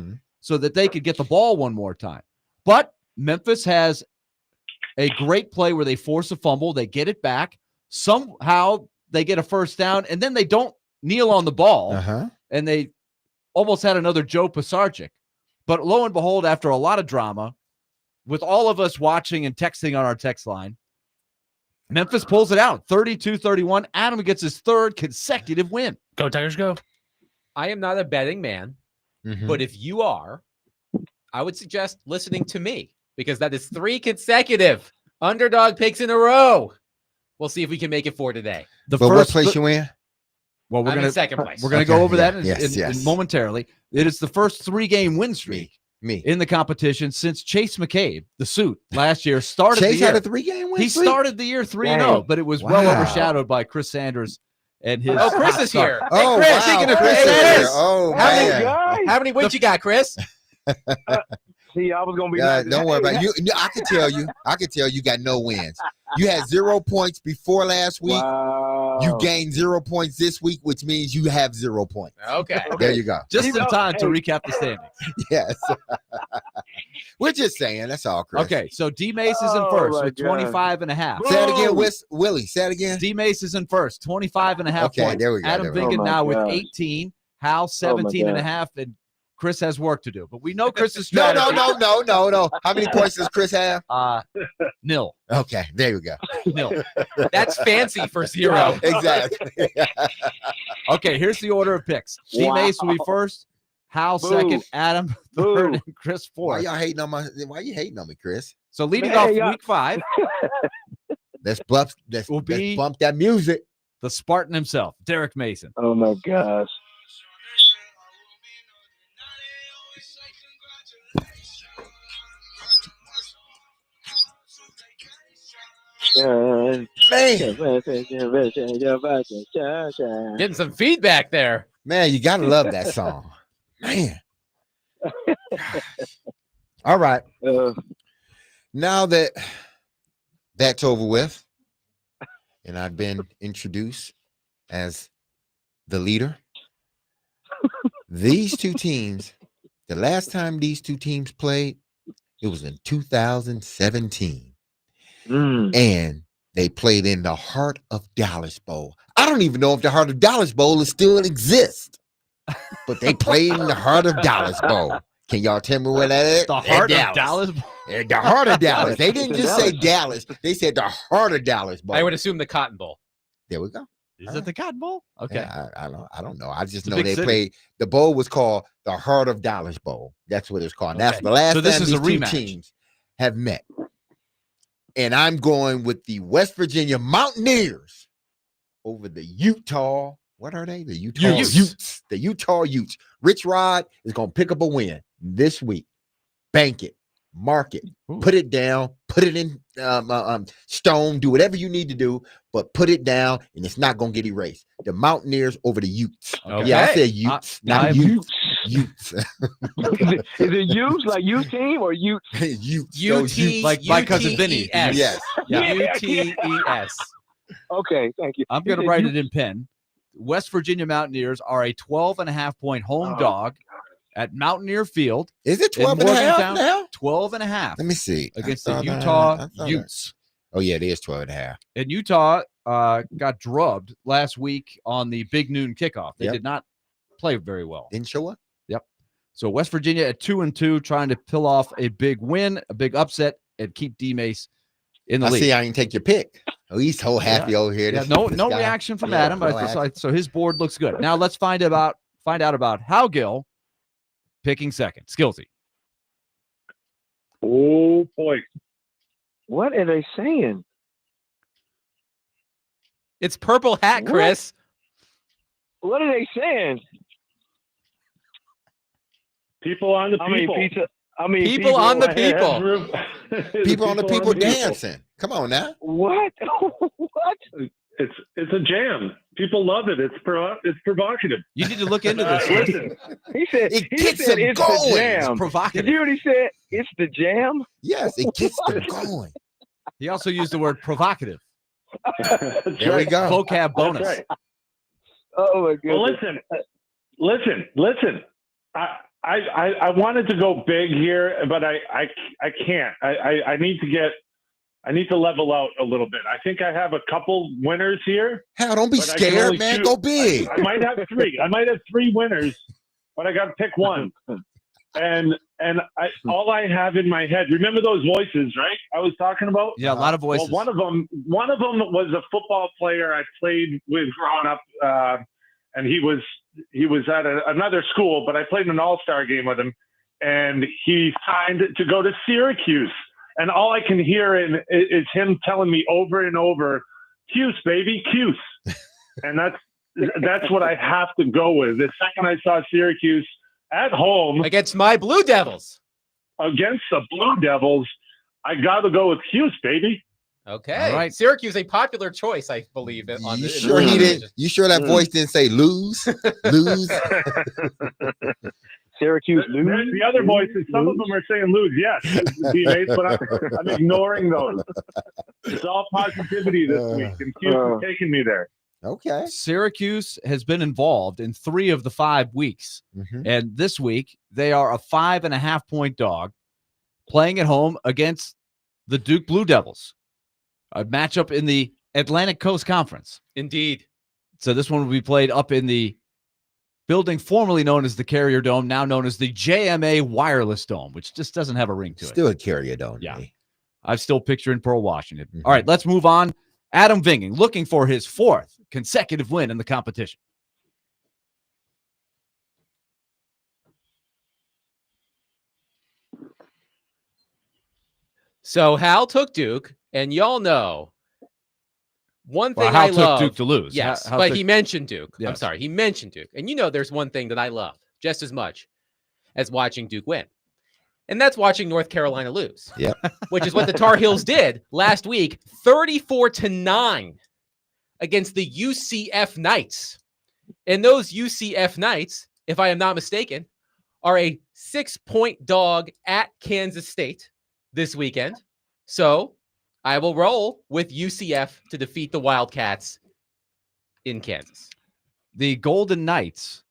so that they could get the ball one more time. But Memphis has a great play where they force a fumble. They get it back. Somehow they get a first down, and then they don't kneel on the ball, and they almost had another Joe Pisarcik. But lo and behold, after a lot of drama, with all of us watching and texting on our text line, Memphis pulls it out, 32-31. Adam gets his third consecutive win. Go Tigers, go. I am not a betting man, but if you are, I would suggest listening to me because that is 3 consecutive underdog picks in a row. We'll see if we can make it 4 today. What place you in? Well, I'm in second place. We're going to go over that in momentarily. It is the first 3-game win streak in the competition since Chase McCabe, the suit, last year started Chase the year. had a 3-game win He streak? started the year 3-0, but it was well overshadowed by Chris Sanders and his. Oh, Chris is here. Oh, Hey, Chris, wow. speaking of Chris Chris, is here. Oh, man. How many wins you got, Chris? See, I was going to be. Don't worry about it. I can tell you. I can tell you got no wins. You had 0 points before last week. Wow. You gained 0 points this week, which means you have 0 points. Okay. There you go. Just in time to recap the standings. Yes. We're just saying. That's all, Chris. Okay, so D-Mace is in first with 25.5. Say it again, Willie. Say it again. D-Mace is in first, 25.5 Okay, points. there we go. Adam there we go. Vingan now with 18. Hal, 17.5. And Chris has work to do. But we know Chris's strategy. No. How many points does Chris have? Nil. Okay, there we go. Nil. That's fancy for 0. Exactly. Okay, here's the order of picks. D-Mace will be first, Hal second, Adam third, and Chris fourth. Why you hating on me, Chris? So leading off week 5. Let's bump that music. The Spartan himself, Derek Mason. Oh my gosh. Man. Getting some feedback there. Man, you gotta love that song. Man. All right. Now that that's over with, and I've been introduced as the leader, these two teams, the last time these two teams played, it was in 2017. And they played in the heart of Dallas Bowl. I don't even know if the Heart of Dallas Bowl is still exist, but they played in the Heart of Dallas Bowl. Can y'all tell me where that is? The Heart of Dallas? The Heart of Dallas. They didn't just say Dallas. They said the Heart of Dallas Bowl. I would assume the Cotton Bowl. There we go. Is it the Cotton Bowl? Okay. Yeah, I don't know. I just a know big they city. played. The bowl was called the Heart of Dallas Bowl. That's what it's called. And that's Okay. the last So this time is a these two rematch. teams have met. And I'm going with the West Virginia Mountaineers over the Utah. What are they? The Utah Utes. The Utah Utes. Rich Rod is going to pick up a win this week. Bank it. Mark it. Put it down. Put it in stone. Do whatever you need to do, but put it down, and it's not going to get erased. The Mountaineers over the Utes. Okay. Yeah, I said Utes, not Utes. Utes. Is it Utes like U team or Utes? Utes. U-T, like my cousin Vinny. U-T-E-S. Yes. Yeah. U-T-E-S. Okay, thank you. I'm going to write it in pen. West Virginia Mountaineers are a 12.5-point home dog at Mountaineer Field. Is it in 12 and a half Morgantown. now? 12.5 Let me see. against I the thought Utah I thought Utes. Oh, yeah, it is 12 and a half. And Utah got drubbed last week on the Big Noon kickoff. They Yep. did not play very well. Didn't show up? Yep. So West Virginia at 2-2, trying to pull off a big win, a big upset, and keep D-Mace in the I league. see I didn't take your pick. Oh, he's so happy over here. Yeah, This- no this guy. reaction from Yeah, Adam, but no so his board looks good. Now let's find out about Howgill picking second. Skillsy. Oh boy. What are they saying? It's purple hat, Chris. What are they saying? People on the I mean, people. pizza. People on the people. People on the people dancing. Come on now. What? What? It's a jam. People love it. It's provocative. You need to look into this. Listen, He said It he gets said them it's going. the jam. It's provocative. Did you what he said? It's the jam. Yes, it gets them going. He also used the word provocative. There we go. Vocab bonus. That's right. Oh my goodness. Well, listen. I wanted to go big here, but I can't. I need to level out a little bit. I think I have a couple winners here. Hell, don't be but I can scared, only man. choose- Go big. I might have three. I might have three winners, but I got to pick one. And all I have in my head. Remember those voices, right? I was talking about. Yeah, a lot of voices. Well, one of them was a football player I played with growing up, and he was at another school, but I played an all-star game with him, and he signed to go to Syracuse. And all I can hear is him telling me over and over, "Cuse, baby, Cuse," and that's what I have to go with. The second I saw Syracuse at home Against my Blue Devils. against the Blue Devils, I got to go with Cuse, baby. Okay. All right. Syracuse, a popular choice, I believe. On You the- sure he didn't? You sure that voice didn't say lose? Lose? Syracuse The lose. other voices, some of them are saying lose, yes, teammates, but I'm ignoring those. It's all positivity this week, and Cuse is taking me there. Okay. Syracuse has been involved in 3 of the 5 weeks. Mhm. And this week, they are a 5.5-point dog playing at home against the Duke Blue Devils, a matchup in the Atlantic Coast Conference. Indeed. So this one will be played up in the building formerly known as the Carrier Dome, now known as the JMA Wireless Dome, which just doesn't have a ring to it. Still a carrier, don't Yeah. they? I'm still picturing Pearl, Washington. All right, let's move on. Adam Vinging looking for his 4th consecutive win in the competition. So Hal took Duke, and y'all know one thing Well, Hal I took love. Duke to lose. Yes, Hal but took- he mentioned Duke. I'm Yes. sorry, he mentioned Duke, and you know there's one thing that I love just as much as watching Duke win, and that's watching North Carolina lose. Yep. Which is what the Tar Heels did last week, 34-9 against the UCF Knights, and those UCF Knights, if I am not mistaken, are a 6-point dog at Kansas State this weekend. So I will roll with UCF to defeat the Wildcats in Kansas. The Golden Knights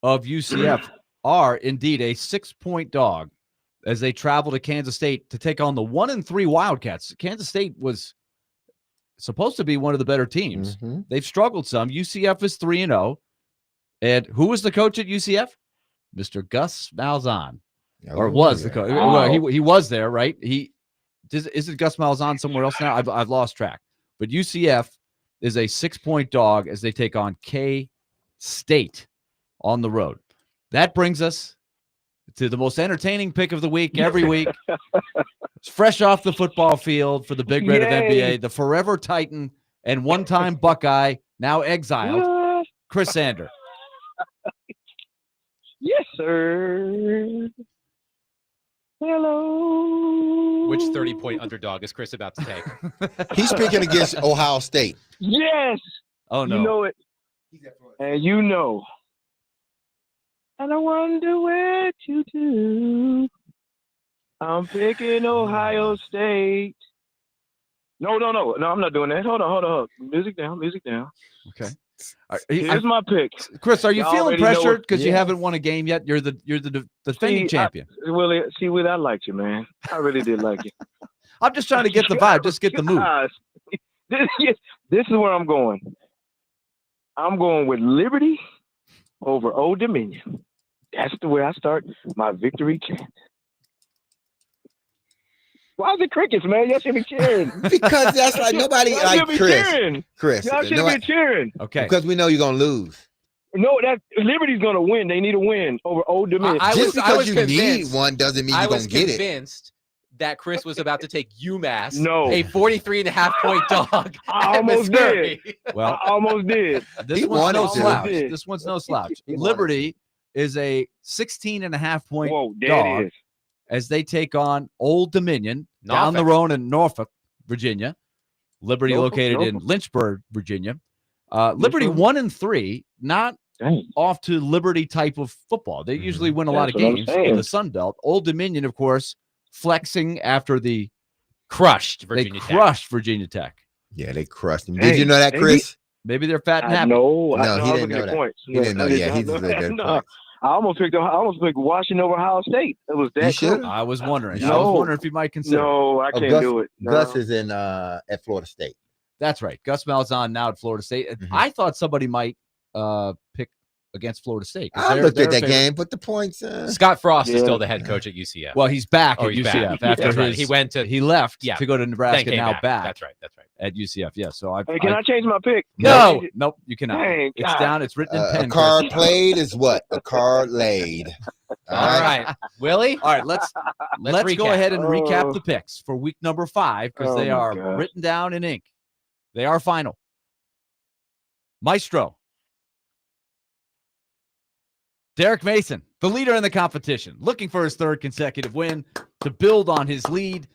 of UCF are indeed a 6-point dog as they travel to Kansas State to take on the 1-3 Wildcats. Kansas State was supposed to be one of the better teams. They've struggled some. UCF is 3-0. And who was the coach at UCF? Mr. Gus Malzahn. Or was the coach. Well, he was there, right? Isn't Gus Malzahn somewhere else now? I've lost track. But UCF is a 6-point dog as they take on K-State on the road. That brings us to the most entertaining pick of the week every week. It's fresh off the football field for the Big Red of NBA, the forever Titan and one-time Buckeye, now exiled, Chris Sander. Yes, sir. Hello. Which 30-point underdog is Chris about to take? He's picking against Ohio State. Yes. Oh, no. You know it. And you know. And I wonder what you do. I'm picking Ohio State. No, I'm not doing that. Hold on. Music down. Okay. Here's my pick. Chris, are you Y'all feeling already know pressured it. because you Yeah. haven't won a game yet? You're the defending champion. Willie, I liked you, man. I really did like you. I'm just trying to get the vibe. Just get the mood. This is where I'm going. I'm going with Liberty over Old Dominion. That's the way I start my victory chant. Why is it crickets, man? Y'all should be cheering. Because that's like nobody Y'all like should be Chris. cheering. Chris, Y'all should nobody- be cheering. Okay. Because we know you're gonna lose. No, that Liberty's going to win. They need a win over Old Dominion. Just because you need one doesn't mean you're gonna get it. Convinced that Chris was about to take UMass, No. a 43.5-point dog. I at almost Missouri. did. Well, I almost did. This one's no wanted to. slouch. Did. This one's no slouch. Liberty is a 16.5-point Whoa, there dog it is. as they take on Old Dominion down the Norfolk. road in Norfolk, Virginia. Liberty Norfolk, located in Norfolk. Lynchburg, Virginia. Liberty Lynchburg. 1-3, not Dang. off to Liberty type of football. They usually win a lot of That's what I'm games in saying. the Sun Belt. Old Dominion, of course, flexing after they Crushed Virginia Tech. crushed Virginia Tech. Yeah, they crushed him. Hey, Did you know that, they Chris? Maybe they're fat and I happy. know. No, I he was didn't looking know at that. points. He didn't know. Yeah, he No, just looked at no. points. I almost picked Washington over Ohio State. It was You that should. close. I was wondering. No. if you might consider. No, I can't Gus, do it. No. Gus is in at Florida State. That's right. Gus Malzahn now at Florida State. Mm-hmm. I thought somebody might pick against Florida State. 'cause I they're- looked they're at that favorite. game, but the points. Scott Frost is Yeah. still the head coach at UCF. Well, he's back Oh, at he's UCF back. after That's right. his, He went to he left Yeah. to go to then Nebraska. came Now back. That's right. At UCF. Yeah. So Hey, can I change my pick? No, nope, you cannot. Dang, It's God. down. It's written in A pen. card Chris. played is what? A card laid. All right, Willie. All right, let's go recap. ahead and recap Oh. the picks for week number 5 because Oh, they my are gosh. written down in ink. They are final. Maestro. Derek Mason, the leader in the competition, looking for his 3rd consecutive win to build on his lead,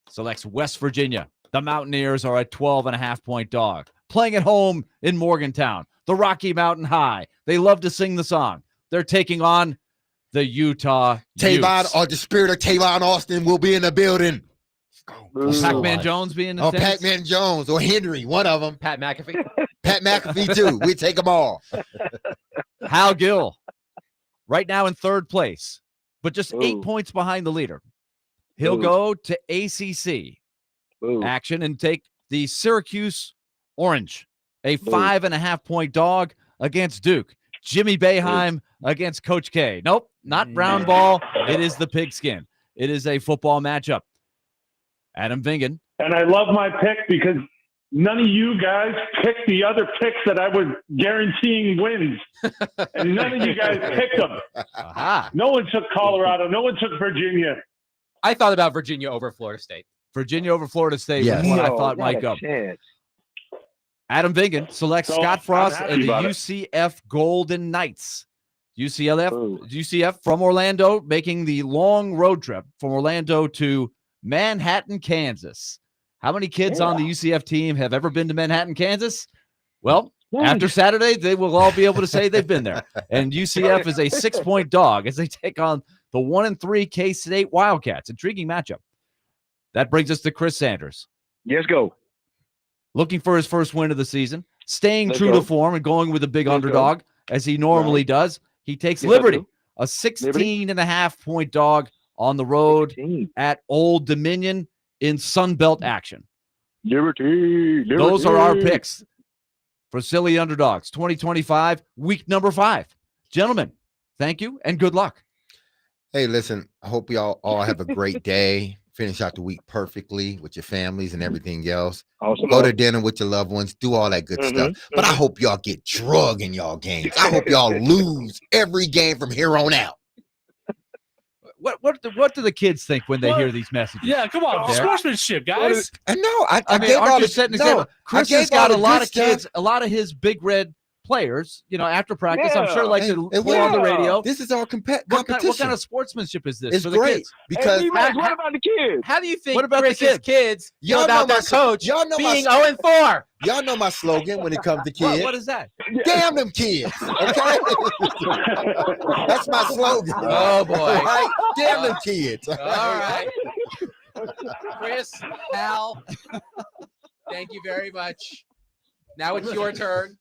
selects West Virginia. The Mountaineers are a 12.5-point dog. Playing at home in Morgantown, the Rocky Mountain High. They love to sing the song. They're taking on the Utah Tavon, Utes. or the spirit of Tavon Austin will be in the building. Will Pac-Man Jones be in Or attendance? Pac-Man Jones or Henry, one of them. Pat McAfee. Pat McAfee too. We take them all. Hal Gill, right now in 3rd place, but just Ooh. 8 points behind the leader. He'll Ooh. go to ACC Ooh. action and take the Syracuse Orange, a Ooh. 5.5-point dog against Duke. Jimmy Boeheim against Coach K. Nope, not brown ball. It is the pigskin. It is a football matchup. Adam Vingan. And I love my pick because none of you guys picked the other picks that I was guaranteeing wins. And none of you guys picked them. Aha. No one took Colorado. No one took Virginia. I thought about Virginia over Florida State. Virginia over Florida State Yes. was what I No, thought not might a go. chance. Adam Vingan selects So, Scott I'm Frost happy and the about it. UCF Golden Knights. Ooh. UCF from Orlando, making the long road trip from Orlando to Manhattan, Kansas. How many kids on the UCF team have ever been to Manhattan, Kansas? Well, after Saturday, they will all be able to say they've been there. And UCF is a 6-point dog as they take on the 1-3 K-State Wildcats. Intriguing matchup. That brings us to Chris Sanders. Yes, go. Looking for his first win of the season, staying Let's true go. to form and going with a big Let's underdog as he normally does. He takes Yes, I Liberty, do. a 16.5-point dog on the road 16. at Old Dominion in Sun Belt action. Liberty. Those are our picks for Silly Underdogs 2025, week number 5. Gentlemen, thank you and good luck. Hey, listen, I hope y'all all have a great day. Finish out the week perfectly with your families and everything else. Awesome. Go to dinner with your loved ones. Do all that good stuff. But I hope y'all get drug in y'all games. I hope y'all lose every game from here on out. What do the kids think when they hear these messages? Yeah, come on, sportsmanship, guys. I know. I mean, gave aren't all you the setting an no. example? Chris has got a lot of stuff. kids, a lot of his Big Red players, after practice, I'm sure like to And play on the radio. This is all competition. What kind of sportsmanship is this It's for the great kids? because what about the kids? How do you think What about the Chris's kids feel Y'all about know their my- coach y'all know being my- 0-4? Y'all know my slogan when it comes to kids. What is that? Damn them kids. Okay? That's my slogan. Oh, boy. All right? Damn them kids. All right. Chris, Hal, thank you very much. Now it's your turn.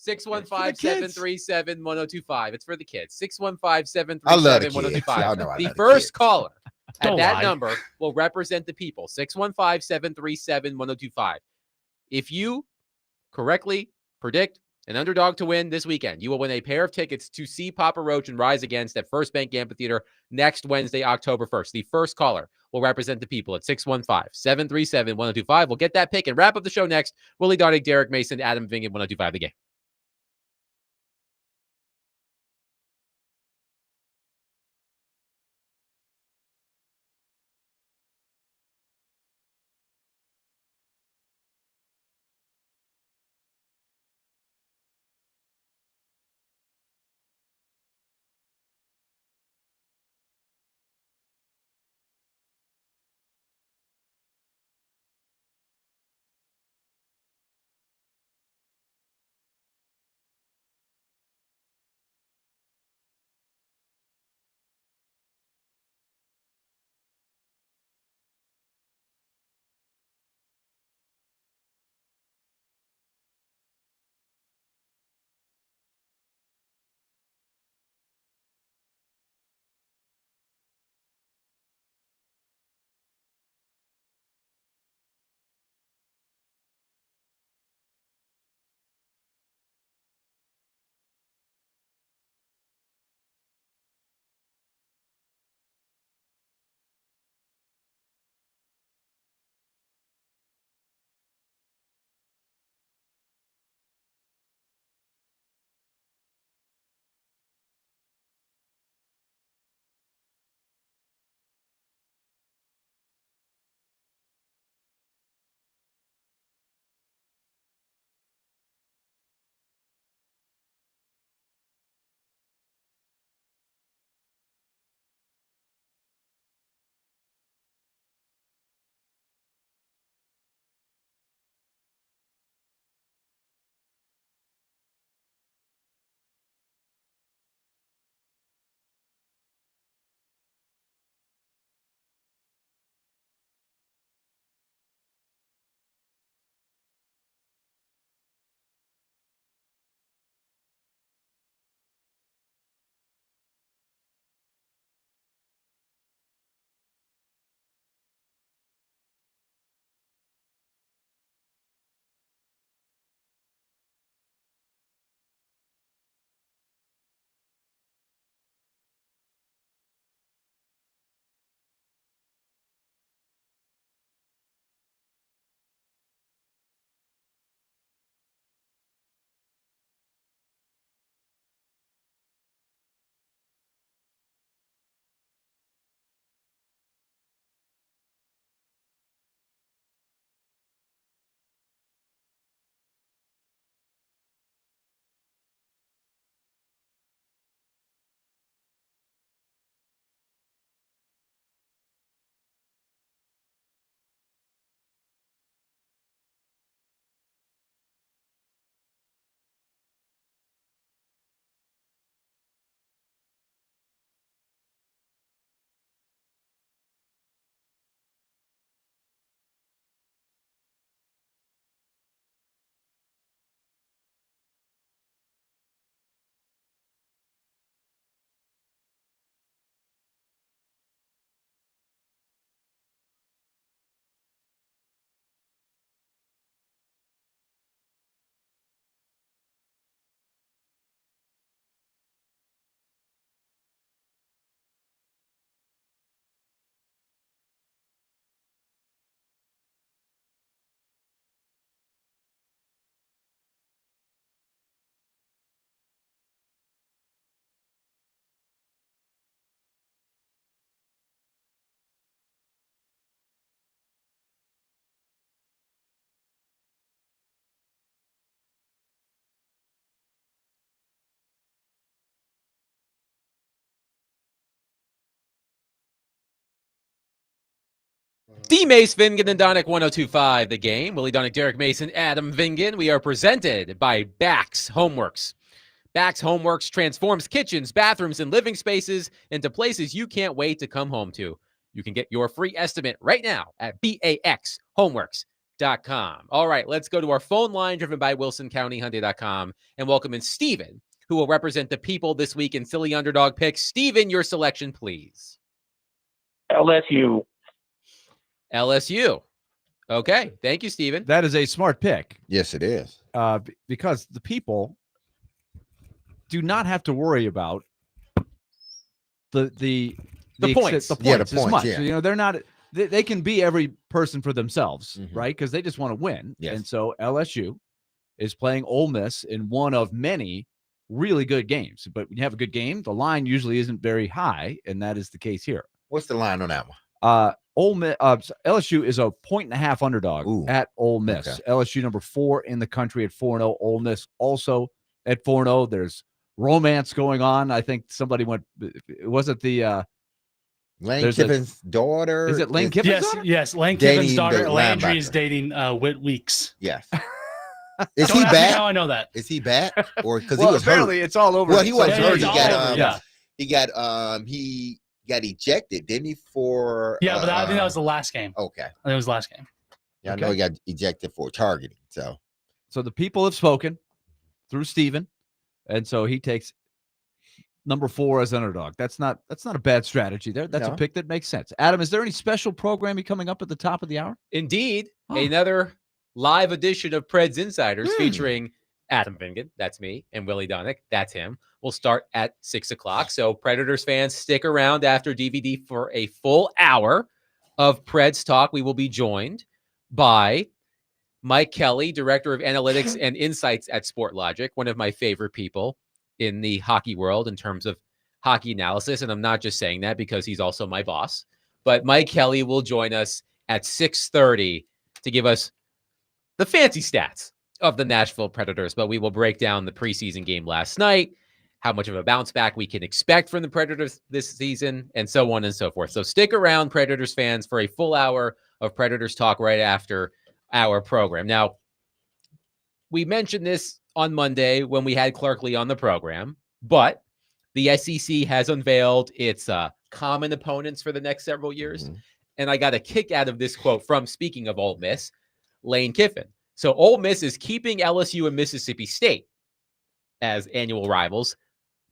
615-737-1025. It's for the kids. 615-737-1025. Y'all know I The love the first kids. caller at Don't that lie. number will represent the people. 615-737-1025. If you correctly predict an underdog to win this weekend, you will win a pair of tickets to see Papa Roach and Rise Against at First Bank Amphitheater next Wednesday, October 1st. The first caller will represent the people at 615-737-1025. We'll get that pick and wrap up the show next. Willie Dartig, Derek Mason, Adam Vingan, 1025 The Game. D. Mace, Vingan, and Donick 1025, The Game. Willie Donick, Derek Mason, Adam Vingan. We are presented by Bax Homeworks. Bax Homeworks transforms kitchens, bathrooms, and living spaces into places you can't wait to come home to. You can get your free estimate right now at baxhomeworks.com. All right, let's go to our phone line driven by WilsonCountyHyundai.com and welcome in Steven, who will represent the people this week in Silly Underdog Picks. Steven, your selection, please. LSU. LSU. Okay. Thank you, Steven. That is a smart pick. Yes, it is. Because the people do not have to worry about the points. The points Yeah, the as points, much. yeah. You know, they're not. They can be every person for themselves, Mhm. right? Because they just want to win. Yes. And so LSU is playing Ole Miss in one of many really good games. But when you have a good game, the line usually isn't very high, and that is the case here. What's the line on that one? Ole Miss, LSU is a 1.5 underdog Ooh, at Ole Miss. okay. LSU number 4 in the country at 4-0. Ole Miss also at 4-0. There's romance going on. I think somebody went. Was it the Lane Kiffin's daughter? Is it Lane Kiffin's daughter? Yes. Lane Dating Kiffin's daughter, the Landry, is linebacker. dating Whit Weeks. Yes. Is Don't he ask me back? how I know that. Is he back? Or because Well, he was apparently hurt? it's all over. Well, he wasn't Yeah, hurt. it's He all got over, yeah. he got ejected, didn't he? For Yeah, but I think that was the last game. okay. I think it was the last game. Yeah, I know he got ejected for targeting. So So the people have spoken through Steven, and so he takes number 4 as underdog. That's not a bad strategy there. That's a No. pick that makes sense. Adam, is there any special programming coming up at the top of the hour? Indeed, Oh. another live edition of Preds Insiders featuring Adam Vingan, that's me, and Willie Donick, that's him. We'll start at 6 o'clock. So Predators fans, stick around after DVD for a full hour of Preds talk. We will be joined by Mike Kelly, Director of Analytics and Insights at SportLogic, one of my favorite people in the hockey world in terms of hockey analysis. And I'm not just saying that because he's also my boss. But Mike Kelly will join us at 6:30 to give us the fancy stats of the Nashville Predators. But we will break down the preseason game last night, how much of a bounce back we can expect from the Predators this season, and so on and so forth. So stick around, Predators fans, for a full hour of Predators talk right after our program. Now, we mentioned this on Monday when we had Clark Lee on the program, but the SEC has unveiled its common opponents for the next several years. Mhm. And I got a kick out of this quote from, speaking of Ole Miss, Lane Kiffin. So Ole Miss is keeping LSU and Mississippi State as annual rivals,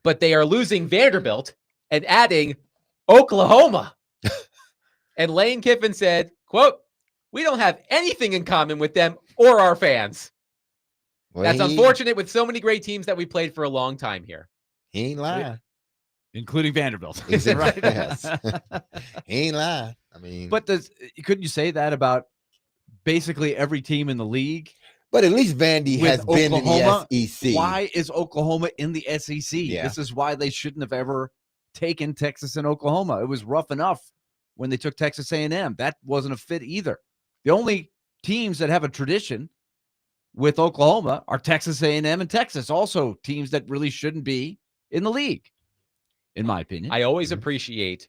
but they are losing Vanderbilt and adding Oklahoma. And Lane Kiffin said, quote, "We don't have anything in common with them or our fans." well, That's he, unfortunate with so many great teams that we played for a long time here. He ain't lying. Including Vanderbilt. He said, Right? yes. He ain't lying. I mean, But couldn't you say that about basically every team in the league? but at least Vandy with has been Oklahoma, in the SEC. Why is Oklahoma in the SEC? Yeah. This is why they shouldn't have ever taken Texas and Oklahoma. It was rough enough when they took Texas A&M. That wasn't a fit either. The only teams that have a tradition with Oklahoma are Texas A&M and Texas, also teams that really shouldn't be in the league, in my opinion. I always appreciate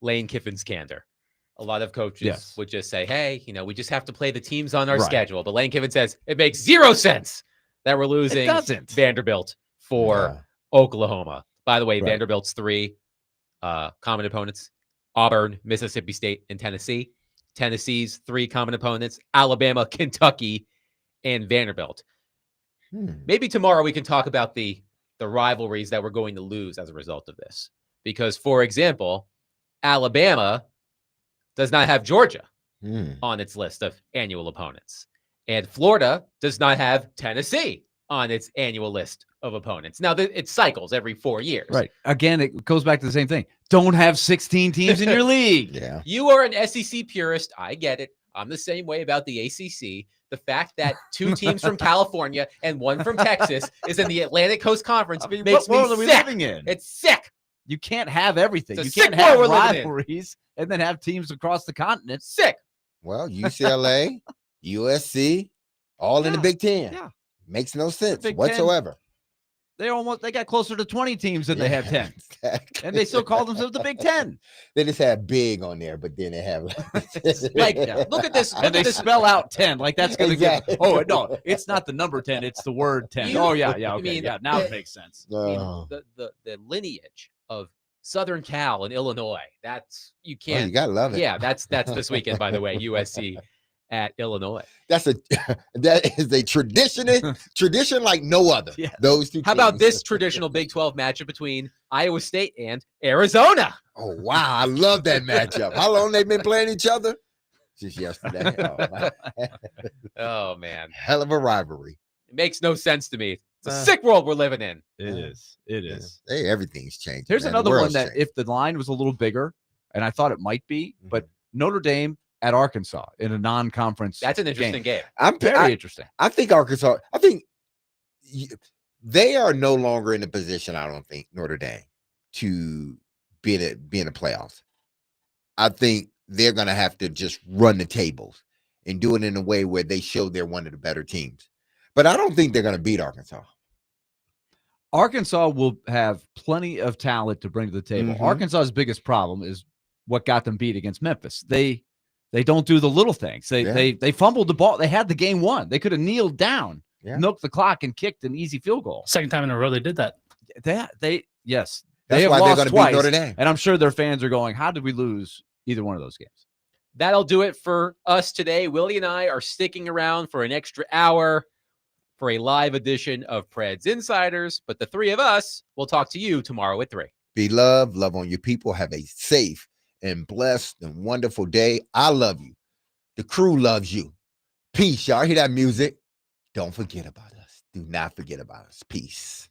Lane Kiffin's candor. A lot of coaches would just say, hey, we just have to play the teams on our Right. schedule. But Lane Kiffin says it makes zero sense that we're losing doesn't. Vanderbilt for Oklahoma. By the way, Right. Vanderbilt's 3 common opponents: Auburn, Mississippi State, and Tennessee. Tennessee's 3 common opponents: Alabama, Kentucky, and Vanderbilt. Maybe tomorrow we can talk about the rivalries that we're going to lose as a result of this. Because, for example, Alabama does not have Georgia on its list of annual opponents. And Florida does not have Tennessee on its annual list of opponents. Now, it cycles every 4 years. Right. Again, it goes back to the same thing. Don't have 16 teams in your league. Yeah. You are an SEC purist. I get it. I'm the same way about the ACC. The fact that 2 teams from California and 1 from Texas is in the Atlantic Coast Conference makes what world me are we sick. living in? It's sick. You can't have everything. It's a You sick can't have world we're living in. rivalries and then have teams across the continent. Sick. Well, UCLA, USC, all in the Big Ten. Yeah. Makes no sense Big Ten. whatsoever. they got closer to 20 teams than they have 10. Exactly. And they still call themselves the Big Ten. They just have big on there, but then they have Like, look at this. And they spell out 10 like that's going to Exactly. get. Oh no, it's not the number 10. It's the word 10. Oh yeah, okay, mean, yeah. Now it makes sense. I mean, the lineage of Southern Cal and Illinois. That's you can't. you gotta love it. Yeah, that's this weekend, by the way. USC at Illinois. That is a tradition like no other. Yeah. Those two. How about teams. this traditional Big 12 matchup between Iowa State and Arizona? Oh wow, I love that matchup. How long they been playing each other? Just yesterday. Oh man, Hell of a rivalry. it makes no sense to me. It's a sick world we're living in. It is. It is. Hey, everything's changing. Here's man. The another one world's that changing. if the line was a little bigger, and I thought it might be, but Notre Dame at Arkansas in a non-conference. That's an interesting game. Very interesting. I think Arkansas. I think they are no longer in a position. I don't think Notre Dame to be in the playoffs. I think they're going to have to just run the tables and do it in a way where they show they're one of the better teams. But I don't think they're going to beat Arkansas. Arkansas will have plenty of talent to bring to the table. Arkansas's biggest problem is what got them beat against Memphis. They don't do the little things. They fumbled the ball. They had the game won. They could have kneeled down, milked the clock, and kicked an easy field goal. Second time in a row they did that. Yes. That's they have why they're lost going to beat twice, Notre Dame. and I'm sure their fans are going, how did we lose either one of those games? That'll do it for us today. Willie and I are sticking around for an extra hour for a live edition of Preds Insiders, but the three of us will talk to you tomorrow at 3. Be loved, love on your people. Have a safe and blessed and wonderful day. I love you. The crew loves you. Peace, y'all. Hear that music? Don't forget about us. Do not forget about us. Peace.